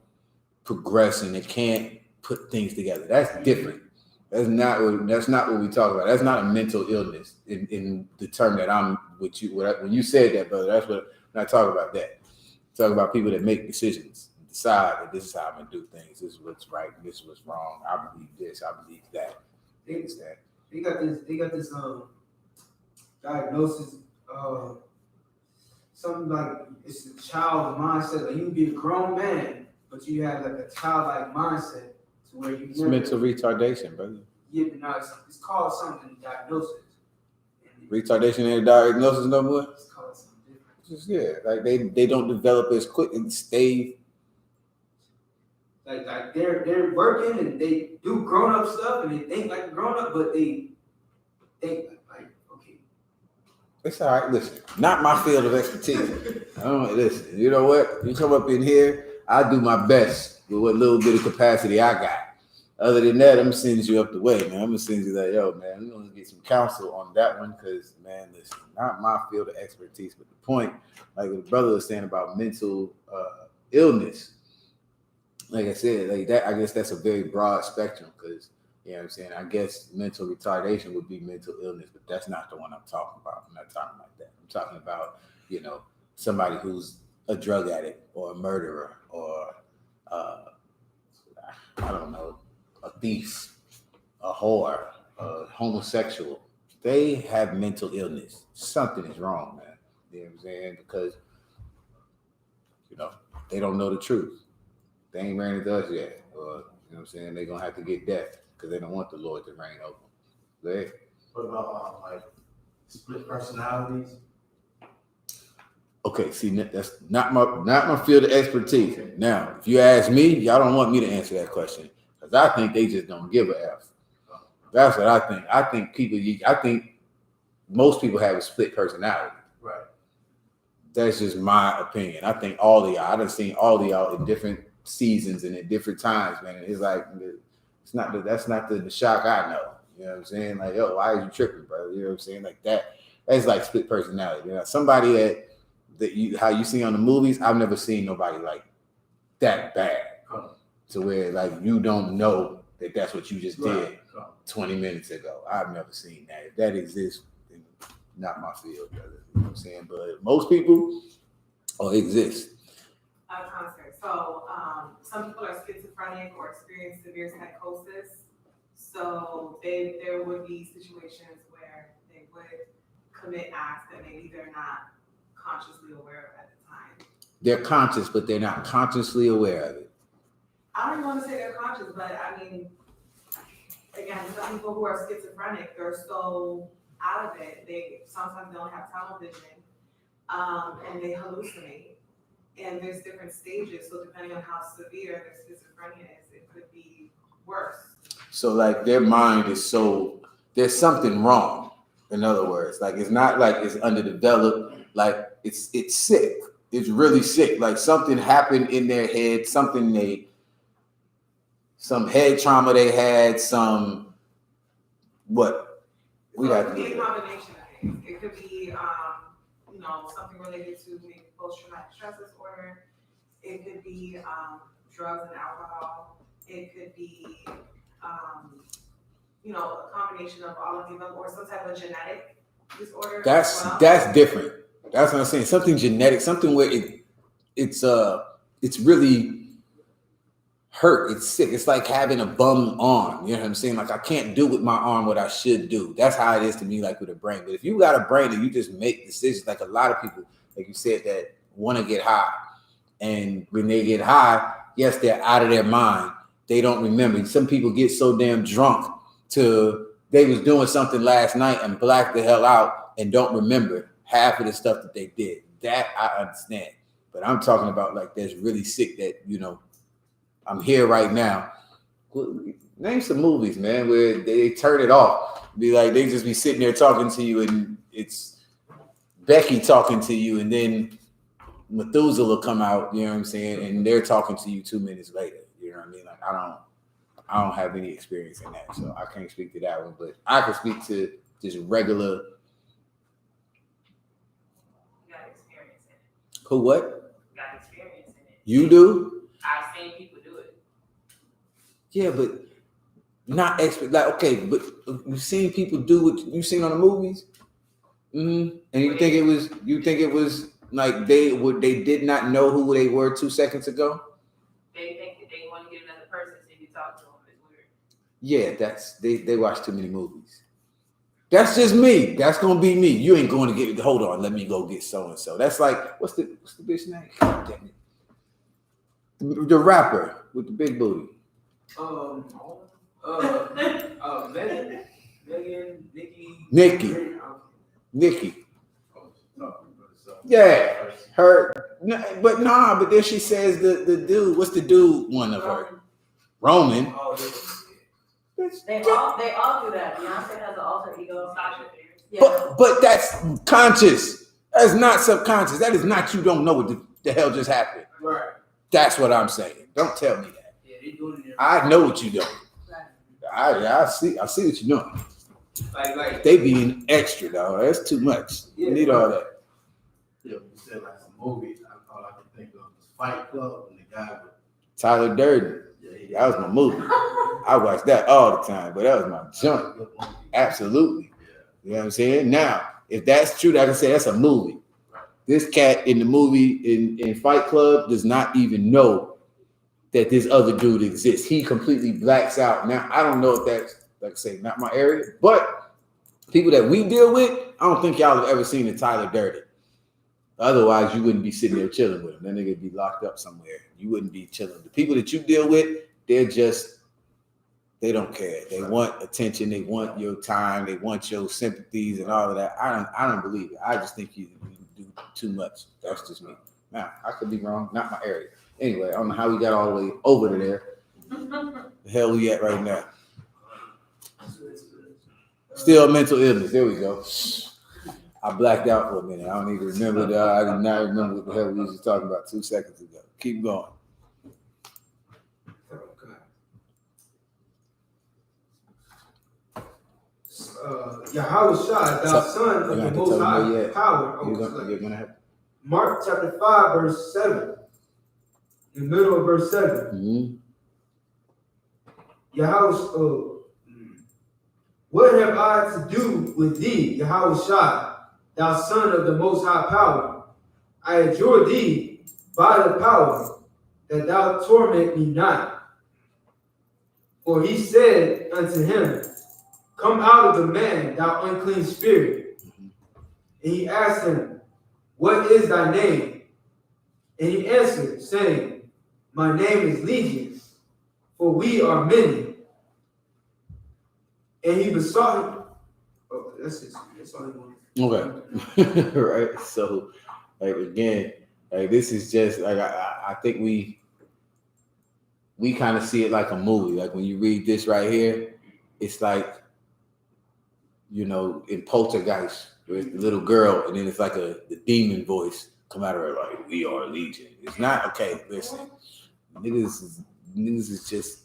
progress and they can't put things together. That's different. That's not what we talk about. That's not a mental illness in the term that I'm with you. When you said that, brother, that's what I'm not talking about. That talk about people that make decisions. Decide that this is how I'm gonna do things. This is what's right. This is what's wrong. I believe this. I believe that. They got this diagnosis. Something like it's a child mindset. Like you can be a grown man, but you have like a childlike mindset to where you. It's mental retardation, brother. Yeah, but no, it's called something diagnosis. Retardation ain't a diagnosis no more. It's called something different. Just like they don't develop as quick and stay. Like they're working and they do grown up stuff and they think like a grown up, but they think like okay. It's all right. Listen, not my field of expertise. I don't listen. You know what? You come up in here, I do my best with what little bit of capacity I got. Other than that, I'm gonna send you up the way, man. I'm gonna send you that, yo, man. I'm gonna get some counsel on that one because, man, listen, not my field of expertise. But the point, like the brother was saying about mental illness. Like I said, like that, I guess that's a very broad spectrum because, you know what I'm saying? I guess mental retardation would be mental illness, but that's not the one I'm talking about. I'm not talking about that. I'm talking about, somebody who's a drug addict or a murderer or, I don't know, a thief, a whore, a homosexual. They have mental illness. Something is wrong, man. You know what I'm saying? Because, they don't know the truth. They ain't ran into us yet. Or, you know what I'm saying? They're going to have to get death because they don't want the Lord to reign over them. What about like split personalities? Okay, see, that's not my field of expertise. Now, if you ask me, y'all don't want me to answer that question because I think they just don't give a F. That's what I think. I think most people have a split personality. Right. That's just my opinion. I think all of y'all, I done seen all of y'all in different seasons and at different times, man. And it's like, that's not the shock I know. You know what I'm saying? Like, yo, why are you tripping, bro? You know what I'm saying? Like that's like split personality. Somebody that how you see on the movies, I've never seen nobody like that bad to where like you don't know that that's what you just did 20 minutes ago. I've never seen that. If that exists, then not my field, brother. You know what I'm saying? But most people exist. Concert. So some people are schizophrenic or experience severe psychosis. So there would be situations where they would commit acts that maybe they're not consciously aware of at the time. They're conscious, but they're not consciously aware of it. I don't even want to say they're conscious, but I mean, again, some people who are schizophrenic, they're so out of it. They sometimes don't have tunnel vision, and they hallucinate. And there's different stages, so depending on how severe their schizophrenia is, it could be worse. So like their mind is so, there's something wrong. In other words, like it's not like it's underdeveloped, like it's sick. It's really sick. Like something happened in their head, some head trauma they had, what? We So got it to could be do a that. combination of things. It could be, something related to maybe post-traumatic stress disorder. It could be drugs and alcohol. It could be, a combination of all of the above, or some type of genetic disorder. That's different. That's what I'm saying. Something genetic, something where it's really hurt. It's sick. It's like having a bum arm. You know what I'm saying? Like I can't do with my arm what I should do. That's how it is to me, like with a brain. But if you got a brain and you just make decisions, like a lot of people, like you said, that want to get high, and when they get high, yes, they're out of their mind. They don't remember. Some people get so damn drunk to they was doing something last night and blacked the hell out and don't remember half of the stuff that they did. That I understand. But I'm talking about like that's really sick that, I'm here right now. Name some movies, man, where they turn it off. Be like, they just be sitting there talking to you and it's Becky talking to you and then Methuselah come out, you know what I'm saying? And they're talking to you 2 minutes later. You know what I mean? Like I don't have any experience in that, so I can't speak to that one. But I can speak to just regular. You got experience in it. Who what? You got experience in it. You do? I've seen people do it. Yeah, but not expert. Like okay, but you've seen people do what you've seen on the movies. Mm-hmm. And you think it was like they did not know who they were 2 seconds ago? They think that they want to get another person so you talk to them. It's weird. Yeah, that's they watch too many movies. That's just me. That's gonna be me. You ain't going to get. Hold on, let me go get so and so. That's like what's the bitch name? God damn it. The rapper with the big booty. Nikki. Yeah, her. But then she says the dude. What's the dude? One of her. Roman. They all do that. Beyonce has an alter ego. Yeah. But that's conscious. That's not subconscious. That is not you don't know what the hell just happened. Right. That's what I'm saying. Don't tell me that. Yeah, they doing it. I know what you're doing. I see what you're doing. Like they being extra, though. That's too much. Yeah, you need all that. Yeah, you said like some movies. All I can think of was Fight Club and the guy with Tyler Durden. yeah, That was my movie. I watched that all the time, but that was my joint. Absolutely. You know what I'm saying? Now, if that's true, I can say that's a movie. This cat in the movie in Fight Club does not even know that this other dude exists. He completely blacks out. Now, I don't know if that's, like I say, not my area, but people that we deal with, I don't think y'all have ever seen the Tyler Durden. Otherwise, you wouldn't be sitting there chilling with him. That nigga would be locked up somewhere. You wouldn't be chilling. The people that you deal with, they don't care. They want attention. They want your time. They want your sympathies and all of that. I don't believe it. I just think you do too much. That's just me. Now, I could be wrong. Not my area. Anyway, I don't know how we got all the way over to there. The hell we at right now? Still mental illness. There we go. I blacked out for a minute. I don't even remember that. I do not remember what the hell we was just talking about 2 seconds ago. Keep going. Yahweh, thou son of the Most High power. You're gonna have Mark chapter 5, verse 7. In the middle of verse 7. Mm-hmm. Yahweh, what have I to do with thee, Yahweh Shai, thou son of the most high power, I adjure thee by the power that thou torment me not. For he said unto him, come out of the man, thou unclean spirit. And he asked him, what is thy name? And he answered, saying, my name is Legion, for we are many. And he besought him. Oh, that's all he wanted. Okay. Right. So, like, again, like, this is just like, I think we kind of see it like a movie. Like, when you read this right here, it's like, you know, in Poltergeist, where it's the little girl, and then it's like the demon voice come out of her, like, we are Legion. It's not, okay, listen, niggas is just,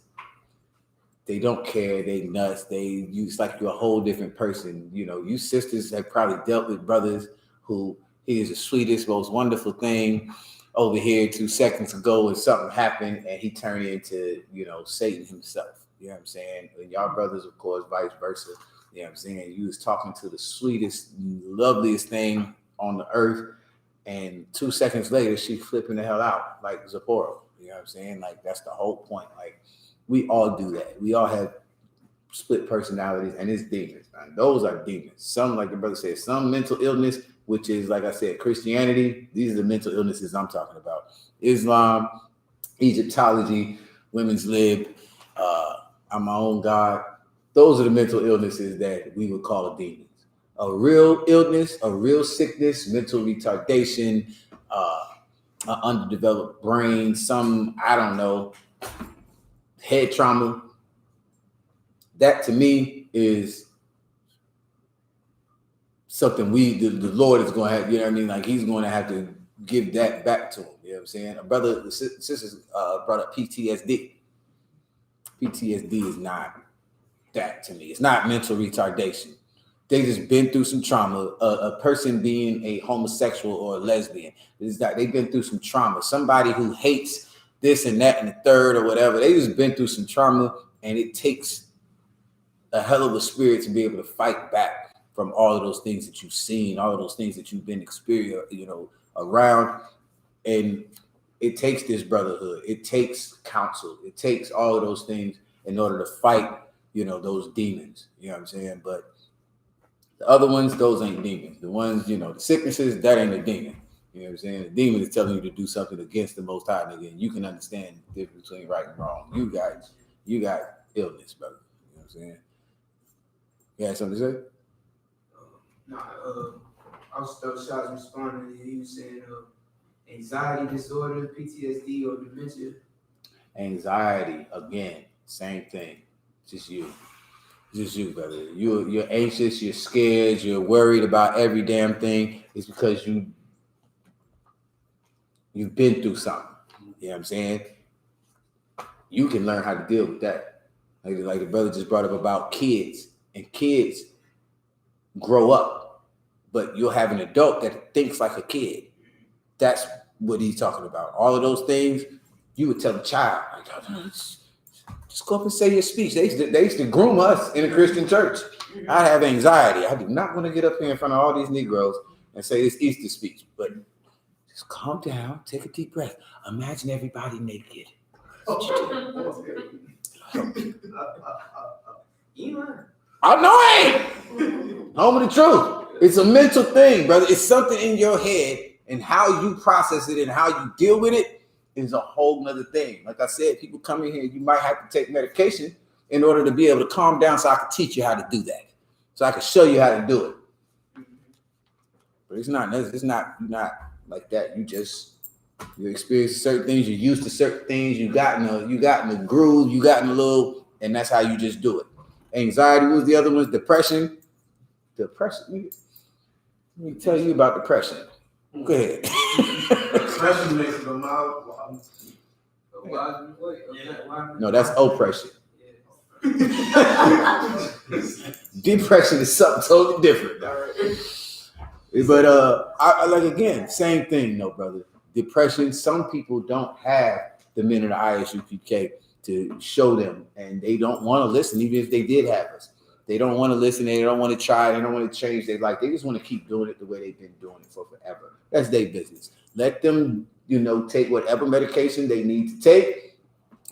they don't care, they nuts, it's like you're a whole different person. You know, you sisters have probably dealt with brothers who, he is the sweetest, most wonderful thing over here 2 seconds ago, and something happened and he turned into, you know, Satan himself. You know what I'm saying? And y'all brothers, of course, vice versa. You know what I'm saying? You was talking to the sweetest, loveliest thing on the earth, and 2 seconds later, she flipping the hell out like Zipporah. You know what I'm saying? Like, that's the whole point. Like, we all do that. We all have split personalities, and it's demons. Man. Those are demons. Some, like the brother said, some mental illness, which is, like I said, Christianity. These are the mental illnesses I'm talking about. Islam, Egyptology, women's lib, I'm my own God. Those are the mental illnesses that we would call demons. A real illness, a real sickness, mental retardation, an underdeveloped brain, some, I don't know, head trauma. That to me is something the Lord is going to have, you know what I mean? Like, he's going to have to give that back to him. You know what I'm saying? A brother, the sisters brought up PTSD. PTSD is not that to me. It's not mental retardation. They just been through some trauma. A person being a homosexual or a lesbian, they've been through some trauma. Somebody who hates this and that and the third or whatever, they just been through some trauma, and it takes a hell of a spirit to be able to fight back from all of those things that you've seen, all of those things that you've been experiencing, you know, around. And it takes this brotherhood. It takes counsel. It takes all of those things in order to fight, you know, those demons. You know what I'm saying? But the other ones, those ain't demons. The ones, you know, the sicknesses, that ain't a demon. You know what I'm saying? The demon is telling you to do something against the Most High, nigga. And you can understand the difference between right and wrong. You got illness, brother. You know what I'm saying? You had something to say? I was shots responding, and he was saying anxiety disorder, PTSD, or dementia. Anxiety, again, same thing. Just you, brother. You're anxious, you're scared, you're worried about every damn thing. It's because you've been through something. You know what I'm saying? You can learn how to deal with that. Like the brother just brought up about kids, and kids grow up, but you'll have an adult that thinks like a kid. That's what he's talking about. All of those things, you would tell a child, like, just go up and say your speech. They used to groom us in a Christian church. I have anxiety. I do not want to get up here in front of all these Negroes and say this Easter speech, but just calm down, take a deep breath. Imagine everybody naked. I know it ain't. Home of the truth. It's a mental thing, brother. It's something in your head, and how you process it and how you deal with it is a whole nother thing. Like I said, people come in here, you might have to take medication in order to be able to calm down, so I can teach you how to do that. So I can show you how to do it. But it's not like that. You experience certain things, you're used to certain things, you got in the groove, you got in a little, and that's how you just do it. Anxiety was the other one. Depression. Let me tell you about depression. Go ahead. Depression makes it come out. No, that's oppression. Depression is something totally different. But I like, again, same thing, no, brother. Depression, some people don't have the men of the I.S.U.P.K to show them, and they don't want to listen, even if they did have us. They don't want to listen. They don't want to try. They don't want to change. They just want to keep doing it the way they've been doing it for forever. That's their business. Let them, take whatever medication they need to take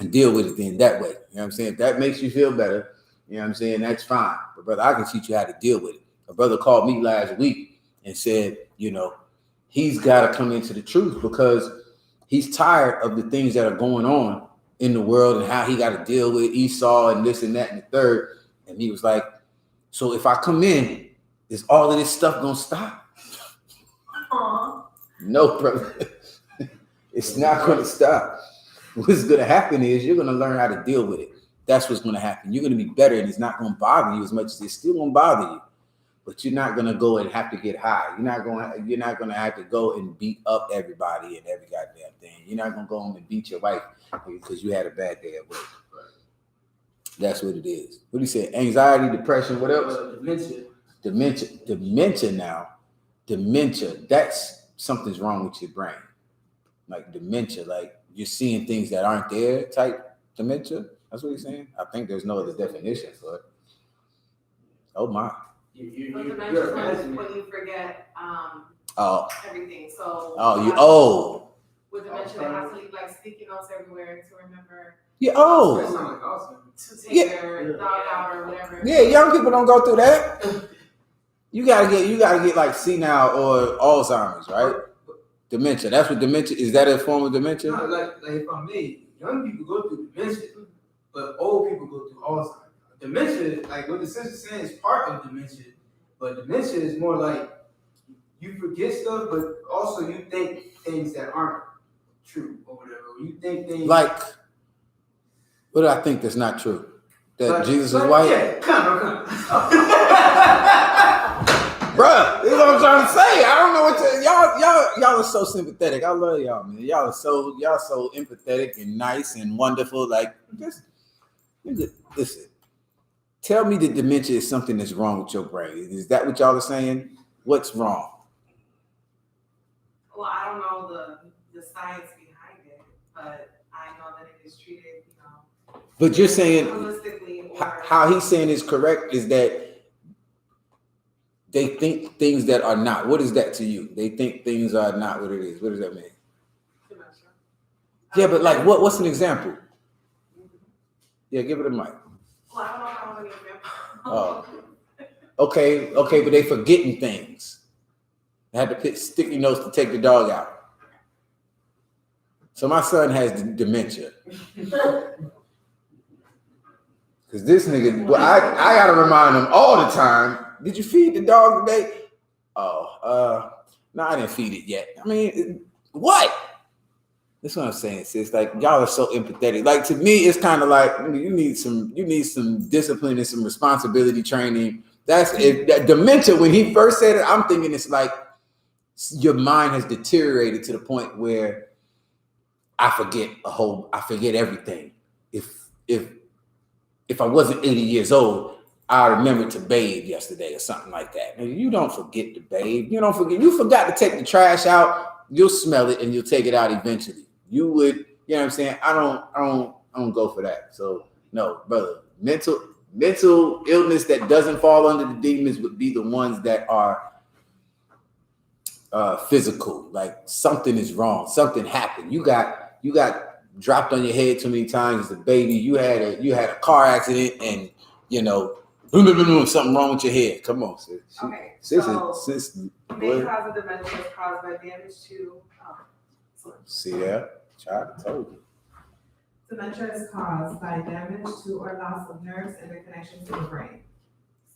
and deal with it then that way. You know what I'm saying? If that makes you feel better, you know what I'm saying? That's fine. But brother, I can teach you how to deal with it. A brother called me last week and said, he's got to come into the truth because he's tired of the things that are going on in the world and how he got to deal with Esau and this and that and the third. And he was like, so if I come in, is all of this stuff going to stop? No, brother. It's not going to stop. What's going to happen is you're going to learn how to deal with it. That's what's going to happen. You're going to be better, and it's not going to bother you as much as it's still going to bother you. But you're not going to go and have to get high. You're not going to have to go and beat up everybody and every goddamn thing. You're not going to go home and beat your wife because you had a bad day at work. That's what it is. What do you say? Anxiety, depression, what else? Dementia now. Dementia. That's something's wrong with your brain. Like dementia, like you're seeing things that aren't there type dementia. That's what he's saying. I think there's no other definition for it. Oh my. Dementia is when you forget everything. So with dementia, they have to leave like sticky notes everywhere to remember. Yeah. To take their dog out or whatever. Yeah, young people don't go through that. You gotta get like senile or Alzheimer's, right? Dementia. That's what dementia is. That a form of dementia? No, like if I may, young people go through dementia, but old people go through Alzheimer's. Dementia, like what the sister's saying, is part of dementia, but dementia is more like you forget stuff, but also you think things that aren't true or whatever. You think things like, what do I think that's not true? That Jesus is white? Yeah, come on. Bruh, this is what I'm trying to say. I don't know what to, y'all are so sympathetic. I love y'all, man. Y'all so empathetic and nice and wonderful. Like, just listen. Tell me that dementia is something that's wrong with your brain. Is that what y'all are saying? What's wrong? Well, I don't know the science behind it, but I know that it is treated, But you're saying holistically. How he's saying is correct is that they think things that are not. What is that to you? They think things are not what it is. What does that mean? Dementia. Yeah, but like what's an example? Yeah, give it a mic. Well, I don't know how many examples. Oh. Okay, but they forgetting things. They had to put sticky notes to take the dog out. So my son has dementia. Because this nigga, well, I gotta remind him all the time. Did you feed the dog today? No, I didn't feed it yet. I mean, what? That's what I'm saying, sis. Like y'all are so empathetic. Like to me, it's kind of like you need some discipline and some responsibility training. That's it. That dementia. When he first said it, I'm thinking it's like your mind has deteriorated to the point where I forget everything. If I wasn't 80 years old, I remembered to bathe yesterday or something like that. You don't forget to bathe. You don't forget. You forgot to take the trash out. You'll smell it and you'll take it out eventually. You would, you know what I'm saying? I don't go for that. So no, brother. Mental illness that doesn't fall under the demons would be the ones that are physical. Like something is wrong. Something happened. You got dropped on your head too many times as a baby. You had a car accident and something wrong with your head. Come on, sis. Okay. Sis, main cause of dementia is caused by damage to. See that? Child told you. Dementia is caused by damage to or loss of nerves and the connection to the brain.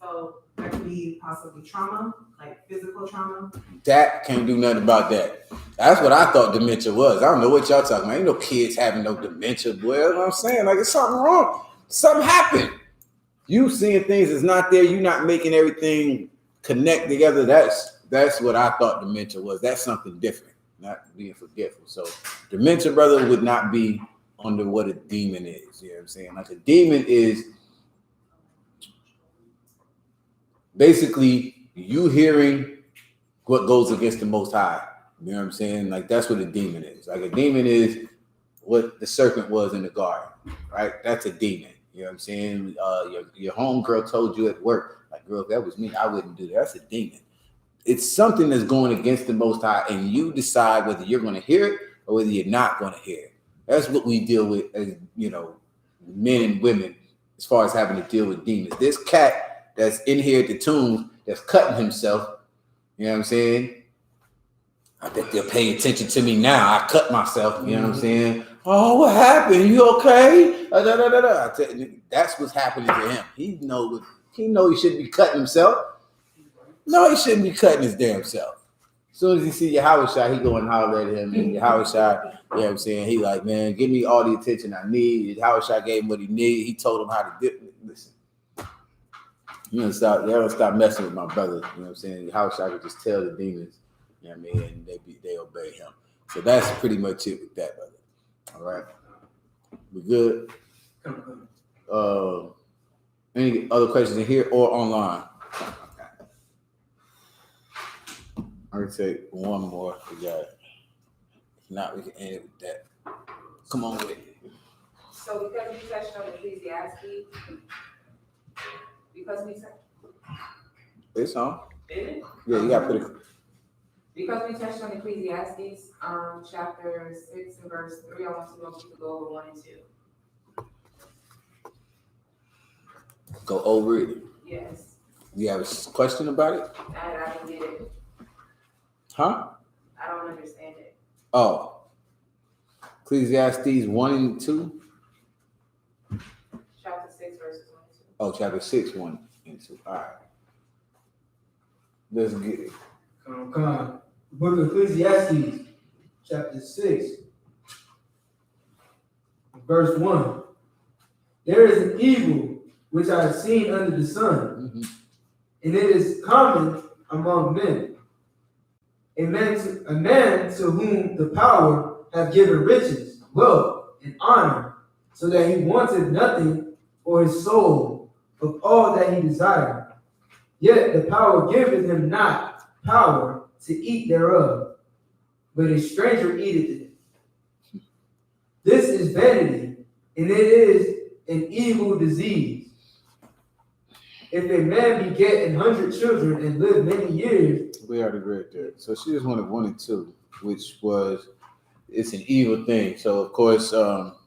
So there could be possibly trauma, like physical trauma. That can't do nothing about that. That's what I thought dementia was. I don't know what y'all talking about. Ain't no kids having no dementia, boy. That's what I'm saying. Like it's something wrong. Something happened. You seeing things that's not there. You not making everything connect together. That's what I thought dementia was. That's something different. Not being forgetful. So dementia, brother, would not be under what a demon is. You know what I'm saying? Like a demon is basically you hearing what goes against the Most High. You know what I'm saying? Like that's what a demon is. Like a demon is what the serpent was in the garden, right? That's a demon. You You know what I'm saying? Your homegirl told you at work, like, girl, if that was me, I wouldn't do that. That's a demon. It's something that's going against the Most High, and you decide whether you're going to hear it or whether you're not going to hear it. That's what we deal with as, men and women, as far as having to deal with demons. This cat that's in here at the tomb that's cutting himself, you know what I'm saying? I think they'll pay attention to me now. I cut myself, you know what I'm saying? Oh, what happened? You okay? That's what's happening to him. He know he shouldn't be cutting himself. No, he shouldn't be cutting his damn self. As soon as he see Yahawashi, he go and holler at him. And Yahawashi, you know what I'm saying? He like, man, give me all the attention I need. Yahawashi gave him what he needed. He told him how to do it. Listen, you know, stop messing with my brother. You know what I'm saying? Yahawashi could just tell the demons, you know what I mean? And they obey him. So that's pretty much it with that, brother. All right. We good? Any other questions in here or online? I would say one more. We got it. If not, we can end it with that. Come on with it. So because we touched on Ecclesiastes, It's on. Did it? Yeah, you got to put it. Because we touched on Ecclesiastes, chapter 6 and verse 3, I want to know if you could go over 1 and 2. Go over it. Yes. You have a question about it? I didn't get it. Huh? I don't understand it. Oh. Ecclesiastes 1 and 2? Chapter 6, verses 1 and 2. Oh, chapter 6, 1 and 2. All right. Let's get it. Come on. Book of Ecclesiastes, chapter 6, verse 1. There is an evil which I have seen under the sun, and it is common among men. A man to whom the power hath given riches, wealth, and honor, so that he wanted nothing for his soul of all that he desired. Yet the power giveth him not power to eat thereof, but a stranger eateth it. This is vanity, and it is an evil disease. If a man beget 100 children and live many years. We already read that. So she just wanted 1 and 2, which was, it's an evil thing. So, of course,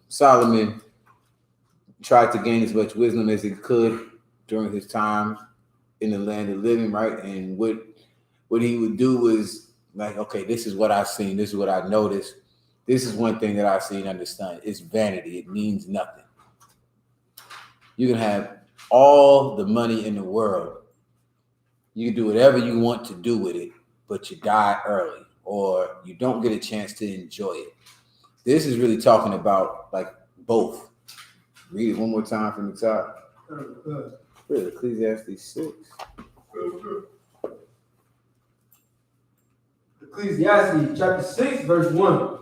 Solomon tried to gain as much wisdom as he could during his time in the land of living, right? And what he would do was like, okay, this is what I've seen. This is what I noticed. This is one thing that I've seen under the sun. It's vanity. It means nothing. You can have all the money in the world. You can do whatever you want to do with it, but you die early or you don't get a chance to enjoy it. This is really talking about like both. Read it one more time from the top. Ecclesiastes 6. Ecclesiastes chapter 6, verse 1.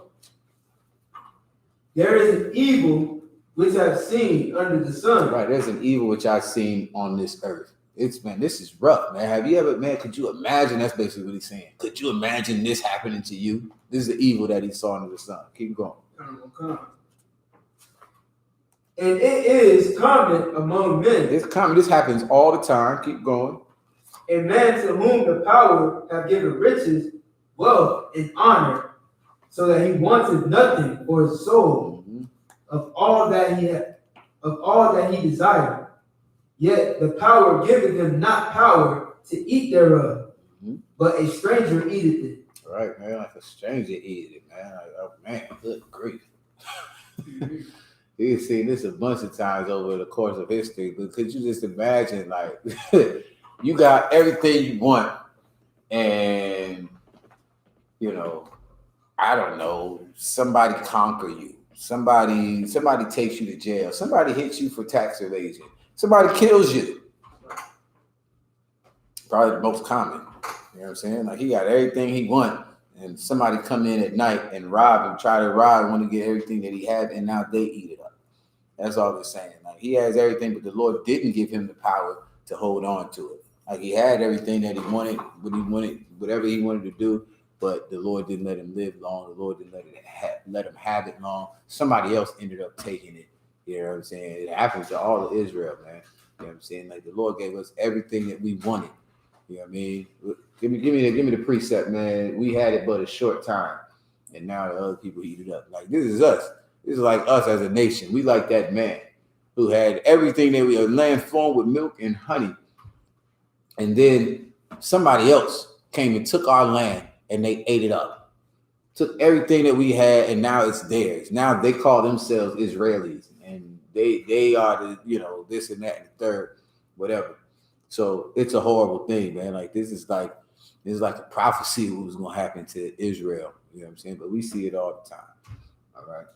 There is an evil which I've seen under the sun. Right, there's an evil which I've seen on this earth. This is rough, man. Have you ever, man, could you imagine? That's basically what he's saying. Could you imagine this happening to you? This is the evil that he saw under the sun. Keep going. And it is common among men. This happens all the time. Keep going. A man to whom the power have given riches, wealth, and honor, so that he wanted nothing for his soul of all that he desired. Yet the power giveth him not power to eat thereof, but a stranger eateth it. Right, man, like a stranger eateth it, man. Like, oh man, good grief. You've seen this a bunch of times over the course of history, but could you just imagine, like, you got everything you want, and, you know, I don't know, somebody conquer you. Somebody takes you to jail. Somebody hits you for tax evasion. Somebody kills you. Probably the most common. You know what I'm saying? Like, he got everything he wants, and somebody come in at night and rob him, try to rob him, want to get everything that he had, and now they eat it up. That's all they're saying. Like, he has everything, but the Lord didn't give him the power to hold on to it. Like, he had everything that he wanted, whatever he wanted to do, but the Lord didn't let him live long. The Lord didn't let him have it long. Somebody else ended up taking it. You know what I'm saying? It happens to all of Israel, man. You know what I'm saying? Like the Lord gave us everything that we wanted. You know what I mean? Give me the precept, man. We had it but a short time, and now the other people eat it up. Like this is us. This is like us as a nation. We like that man who had everything that we a land flowing with milk and honey, and then somebody else came and took our land and they ate it up. Took everything that we had, and now it's theirs. Now they call themselves Israelis, and they are the, you know, this and that and the third, whatever. So it's a horrible thing, man. Like this is like a prophecy of what was gonna happen to Israel. You know what I'm saying? But we see it all the time. All right.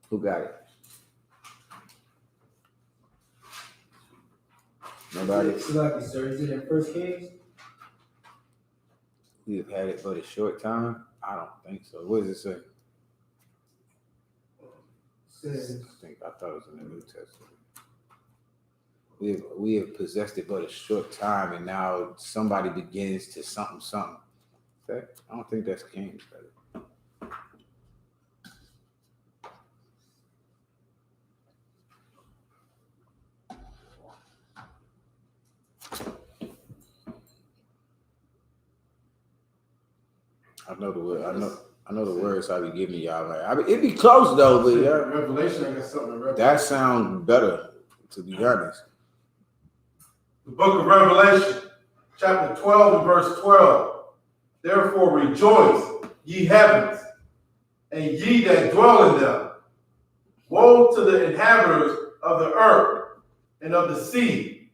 Who got it? Nobody? Salaki, sir. Is it in 1 Kings? We have had it but a short time. I don't think so. What does it say? I thought it was in the New Testament. We have possessed it but a short time, and now somebody begins to something. Okay? I don't think that's Kings, brother. I know the word. I know the words I be giving y'all. Right? I mean, it be close though, but yeah. Revelation, I got something in Revelation. That sounds better, to be honest. The book of Revelation, chapter 12 and verse 12. Therefore rejoice, ye heavens, and ye that dwell in them. Woe to the inhabitants of the earth and of the sea,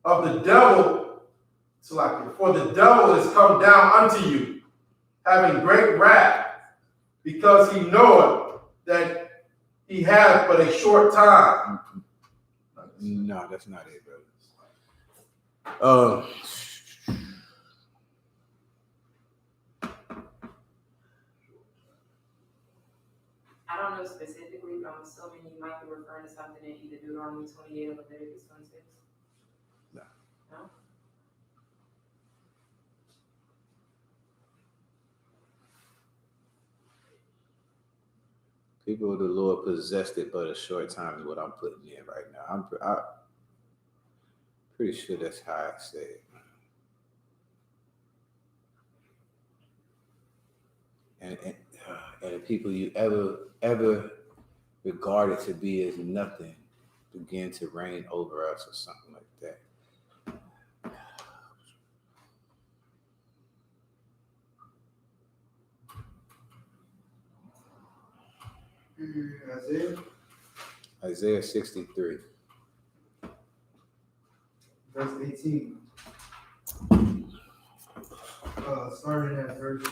of the devil, for the devil is come down unto you, having great wrath, because he knoweth that he hath but a short time. No, that's not it, brother. I don't know specifically, but I'm assuming you might be referring to something in either Deuteronomy 28 or Leviticus 26. No. No? People of the Lord possessed it but a short time is what I'm putting in right now. I'm pretty sure that's how I say it. And the people you ever regarded to be as nothing begin to reign over us or something like that. Isaiah 63. Verse 18. Starting at verse.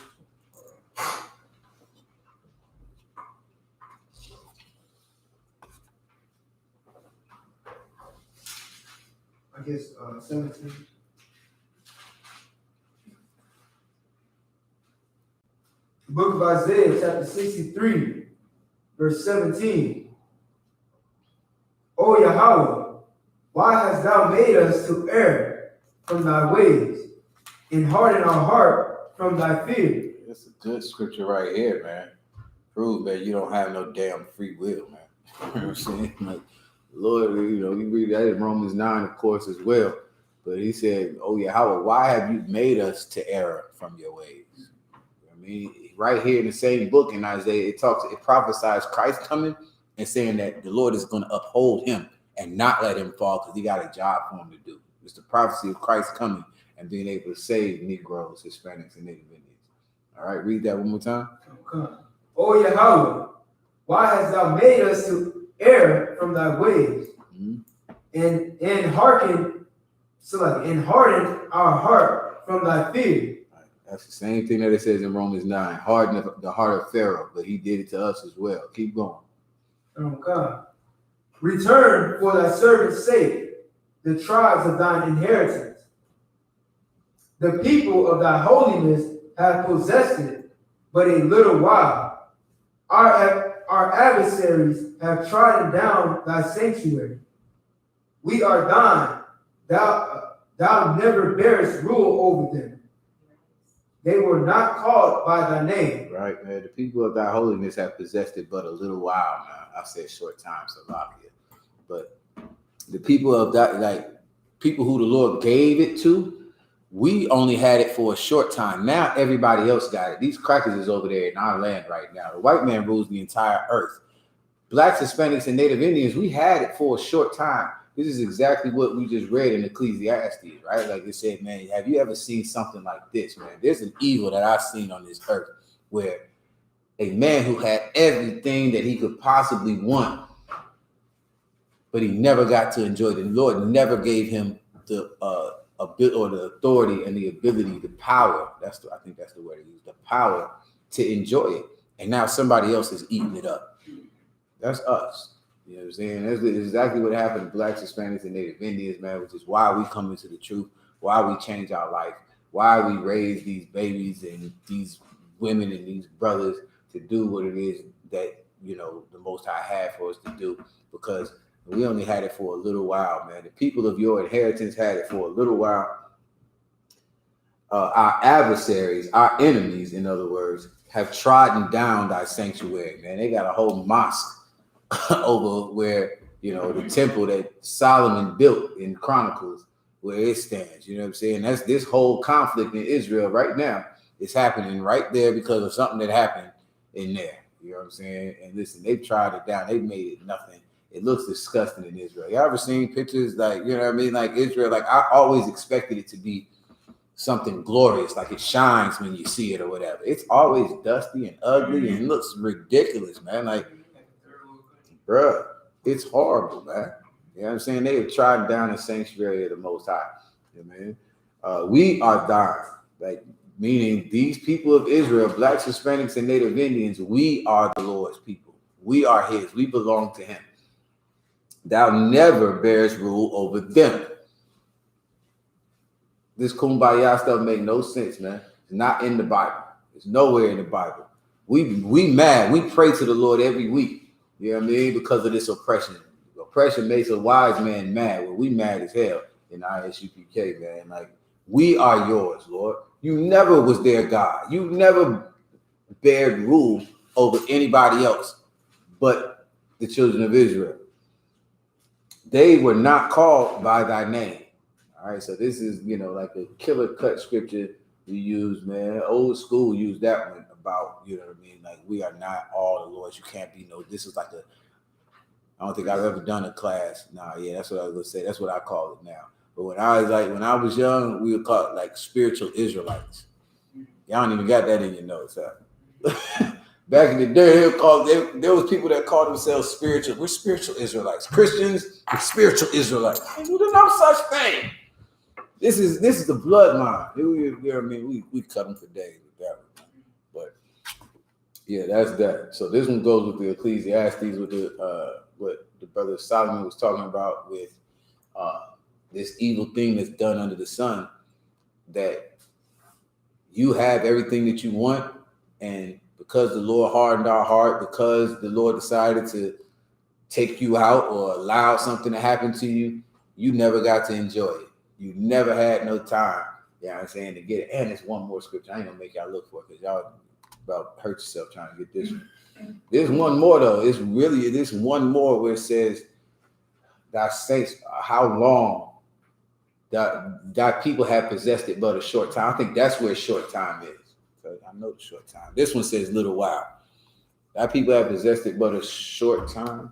I guess 17. The book of Isaiah, chapter 63, verse 17. O Yahweh, why hast thou made us to err from thy ways, and harden our heart from thy fear? That's a good scripture right here, man. Prove that you don't have no damn free will, man. You know what I'm saying? Like, Lord, you know, you read that in Romans 9, of course, as well. But he said, oh, Yahweh, why have you made us to err from your ways? You know what I mean, right here in the same book in Isaiah, it prophesies Christ coming and saying that the Lord is going to uphold him and not let him fall because he got a job for him to do. It's the prophecy of Christ coming and being able to save Negroes, Hispanics, and Native Indians. All right, read that one more time. Okay. O Yahweh, why hast thou made us to err from thy ways, and harden our heart from thy fear? Right. That's the same thing that it says in Romans 9. Harden the heart of Pharaoh, but he did it to us as well. Keep going. Okay. Return for thy servant's sake the tribes of thine inheritance. The people of thy holiness have possessed it but a little while. Our adversaries have trodden down thy sanctuary. We are thine. Thou never bearest rule over them. They were not called by thy name. Right, man. The people of thy holiness have possessed it but a little while now. I said short time, Salakia. But the people of that, like people who the Lord gave it to, we only had it for a short time. Now everybody else got it. These crackers is over there in our land right now. The white man rules the entire earth. Blacks, Hispanics, and Native Indians, we had it for a short time. This is exactly what we just read in Ecclesiastes, right? Like it said, man, have you ever seen something like this, man? There's an evil that I've seen on this earth where a man who had everything that he could possibly want, but he never got to enjoy it. The Lord never gave him the ability or the authority and the ability, the power. I think that's the word he used, the power to enjoy it. And now somebody else is eating it up. That's us. You know what I'm saying? That's exactly what happened to Blacks, Hispanics, and Native Indians, man, which is why we come into the truth, why we change our life, why we raise these babies and these women and these brothers to do what it is that, you know, the Most High had for us to do, because we only had it for a little while, man. The people of your inheritance had it for a little while. Our adversaries, our enemies, in other words, have trodden down thy sanctuary, man. They got a whole mosque over where, you know, the temple that Solomon built in Chronicles, where it stands. You know what I'm saying? That's this whole conflict in Israel right now is happening right there because of something that happened in there. You know what I'm saying? And listen, they've tried it down. They've made it nothing. It looks disgusting in Israel. You ever seen pictures like, you know what I mean? Like Israel, like I always expected it to be something glorious, like it shines when you see it or whatever. It's always dusty and ugly and looks ridiculous, man. Like, bruh, it's horrible, man. You know what I'm saying? They have tried down the sanctuary of the Most High. You know what I mean? We are dying, like meaning these people of Israel, Blacks, Hispanics, and Native Indians, we are the Lord's people. We are his. We belong to him. Thou never bears rule over them. This kumbaya stuff make no sense, man. It's not in the Bible. It's nowhere in the Bible. We mad. We pray to the Lord every week. You know what I mean? Because of this oppression. Oppression makes a wise man mad. Well, we mad as hell in I.S.U.P.K, man. Like, we are yours, Lord. You never was their God. You never bared rule over anybody else but the children of Israel. They were not called by thy name. All right, so this is, you know, like a killer cut scripture we use, man. Old school used that one about, you know what I mean? Like, we are not all the Lord's. You can't be no, this is like a, I don't think I've ever done a class. Nah, yeah, that's what I was gonna say. That's what I call it now. But when I was young, we would call it like spiritual Israelites. Y'all don't even got that in your notes, huh? Back in the day, there was people that called themselves spiritual. We're spiritual Israelites. Christians, spiritual Israelites. There's no such thing. This is the bloodline. You know what I mean? We cut them for days with that one. But yeah, that's that. So this one goes with the Ecclesiastes, with the what the brother Solomon was talking about with this evil thing that's done under the sun, that you have everything that you want, and because the Lord hardened our heart, because the Lord decided to take you out or allow something to happen to you, you never got to enjoy it. You never had no time, you know what I'm saying, to get it. And there's one more scripture. I ain't gonna make y'all look for it because y'all about hurt yourself trying to get this one. There's one more though. It's really this one more where it says, thy saints, how long that people have possessed it but a short time. I think that's where short time is. So I know the short time. This one says little while. That people have possessed it but a short time.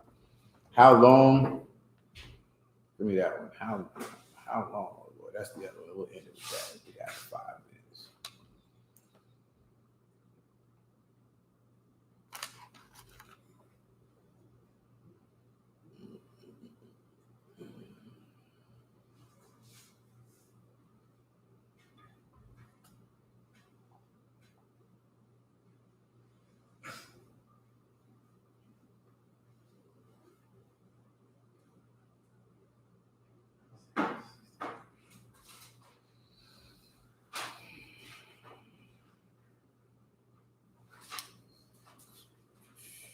How long? Give me that one. How long? Oh Lord, that's the other one. We'll end it with that. We got 5 minutes.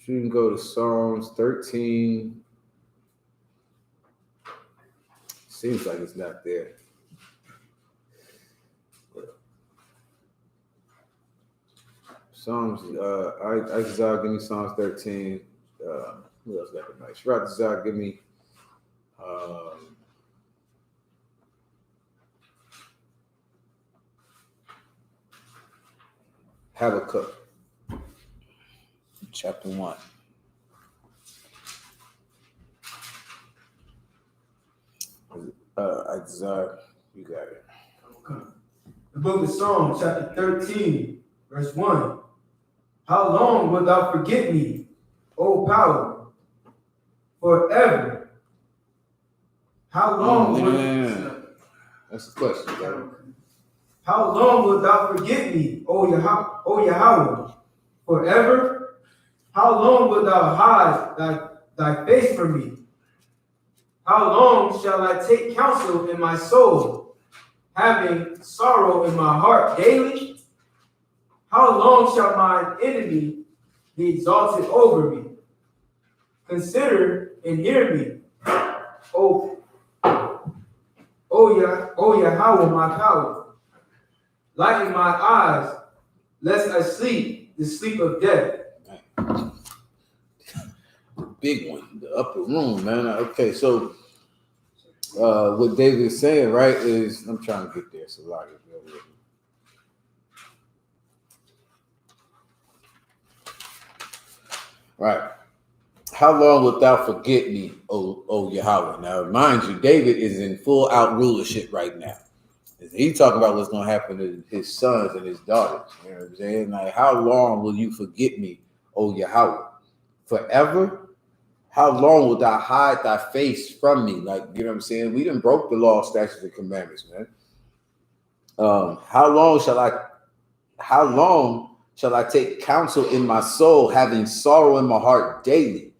You can go to Psalms 13. Seems like it's not there. Psalms, Isaiah, give me Psalms 13. Who else got the mic? Isaiah, give me Habakkuk, chapter 1. Isaiah, you got it. The book of Psalms, chapter 13, verse 1. How long wilt thou forget me, O power? Forever. How long That's the question, bro. How long wilt thou forget me, O Yahweh? Forever? How long wilt thou hide thy face from me? How long shall I take counsel in my soul, having sorrow in my heart daily? How long shall mine enemy be exalted over me? Consider and hear me, O Yahweh, my power. Lighten my eyes, lest I sleep the sleep of death. Big one, the upper room, man. Okay, so what David is saying, right, is I'm trying to get there. So like, right. How long wilt thou forget me, O Yahweh? Now, mind you, David is in full out rulership right now. He's talking about what's going to happen to his sons and his daughters. You know what I'm saying? Like, how long will you forget me, O Yahweh? Forever? How long will thou hide thy face from me? Like, you know what I'm saying? We done broke the law, statutes, and commandments, man. How long shall I take counsel in my soul, having sorrow in my heart daily?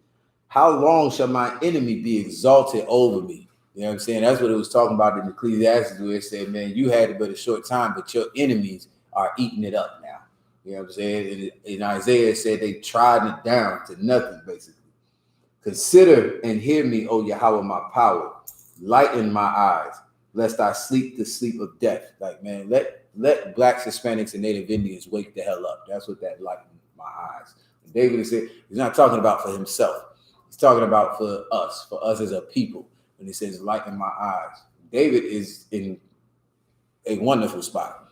How long shall my enemy be exalted over me? You know what I'm saying? That's what it was talking about in Ecclesiastes, where it said, man, you had it but a short time, but your enemies are eating it up now. You know what I'm saying? In Isaiah, it said they tried it down to nothing, basically. Consider and hear me, O Yahweh, my power. Lighten my eyes, lest I sleep the sleep of death. Like, man, let blacks, Hispanics, and Native Indians wake the hell up. That's what that lighten my eyes. And David is saying, he's not talking about for himself. He's talking about for us as a people. When he says lighten my eyes, David is in a wonderful spot.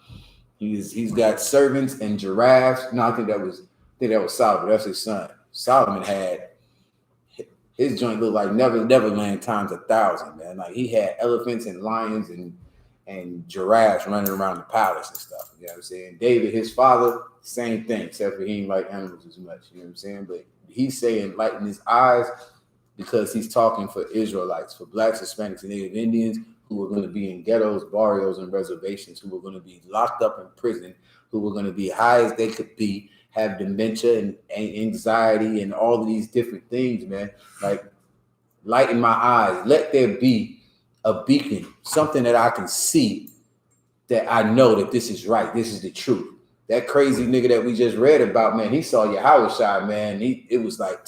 He's got servants and giraffes. No, I think that was Solomon. That's his son. Solomon had his joint looked like Neverland times 1,000, man. Like, he had elephants and lions and giraffes running around the palace and stuff. You know what I'm saying? David, his father, same thing, except for he didn't like animals as much. You know what I'm saying? But he's saying lighten his eyes because he's talking for Israelites, for blacks, Hispanics, and Native Indians who were going to be in ghettos, barrios, and reservations, who were going to be locked up in prison, who were going to be high as they could be, have dementia and anxiety and all of these different things, man. Like, lighten my eyes. Let there be a beacon, something that I can see, that I know that this is right. This is the truth. That crazy nigga that we just read about, man, he saw Yahweh shine, man. It was like,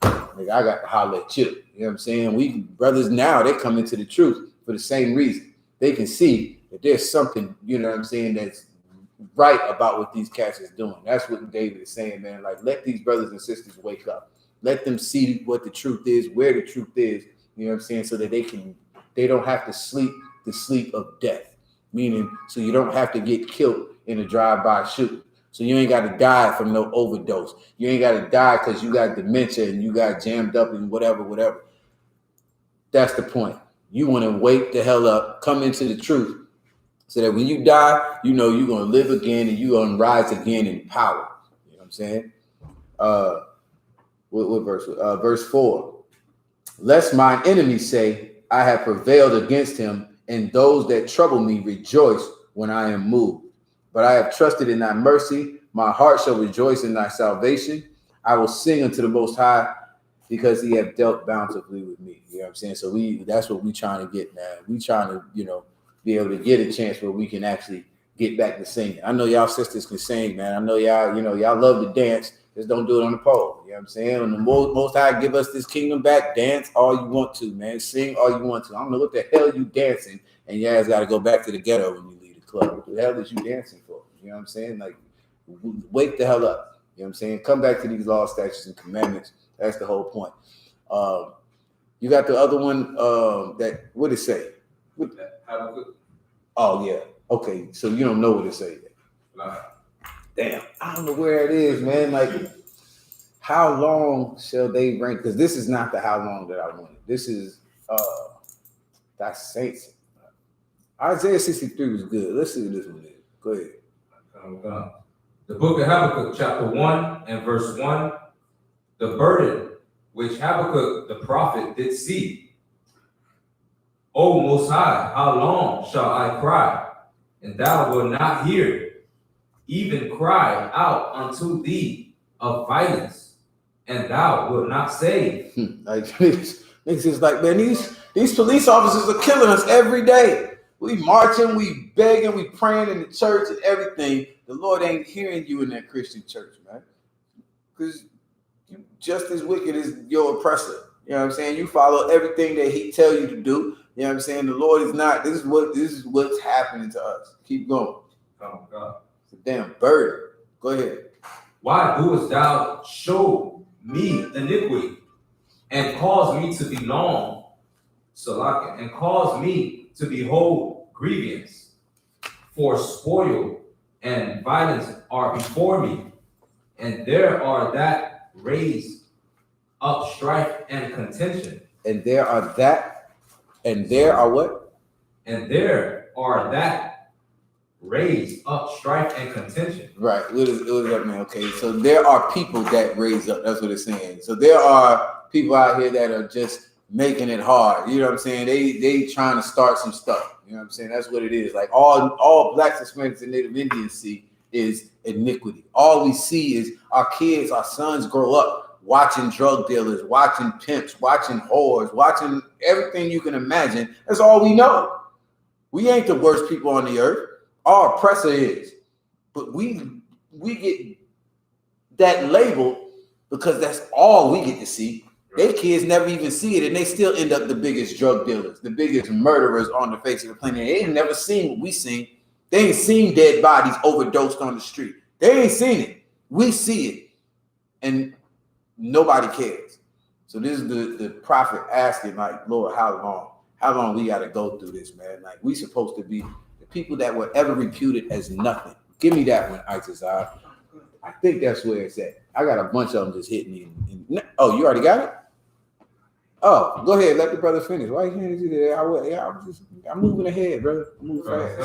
nigga, I got to holler at you. You know what I'm saying? We brothers now, they come into the truth for the same reason. They can see that there's something, you know what I'm saying, that's right about what these cats is doing. That's what David is saying, man. Like, let these brothers and sisters wake up. Let them see what the truth is, where the truth is, you know what I'm saying, so that they don't have to sleep the sleep of death. Meaning, so you don't have to get killed in a drive-by shooting. So you ain't got to die from no overdose. You ain't got to die because you got dementia and you got jammed up and whatever. That's the point. You want to wake the hell up, come into the truth, so that when you die, you know you're going to live again and you're going to rise again in power. You know what I'm saying? What verse? Verse 4. Lest mine enemies say, I have prevailed against him, and those that trouble me rejoice when I am moved. But I have trusted in thy mercy. My heart shall rejoice in thy salvation. I will sing unto the Most High, because he hath dealt bountifully with me. You know what I'm saying? So that's what we trying to get, man. We trying to, be able to get a chance where we can actually get back to singing. I know y'all sisters can sing, man. I know y'all, y'all love to dance. Just don't do it on the pole. You know what I'm saying? When the Most High give us this kingdom back, dance all you want to, man. Sing all you want to. I don't know what the hell you dancing, and you guys got to go back to the ghetto when you leave the club. What the hell is you dancing for? You know what I'm saying? Like, Wake the hell up. You know what I'm saying? Come back to these laws, statutes, and commandments. That's the whole point. You got the other one that, what did it say? Habakkuk. Oh, yeah. Okay, so you don't know what it say yet. Nah. Damn, I don't know where it is, man. Like, how long shall they reign? Because this is not the how long that I wanted. This is, that's saints. Isaiah 63 was good. Let's see what this one is. Go ahead. The book of Habakkuk, chapter 1 and verse 1. The burden which Habakkuk the prophet did see. O Most High, how long shall I cry, and thou wilt not hear? Even cry out unto thee of violence, and thou wilt not save. Like, niggas is like, man, these police officers are killing us every day. We marching, we begging, we praying in the church and everything. The Lord ain't hearing you in that Christian church, man. Because you just as wicked as your oppressor. You know what I'm saying? You follow everything that he tell you to do. You know what I'm saying? The Lord is not. This is what's happening to us. Keep going. Oh God. It's a damn burden. Go ahead. Why doest thou show me iniquity, and cause me to be long, Salaka, and cause me to behold grievance? For spoil and violence are before me, and there are that raise up strife and contention. And there are that, and there are what? And there are that raise up strife and contention. Right. What does that mean? Okay. So there are people that raise up. That's what it's saying. So there are people out here that are just making it hard. You know what I'm saying? They trying to start some stuff. You know what I'm saying? That's what it is. Like all Blacks, Hispanics, and Native Indians see is iniquity. All we see is our kids, our sons grow up watching drug dealers, watching pimps, watching whores, watching everything you can imagine. That's all we know. We ain't the worst people on the earth. Our oppressor is. But we get that label because that's all we get to see. Their kids never even see it, and they still end up the biggest drug dealers, the biggest murderers on the face of the planet. They ain't never seen what we seen. They ain't seen dead bodies overdosed on the street. They ain't seen it. We see it, and nobody cares. So this is the prophet asking, like, Lord, how long? How long we got to go through this, man? Like, we supposed to be the people that were ever reputed as nothing. Give me that one, Isaac. I think that's where it's at. I got a bunch of them just hitting me. Oh, you already got it? Oh, go ahead. Let the brother finish. Why you can't do that? I'm moving ahead, brother. I'm moving fast.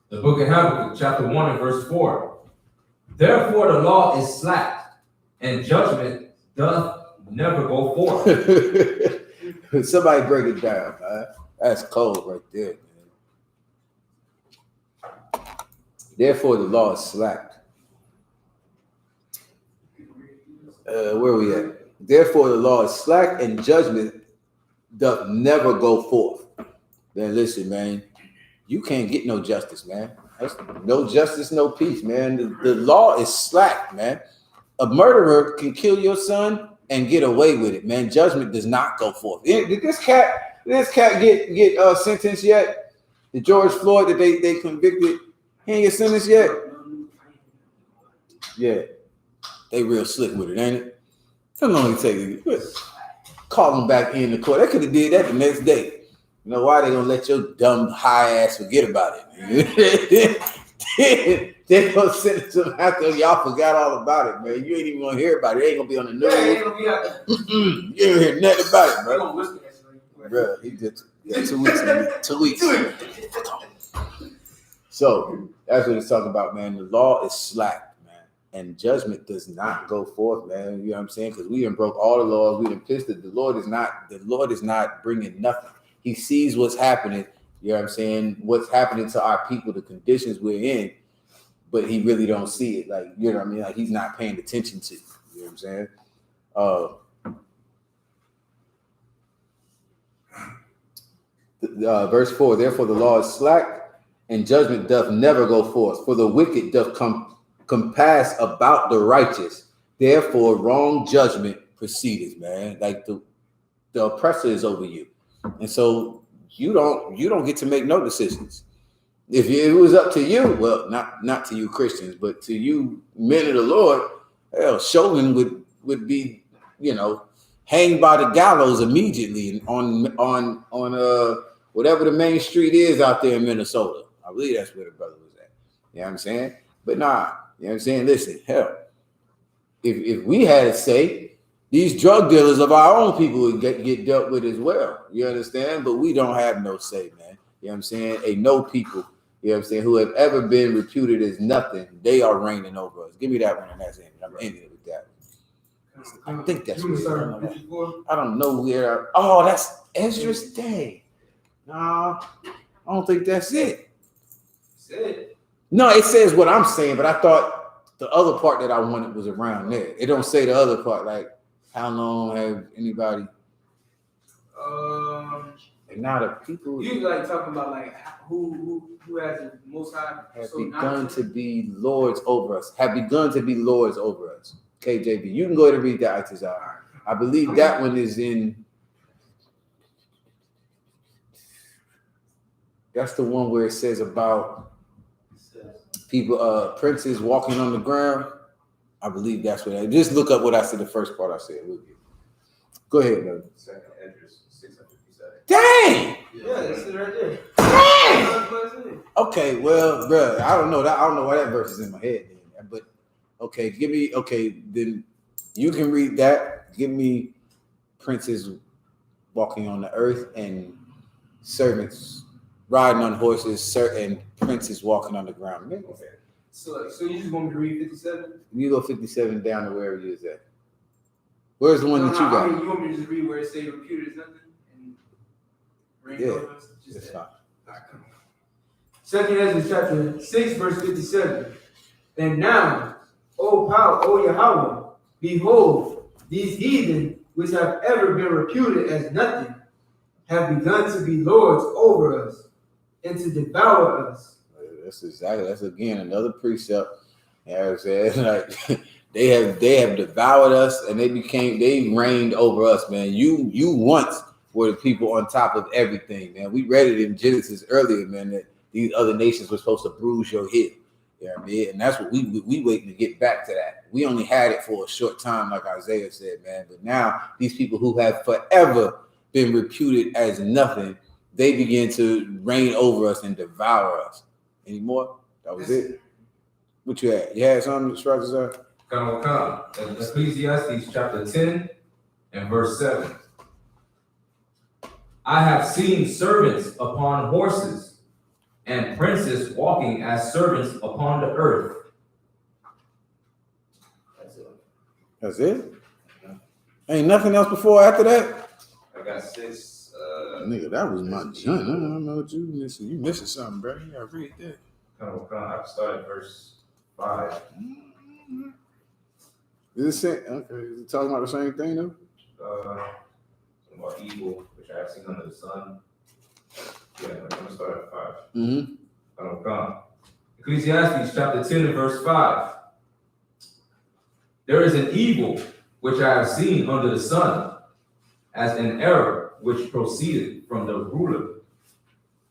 The book of Habakkuk, chapter 1 and verse 4. Therefore the law is slack, and judgment doth never go forth. Somebody break it down, man. That's cold right there, man. Therefore the law is slack. Where we at? Therefore the law is slack, and judgment doth never go forth. Then listen, man. You can't get no justice, man. That's no justice, no peace, man. The law is slack, man. A murderer can kill your son and get away with it, man. Judgment does not go forth. Did this cat get sentenced yet? The George Floyd that they convicted, he ain't get sentenced yet? Yeah. They real slick with it, ain't it? How long it take you? Call them back in the court. They could have did that the next day. You know why? They gonna let your dumb high ass forget about it. They gonna sentence them after y'all forgot all about it, man. You ain't even gonna hear about it. It ain't gonna be on the news. You ain't hear nothing about it, bro. Bro, he just 2 weeks. 2 weeks. So that's what it's talking about, man. The law is slack, man, and judgment does not go forth, man. You know what I'm saying? Because we done broke all the laws. We done pissed it. The Lord is not bringing nothing. He sees what's happening, you know what I'm saying, what's happening to our people, the conditions we're in, but he really don't see it. Like, you know what I mean? Like, he's not paying attention to it. You know what I'm saying? Verse 4, therefore the law is slack, and judgment doth never go forth. For the wicked doth compass about the righteous. Therefore wrong judgment proceedeth, man. Like the oppressor is over you. And so you don't get to make no decisions. If it was up to you, well, not to you Christians, but to you men of the Lord, hell, Chauvin would be, hanged by the gallows immediately on whatever the main street is out there in Minnesota. I believe that's where the brother was at. You know what I'm saying? But nah, you know what I'm saying? Listen, hell, if we had a say, these drug dealers of our own people would get dealt with as well. You understand? But we don't have no say, man. You know what I'm saying? Ain't no people, you know what I'm saying, who have ever been reputed as nothing, they are reigning over us. Give me that one and that's it. I'm ending it with that. I think that's what I don't know where. Oh, that's Ezra's Day. No, I don't think that's it. No, it says what I'm saying, but I thought the other part that I wanted was around there. It don't say the other part, like how long have anybody? And now the people you like talking about like who has the most high have begun to be lords over us. Have begun to be lords over us. KJV, you can go ahead and read that. I believe that one is in. That's the one where it says about people, princes walking on the ground. I believe that's what. Just look up what I said. The first part I said. Go ahead, man. Second Esdras 657. Dang! Yeah, that's it right there. Dang! Okay, well, bro, I don't know that. I don't know why that verse is in my head. But okay, then you can read that. Give me princes walking on the earth and servants riding on horses, and princes walking on the ground. Okay. So you just want me to read 57? You go 57 down to wherever you is at. Where's the one that you got? I mean, you want me to just read where it says reputed is nothing? And That's fine. Second Ezra chapter 6, verse 57. And now, O power, O Yahweh, behold, these heathen which have ever been reputed as nothing have begun to be lords over us and to devour us. That's again another precept. As I said, like they have devoured us and they reigned over us, man. You once were the people on top of everything, man. We read it in Genesis earlier, man, that these other nations were supposed to bruise your head. You know what I mean? And that's what we waiting to get back to that. We only had it for a short time, like Isaiah said, man. But now these people who have forever been reputed as nothing, they begin to reign over us and devour us. Any more? That was it. What you had? You had something, Shraza? Come. Ecclesiastes chapter 10 and verse 7. I have seen servants upon horses and princes walking as servants upon the earth. That's it? Ain't nothing else before or after that? I got 6. Nigga, that was my junk. I don't know what you missing. You missing something, bro. You gotta read that. Come. I started verse 5. Is it okay? Is it talking about the same thing though? About evil, which I have seen under the sun. Yeah, I'm gonna start at 5. Come. Ecclesiastes chapter 10 and verse 5. There is an evil which I have seen under the sun, as an error which proceeded from the ruler.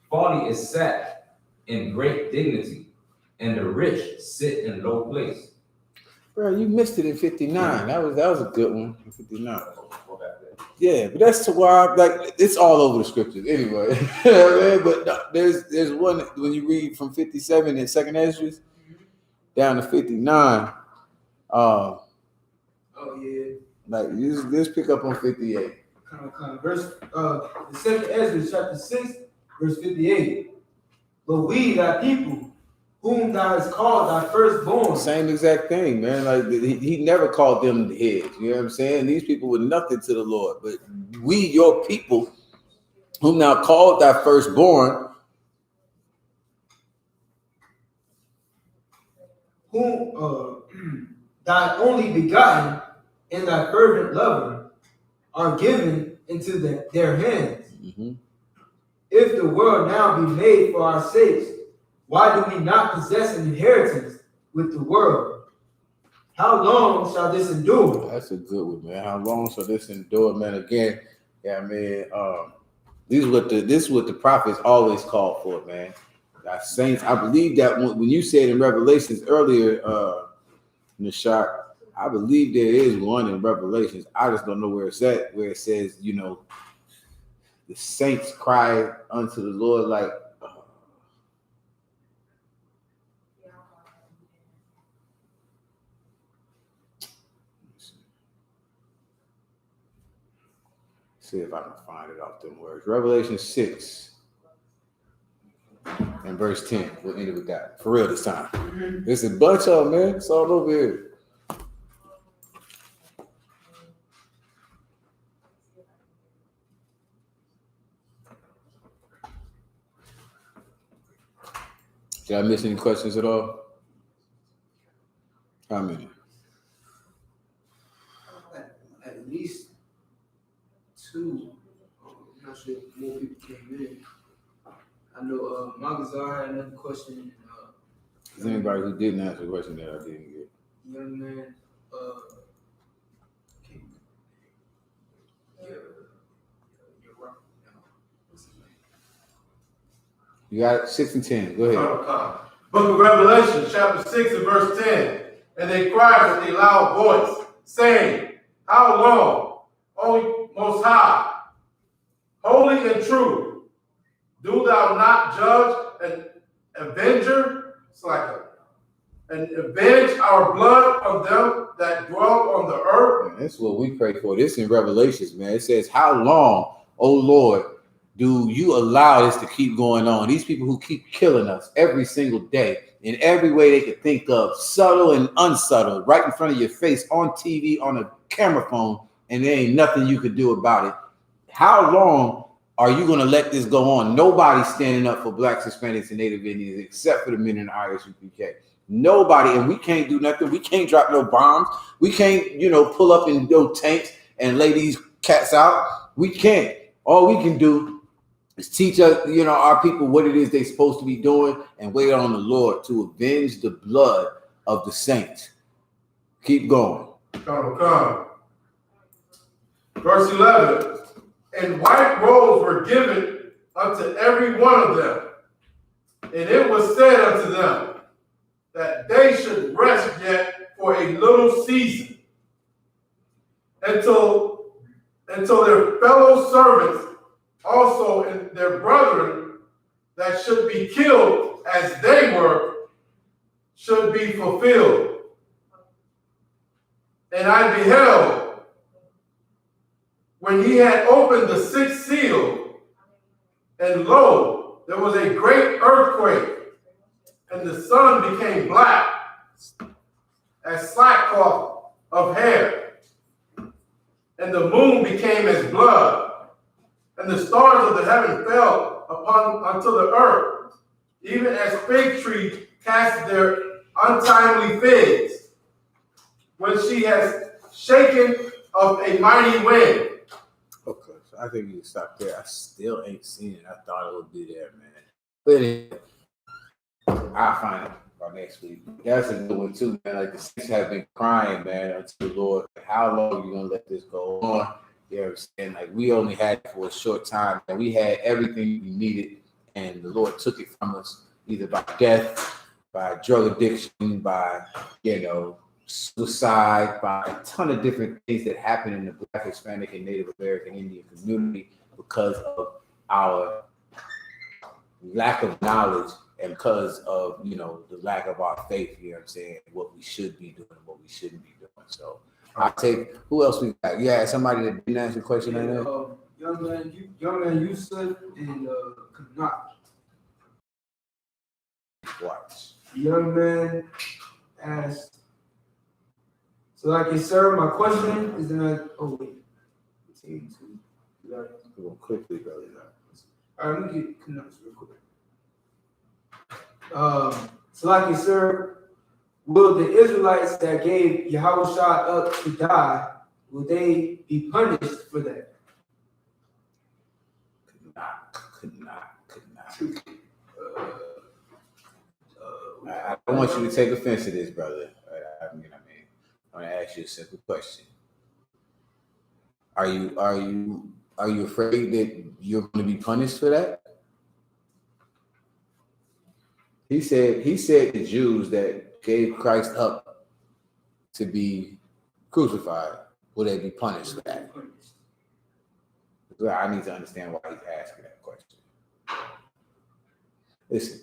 Folly is set in great dignity, and the rich sit in low place. Bro, you missed it in 59. That was a good one in 59. Yeah, but that's to why it's all over the scriptures anyway. But no, there's one when you read from 57 in Second Esdras down to 59. Oh yeah. Like just pick up on 58. Verse the Second Ezra chapter 6, verse 58. But we, thy people, whom thou hast called thy firstborn. Same exact thing, man. Like he never called them the heads. You know what I'm saying? These people were nothing to the Lord. But we, your people, whom thou called thy firstborn, whom thy only begotten and thy fervent lover are given into their hands. If the world now be made for our sakes, why do we not possess an inheritance with the world? How long shall this endure? That's a good one, man. How long shall this endure, man? Again, yeah, I mean, this is what the prophets always called for, man. That saints, I believe that when you said in Revelations earlier, Nishak, I believe there is one in Revelations. I just don't know where it's at, where it says, you know, the saints cry unto the Lord like, see if I can find it off them words. Revelation 6 and verse 10. We'll end it with that. For real this time. There's a bunch of them, man. It's all over here. Did I miss any questions at all? How many? At least two. I'm not sure if more people came in. I know Magazar had another question. Is anybody who didn't answer a question that I didn't get? Young man, You got 6 and 10. Go ahead. Book of Revelation, chapter 6 and verse 10. And they cried with a loud voice, saying, How long, O Most High, holy and true, do thou not judge an avenger? It's like and avenge our blood on them that dwell on the earth. Man, that's what we pray for. This in Revelations, man. It says, how long, O Lord, do you allow this to keep going on? These people who keep killing us every single day in every way they could think of, subtle and unsubtle, right in front of your face, on TV, on a camera phone, and there ain't nothing you could do about it. How long are you going to let this go on? Nobody's standing up for Blacks, Hispanics, and Native Indians except for the men in the I.S.U.P.K. Nobody, and we can't do nothing. We can't drop no bombs. We can't, pull up in no tanks and lay these cats out. We can't. All we can do is teach us, our people what it is they're supposed to be doing and wait on the Lord to avenge the blood of the saints. Keep going. Come. Verse 11. And white robes were given unto every one of them. And it was said unto them that they should rest yet for a little season until their fellow servants also and their brethren that should be killed as they were should be fulfilled. And I beheld when he had opened the sixth seal, and lo, there was a great earthquake, and the sun became black as sackcloth of hair, and the moon became as blood, and the stars of the heaven fell unto the earth, even as fig trees cast their untimely figs, when she has shaken of a mighty wind. Okay, so I think you can stop there. I still ain't seen it. I thought it would be there, man. But anyway, I'll find it by next week. That's a good one too, man. Like the saints have been crying, man, unto the Lord. How long are you gonna let this go on? You know what I'm saying? Like we only had it for a short time, and we had everything we needed, and the Lord took it from us, either by death, by drug addiction, by suicide, by a ton of different things that happen in the Black, Hispanic, and Native American Indian community because of our lack of knowledge and because of the lack of our faith. You know what I'm saying? What we should be doing and what we shouldn't be doing. So I take who else we got? Yeah, somebody that didn't answer the question. Young man, Isupk and Kanak. Watch. The young man asked. So, like, sir, my question is that. Oh wait, Go quickly, brother. All right, let me get Kanaks real quick. So, like, sir, will the Israelites that gave Yahawashi up to die, will they be punished for that? Could not. I don't want you to take offense to this, brother. I mean, I'm gonna ask you a simple question. Are you afraid that you're going to be punished for that? He said the Jews that gave Christ up to be crucified, will they be punished for that? Well, I need to understand why he's asking that question. Listen,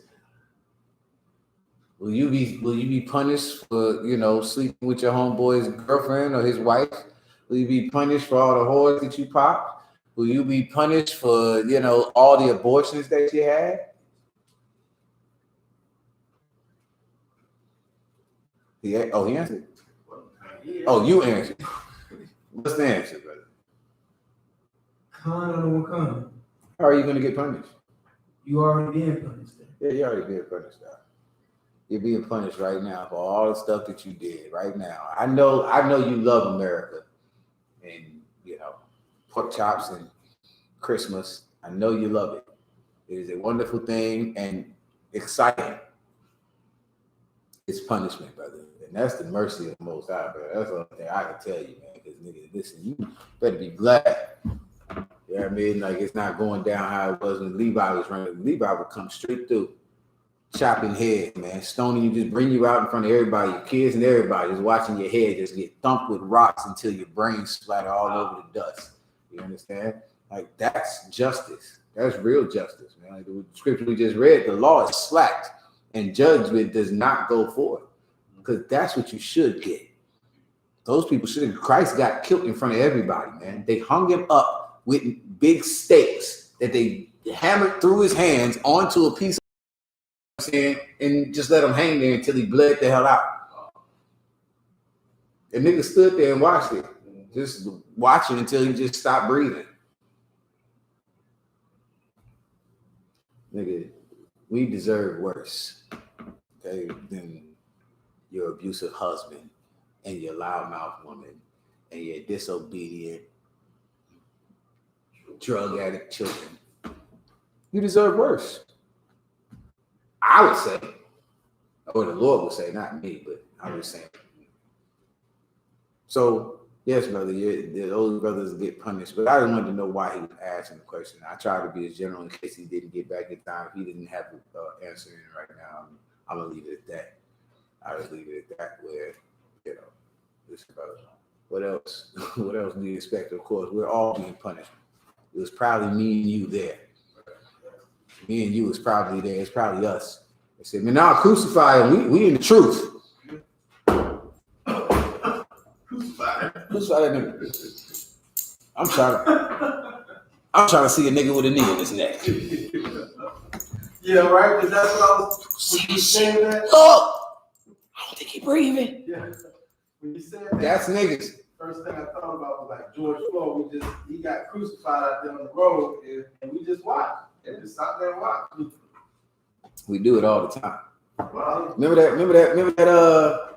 will you be punished for, you know, sleeping with your homeboy's girlfriend or his wife? Will you be punished for all the whores that you popped? Will you be punished for, you know, all the abortions that you had? He answered. Oh, you answered. What's the answer, brother? Con, I don't want con. How are you going to get punished? You already being punished. Yeah, you're already being punished now. You're being punished right now for all the stuff that you did right now. I know you love America and, you know, pork chops and Christmas. I know you love it. It is a wonderful thing and exciting. It's punishment, brother. And that's the mercy of the Most High, brother. That's the only thing I can tell you, man. Because, nigga, listen, you better be glad. You know what I mean? Like, it's not going down how it was when Levi was running. Levi would come straight through, chopping heads, man. Stoning you, just bring you out in front of everybody, your kids and everybody, just watching your head just get thumped with rocks until your brain splatter all over the dust. You understand? Like, that's justice. That's real justice, man. Like the scripture we just read, the law is slacked and judgment does not go forth, because that's what you should get. Those people should have. Christ got killed in front of everybody, man. They hung him up with big stakes that they hammered through his hands onto a piece of sand and just let him hang there until he bled the hell out. And nigga stood there and watched it, just watching until he just stopped breathing. Nigga, we deserve worse, okay, than your abusive husband and your loudmouth woman and your disobedient drug addict children. You deserve worse. I would say, or the Lord would say, not me, but I'm just saying. So, yes, brother, those brothers get punished, but I just wanted to know why he was asking the question. I tried to be as general in case he didn't get back in time. If he didn't have an answer in right now, I'm going to leave it at that. I'll just leave it at that where, you know, this brother. What else? What else do you expect? Of course, we're all being punished. It was probably me and you there. Me and you was probably there. It's probably us. They said, man, now crucify him. We in the truth. Crucify that nigga. I'm trying to see a nigga with a knee in his neck. Yeah, right? Because that's what I was when you saying that. Look! I don't think he breathing. Yeah. When you said that, That's niggas. first thing I thought about was like George Floyd. He got crucified out there on the road, and we just watched. And just sat there and watched. We do it all the time. Well, Remember that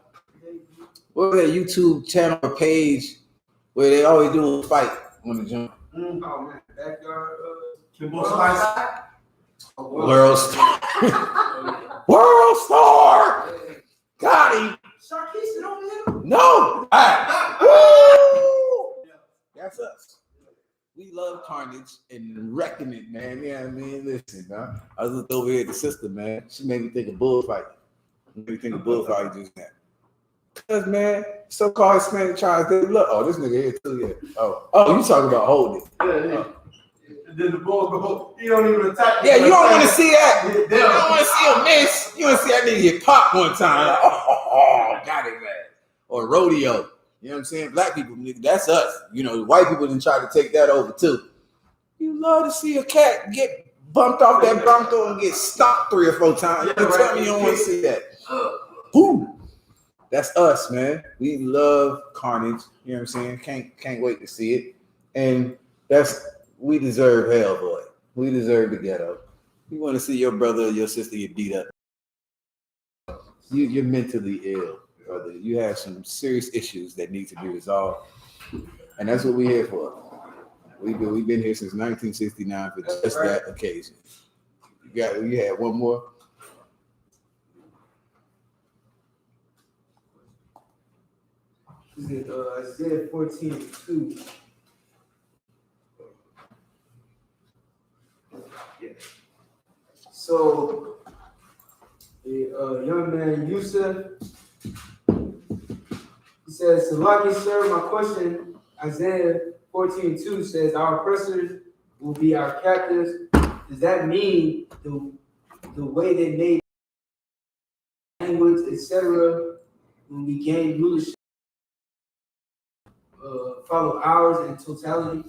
what was that YouTube channel or page where they always do a fight on the jump? Oh man, backyard. World Star. World Star. Got him. Sarkeesian don't hit him. No. Woo! That's us. We love carnage and wrecking it, man. Yeah, I mean, listen, man. I was looking over here at the sister, man. She made me think of bullfight. Just now. Because, man, so-called Hispanic tribes, they look. Oh, this nigga here too, yeah. Oh, you talking about holding it. yeah. And then the bull go, he don't even attack. Yeah, you don't want to see that. You don't want to see him miss. You want to see that nigga get popped one time. Like, oh, got it, man. Or rodeo. You know what I'm saying? Black people, nigga, that's us. You know, white people didn't try to take that over too. You love to see a cat get bumped off that bronco and get stopped 3 or 4 times. You tell me you don't want to see that. Boom. That's us, man. We love carnage. You know what I'm saying? Can't wait to see it. And we deserve hell, boy. We deserve the ghetto. You want to see your brother or your sister get beat up. You're mentally ill, brother. You have some serious issues that need to be resolved. And that's what we're here for. We've been here since 1969 for just that occasion. You had one more? Is it Isaiah 14:2? Yeah. So a young man, Isupk. He says, Salaki, sir, my question, Isaiah 14:2 says, our oppressors will be our captives. Does that mean the way they made language, etc., when we gain rulership, follow ours in totality?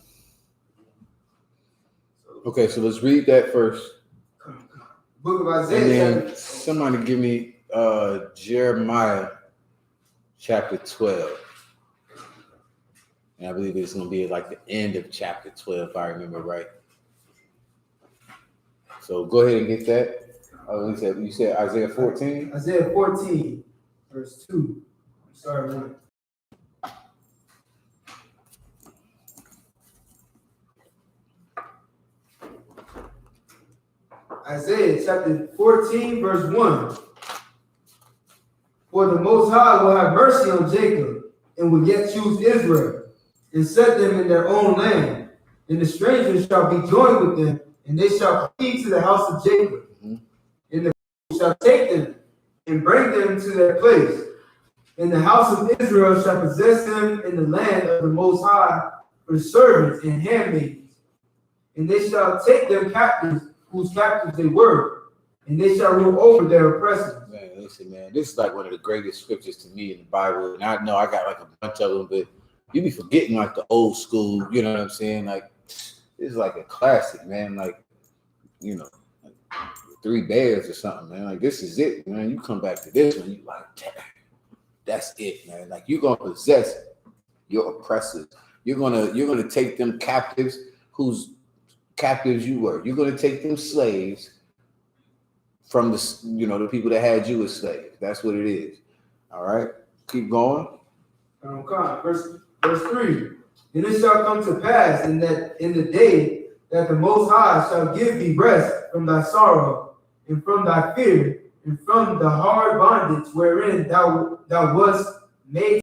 Okay, so let's read that first. Book of And Isaiah. then somebody give me Jeremiah chapter 12. And I believe it's going to be like the end of chapter 12, if I remember right. So go ahead and get that. You said Isaiah 14? Isaiah 14, verse 2. Sorry, 1. Isaiah chapter 14, verse 1. For the Most High will have mercy on Jacob, and will yet choose Israel, and set them in their own land. And the strangers shall be joined with them, and they shall flee to the house of Jacob. Mm-hmm. And the shall take them, and bring them to their place. And the house of Israel shall possess them in the land of the Most High for servants and handmaids. And they shall take them captives, whose captives they were, and they shall rule over their oppressors. Man, listen, man, this is like one of the greatest scriptures to me in the Bible. And I know I got like a bunch of them, but you be forgetting like the old school, you know what I'm saying? Like, this is like a classic, man. Like, you know, like 3 Bears or something, man. Like, this is it, man. You come back to this one, you like, damn, that's it, man. Like, you're gonna possess your oppressors. You're gonna take them captives whose captives you were. You're gonna take them slaves from the people that had you as slaves. That's what it is. All right, keep going. Verse 3. And it shall come to pass in the day that the Most High shall give thee rest from thy sorrow, and from thy fear, and from the hard bondage wherein thou wast made,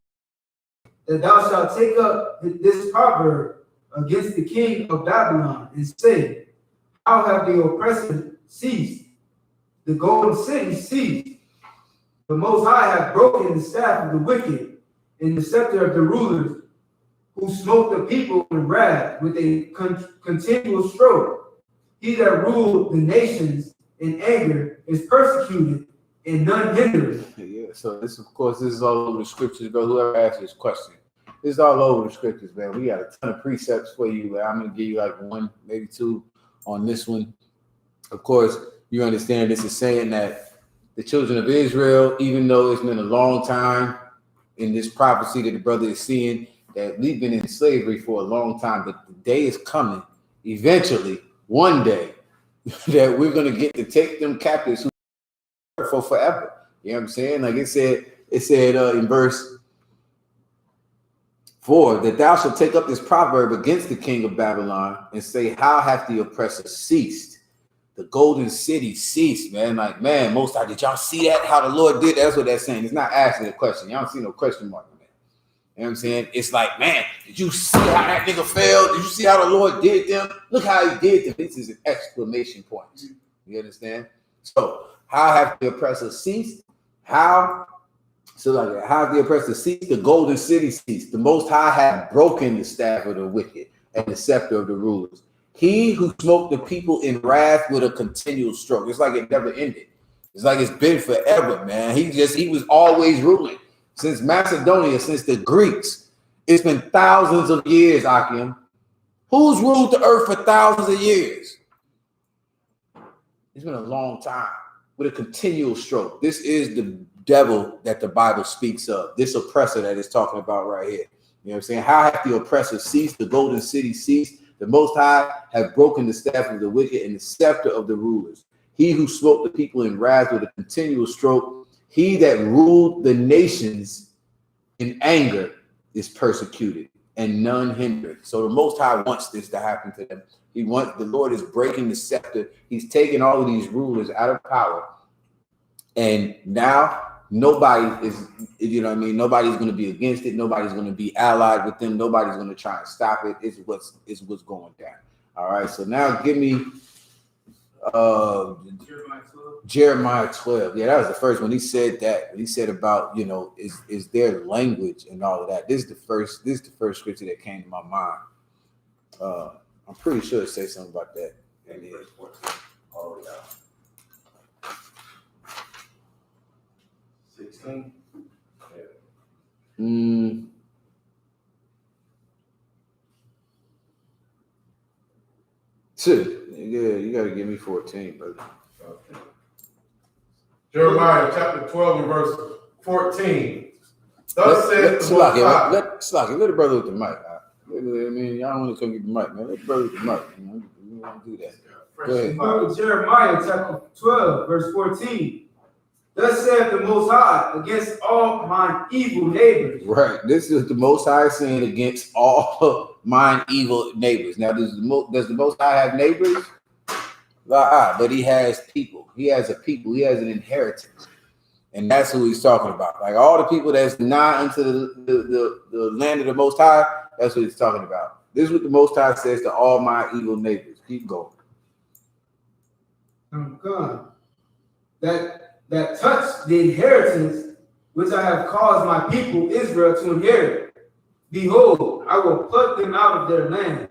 that thou shalt take up this proverb against the king of Babylon, and say, how have the oppressor ceased? The golden city ceased. The Most High hath broken the staff of the wicked, and the scepter of the rulers, who smote the people in wrath with a continual stroke. He that ruled the nations in anger is persecuted, and none hindered. Yeah, so this is all over the scriptures, bro. Whoever asked this question, this is all over the scriptures, man. We got a ton of precepts for you. I'm gonna give you like 1, maybe 2 on this one. Of course, you understand this is saying that the children of Israel, even though it's been a long time in this prophecy that the brother is seeing, that we've been in slavery for a long time, but the day is coming, eventually, one day, that we're going to get to take them captives for forever. You know what I'm saying? Like it said in verse 4, that thou shalt take up this proverb against the king of Babylon and say, how hath the oppressor ceased? The golden city ceased, man. Like, man, Most High, did y'all see that? How the Lord did that? That's what that's saying. It's not asking a question. Y'all don't see no question mark, man. You know what I'm saying? It's like, man, did you see how that nigga fell? Did you see how the Lord did them? Look how he did them. This is an exclamation point. You understand? So, how have the oppressor ceased? How have the oppressor ceased? The golden city ceased. The Most High hath broken the staff of the wicked and the scepter of the rulers. He who smote the people in wrath with a continual stroke. It's like it never ended. It's like it's been forever, man. He was always ruling. Since Macedonia, since the Greeks, it's been thousands of years, Akim. Who's ruled the earth for thousands of years? It's been a long time with a continual stroke. This is the devil that the Bible speaks of, this oppressor that it's talking about right here. You know what I'm saying? How hath the oppressor ceased? The golden city ceased. The Most High have broken the staff of the wicked and the scepter of the rulers. He who smote the people in wrath with a continual stroke, he that ruled the nations in anger is persecuted, and none hindered. So the Most High wants this to happen to them. The Lord is breaking the scepter. He's taking all of these rulers out of power. And now nobody is, nobody's going to be against it. Nobody's going to be allied with them. Nobody's going to try and stop it. It's what's going down. All right. So now give me Jeremiah Jeremiah 12. Jeremiah 12. Yeah, that was the first one. He said that. He said about, is their language and all of that. This is the first scripture that came to my mind. I'm pretty sure it says something about that. And verse 14. All the way out. 16. Two. Yeah, you gotta give me 14, brother. Okay. Jeremiah chapter 12 and verse 14. Thus says the Most High. Let the brother with the mic. I mean, y'all don't want to come get the mic, man. Let the brother with the mic. You don't do that. Go ahead. Book of Jeremiah chapter 12, verse 14. Thus saith the Most High against all mine evil neighbors. Right. This is the Most High saying against all mine evil neighbors. Now, does the Most High have neighbors? But he has people. He has a people. He has an inheritance. And that's who he's talking about. Like all the people that's nigh unto the land of the Most High, that's what he's talking about. This is what the Most High says to all my evil neighbors. Keep going. God, that touch the inheritance which I have caused my people Israel to inherit. Behold, I will pluck them out of their land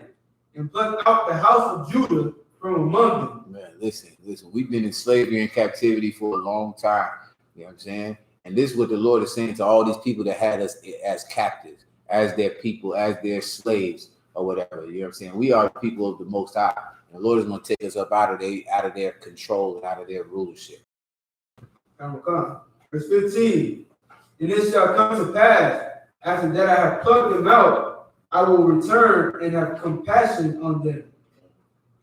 and pluck out the house of Judah from among them. Man, listen. We've been in slavery and captivity for a long time. You know what I'm saying? And this is what the Lord is saying to all these people that had us as captives, as their people, as their slaves, or whatever. You know what I'm saying? We are the people of the Most High. And the Lord is going to take us up out of their control and out of their rulership. Verse 15. And it shall come to pass, after that I have plucked them out, I will return and have compassion on them,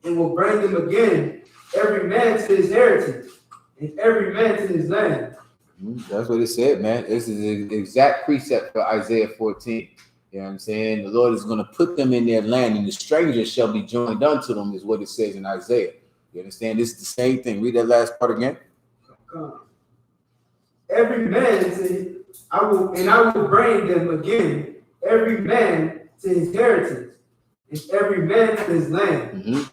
and will bring them again, every man to his heritage, and every man to his land. That's what it said, man. This is an exact precept for Isaiah 14. You know what I'm saying? The Lord is going to put them in their land, and the strangers shall be joined unto them, is what it says in Isaiah. You understand? This is the same thing. Read that last part again. Every man I will bring them again, every man to his heritage, and every man to his land.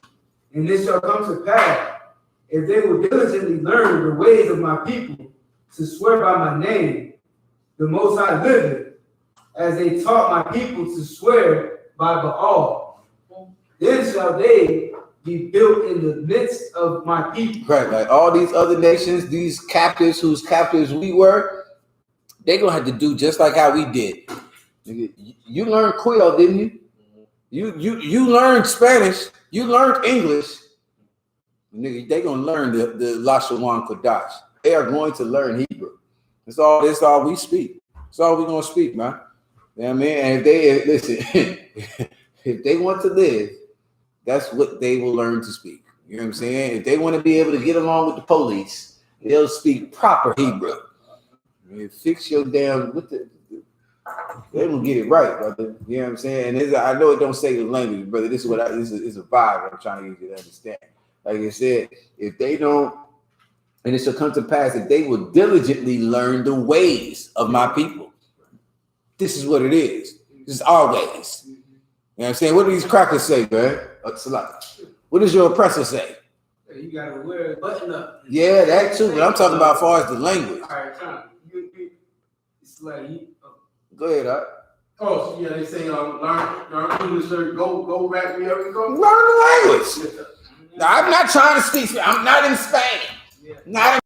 And it shall come to pass, if they will diligently learn the ways of my people, to swear by my name, the Most High liveth, as they taught my people to swear by Baal. Then shall they be built in the midst of my people. Right, like all these other nations, these captives whose captives we were, they're going to have to do just like how we did. You learned Creole, didn't you? You learned Spanish. You learned English. Nigga, they're going to learn the Lashawan Kodash. They are going to learn Hebrew. That's all we speak. That's all we're going to speak, man. You know what I mean? And if they want to live, that's what they will learn to speak. You know what I'm saying? If they want to be able to get along with the police, they'll speak proper Hebrew. I mean, fix your damn they don't get it right, brother. You know what I'm saying? And I know it don't say the language, brother. This is a vibe I'm trying to get you to understand. Like I said, if they don't, and it shall come to pass if they will diligently learn the ways of my people. This is what it is. This is our ways. You know what I'm saying? What do these crackers say, man? What does your oppressor say? You gotta wear a button up. Yeah, that too. But I'm talking about as far as the language. All right, Tom. It's like go ahead, Art. Oh, so yeah, they say learn English or go back wherever you go. Learn the language. Now, I'm not trying to speak. I'm not in Spain. Yeah. Not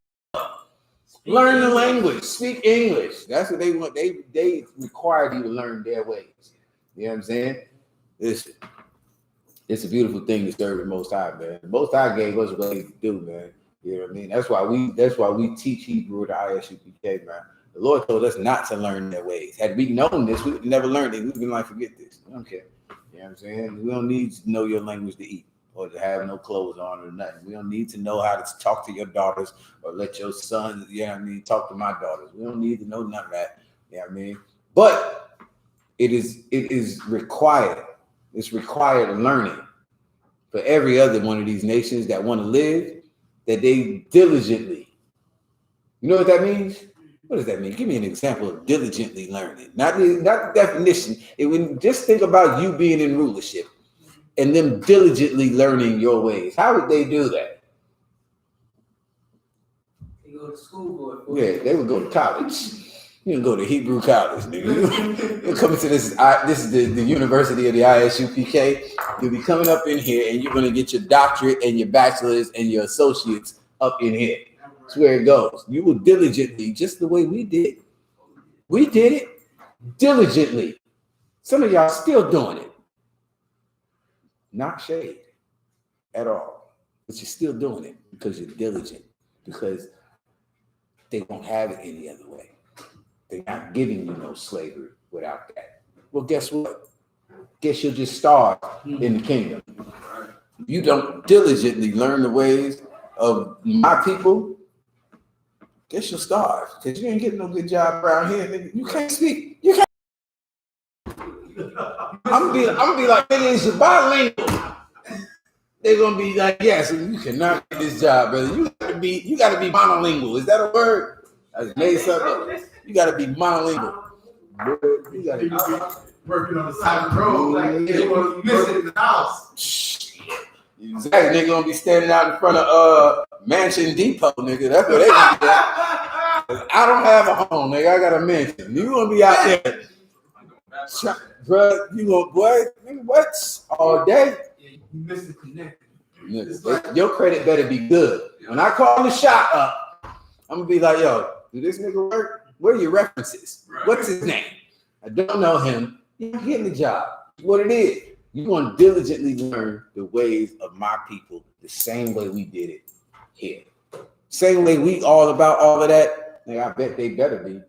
in learn the language. Speak English. That's what they want. They require you to learn their ways. You know what I'm saying? Listen, it's a beautiful thing to serve the Most High, man. The Most High gave us ways to do, man. You know what I mean? That's why we teach Hebrew at the I.S.U.P.K, man. The Lord told us not to learn their ways. Had we known this, we would never learned it. We'd been like, forget this. I don't care. You know what I'm saying? We don't need to know your language to eat or to have no clothes on or nothing. We don't need to know how to talk to your daughters or let your sons, you know what I mean, talk to my daughters. We don't need to know none of that. You know what I mean? But it is required. It's required learning for every other one of these nations that want to live, that they diligently. You know what that means? What does that mean? Give me an example of diligently learning. Not the definition. It would just think about you being in rulership and them diligently learning your ways. How would they do that? They go to school for Yeah, they would go to college. You can go to Hebrew college, nigga. You're coming to this. This is the University of the I.S.U.P.K. You'll be coming up in here, and you're gonna get your doctorate and your bachelor's and your associates up in here. That's where it goes. You will diligently, just the way we did. We did it diligently. Some of y'all still doing it. Not shade at all, but you're still doing it because you're diligent. Because they won't have it any other way. They're not giving you no slavery without that. Well, guess what? Guess you'll just starve in the kingdom. If you don't diligently learn the ways of my people, guess you'll starve. Because you ain't getting no good job around here. Nigga. You can't speak. You can't. I'm gonna be like, it is bilingual. They're gonna be like, yes, you cannot get this job, brother. You gotta be monolingual. Is that a word? I made something. You gotta be monolingual. You gotta be working on the side of the road, like they want to miss it in the house. Exactly. They're gonna be standing out in front of Mansion Depot, nigga. That's what they gonna be. I don't have a home, nigga. I got a mansion. You gonna be out there, bro? You gonna what? All day? You miss the connection. Your credit better be good. When I call the shot up, I'm gonna be like, yo, do this nigga work? Where are your references? What's his name? I don't know him. You're not getting the job. What it is. You're gonna diligently learn the ways of my people the same way we did it here. Same way we all about all of that. Like, I bet they better be. You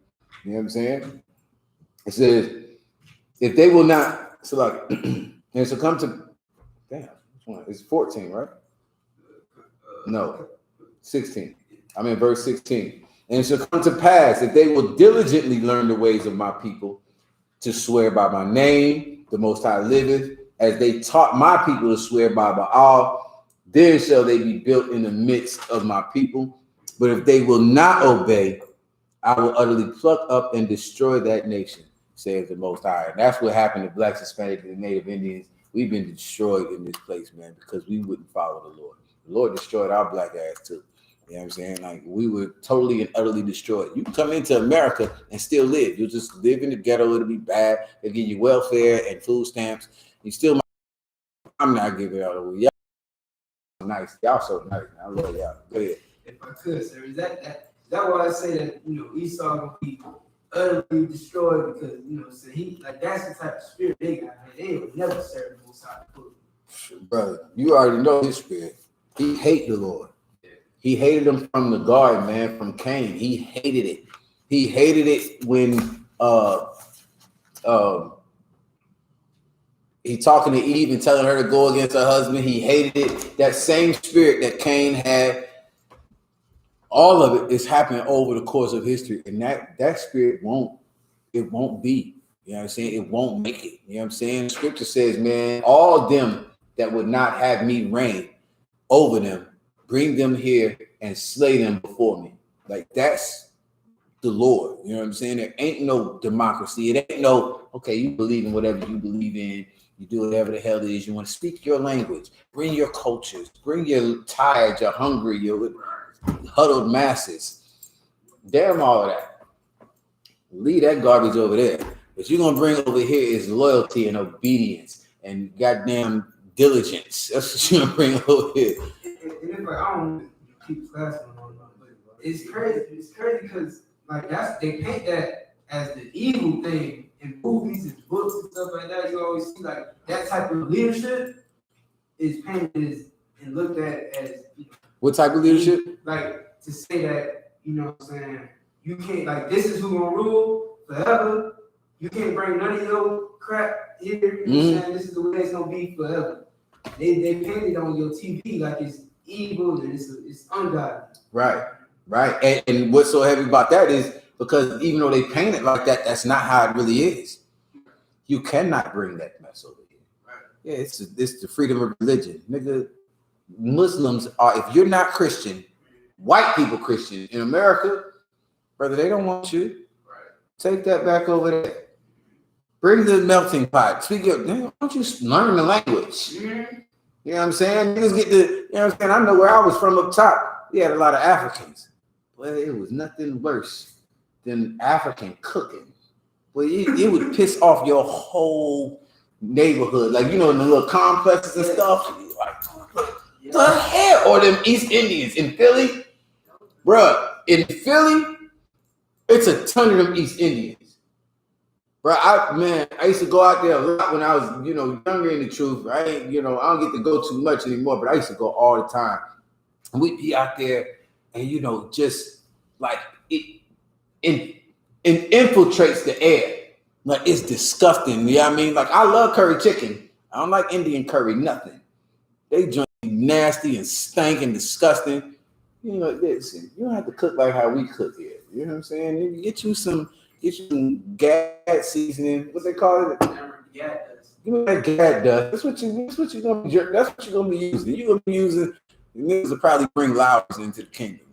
know what I'm saying? It says, if they will not, so like, and so come to, damn, which one? It's 14, right? No, 16. I'm in verse 16. And it shall come to pass if they will diligently learn the ways of my people to swear by my name, the Most High liveth, as they taught my people to swear by Baal, then shall they be built in the midst of my people. But if they will not obey, I will utterly pluck up and destroy that nation, says the Most High. And that's what happened to blacks, Hispanics, and Native Indians. We've been destroyed in this place, man, because we wouldn't follow the Lord. The Lord destroyed our black ass too. You know what I'm saying? Like, we were totally and utterly destroyed. You can come into America and still live. You'll just live in the ghetto. It'll be bad. They'll give you welfare and food stamps. You still might. I'm not giving it all away. Y'all nice. Y'all so nice. Man. I love y'all. Go ahead. If I could, sir, is that why I say that, Esau will be utterly destroyed? Because, so he, like, that's the type of spirit they got. Like, they would never serve the Most High. Brother, you already know his spirit. He hate the Lord. He hated him from the garden, man, from Cain. He hated it. He hated it when he talking to Eve and telling her to go against her husband. He hated it. That same spirit that Cain had, all of it is happening over the course of history. And that spirit won't be. You know what I'm saying? It won't make it. You know what I'm saying? Scripture says, man, all them that would not have me reign over them, bring them here and slay them before me. Like, that's the Lord. You know what I'm saying? There ain't no democracy. It ain't no, okay, you believe in whatever you believe in. You do whatever the hell it is. You want to speak your language. Bring your cultures. Bring your tired, your hungry, your huddled masses. Damn all of that. Leave that garbage over there. What you're going to bring over here is loyalty and obedience and goddamn diligence. That's what you're going to bring over here. And it's like, I don't keep class on, but it's crazy. It's crazy because, like, they paint that as the evil thing in movies and books and stuff like that. You always see, like, that type of leadership is painted and looked at as, what type of leadership? Like, to say that, what I'm saying, you can't, like, this is who gonna rule forever. You can't bring none of your crap here. You know what I'm saying? This is the way it's gonna be forever. They paint it on your TV like it's evil and it's ungodly. Right. And what's so heavy about that is because even though they paint it like that, that's not how it really is. You cannot bring that mess over here. Right. Yeah, it's the freedom of religion. Nigga, Muslims are, if you're not Christian, white people Christian in America, brother, they don't want you. Right. Take that back over there. Bring the melting pot. Speak of, why don't you learn the language? Mm-hmm. You know what I'm saying? Niggas get the, you know what I'm saying? I know where I was from up top. We had a lot of Africans. Well, it was nothing worse than African cooking. Well, it would piss off your whole neighborhood. Like, in the little complexes and stuff. Like, the hell? Or them East Indians in Philly. Bruh, in Philly, it's a ton of them East Indians. Bruh, I used to go out there a lot when I was, younger in the truth. I ain't, I don't get to go too much anymore, but I used to go all the time. And we'd be out there and, just like it infiltrates the air. Like, it's disgusting. You know what I mean? Like, I love curry chicken. I don't like Indian curry, nothing. They drink nasty and stank and disgusting. Listen, you don't have to cook like how we cook here. You know what I'm saying? Get you some gad seasoning. What they call it? Gad dust. Give me that gad dust. That's what you're gonna be using. You're gonna be using. The niggas will probably bring Lowry's into the kingdom.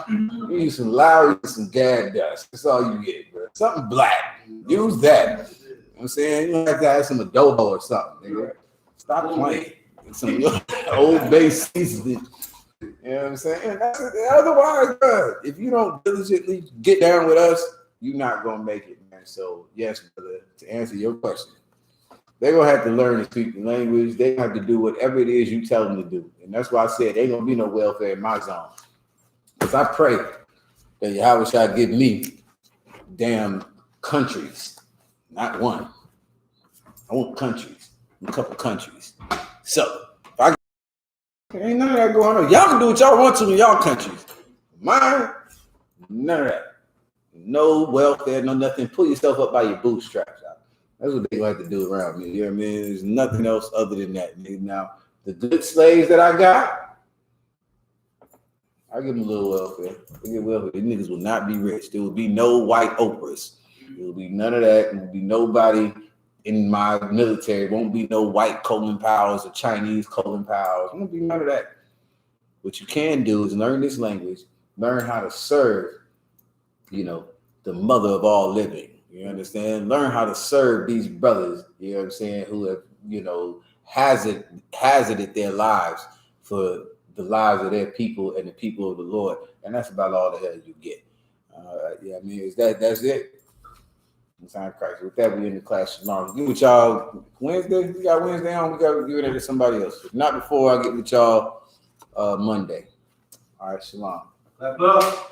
You use some Lowry and some gad dust. That's all you get, bro. Something black. Use that. You know what I'm saying? You don't have to have some adobo or something, nigga. Stop playing. Some Old Bay seasoning. You know what I'm saying? Otherwise, bro, if you don't diligently get down with us, you're not gonna make it, man. So yes, brother, to answer your question, they're gonna have to learn to speak the language. They have to do whatever it is you tell them to do. And that's why I said ain't gonna be no welfare in my zone. Because I pray that Yahweh shall give me damn countries, not one. I want countries, a couple countries. So if I ain't none of that going on. Y'all can do what y'all want to in y'all countries. Mine, none of that. No welfare, no nothing. Pull yourself up by your bootstraps out. That's what they gonna have to do around me. You know what I mean? There's nothing else other than that. Now, the good slaves that I got, I give them a little welfare. They get welfare. These niggas will not be rich. There will be no white Oprahs. There will be none of that. There will be nobody in my military. Won't be no white Colin Powells or Chinese Colin Powells. Won't be none of that. What you can do is learn this language, learn how to serve, the mother of all living. You understand? Learn how to serve these brothers, you know what I'm saying, who have, hazarded their lives for the lives of their people and the people of the Lord. And that's about all the hell you get. That's it. In time of Christ. With that, we in the class tomorrow. Get with y'all Wednesday. We got Wednesday on. We got to give it to somebody else. If not before I get with y'all Monday. All right, shalom. Love.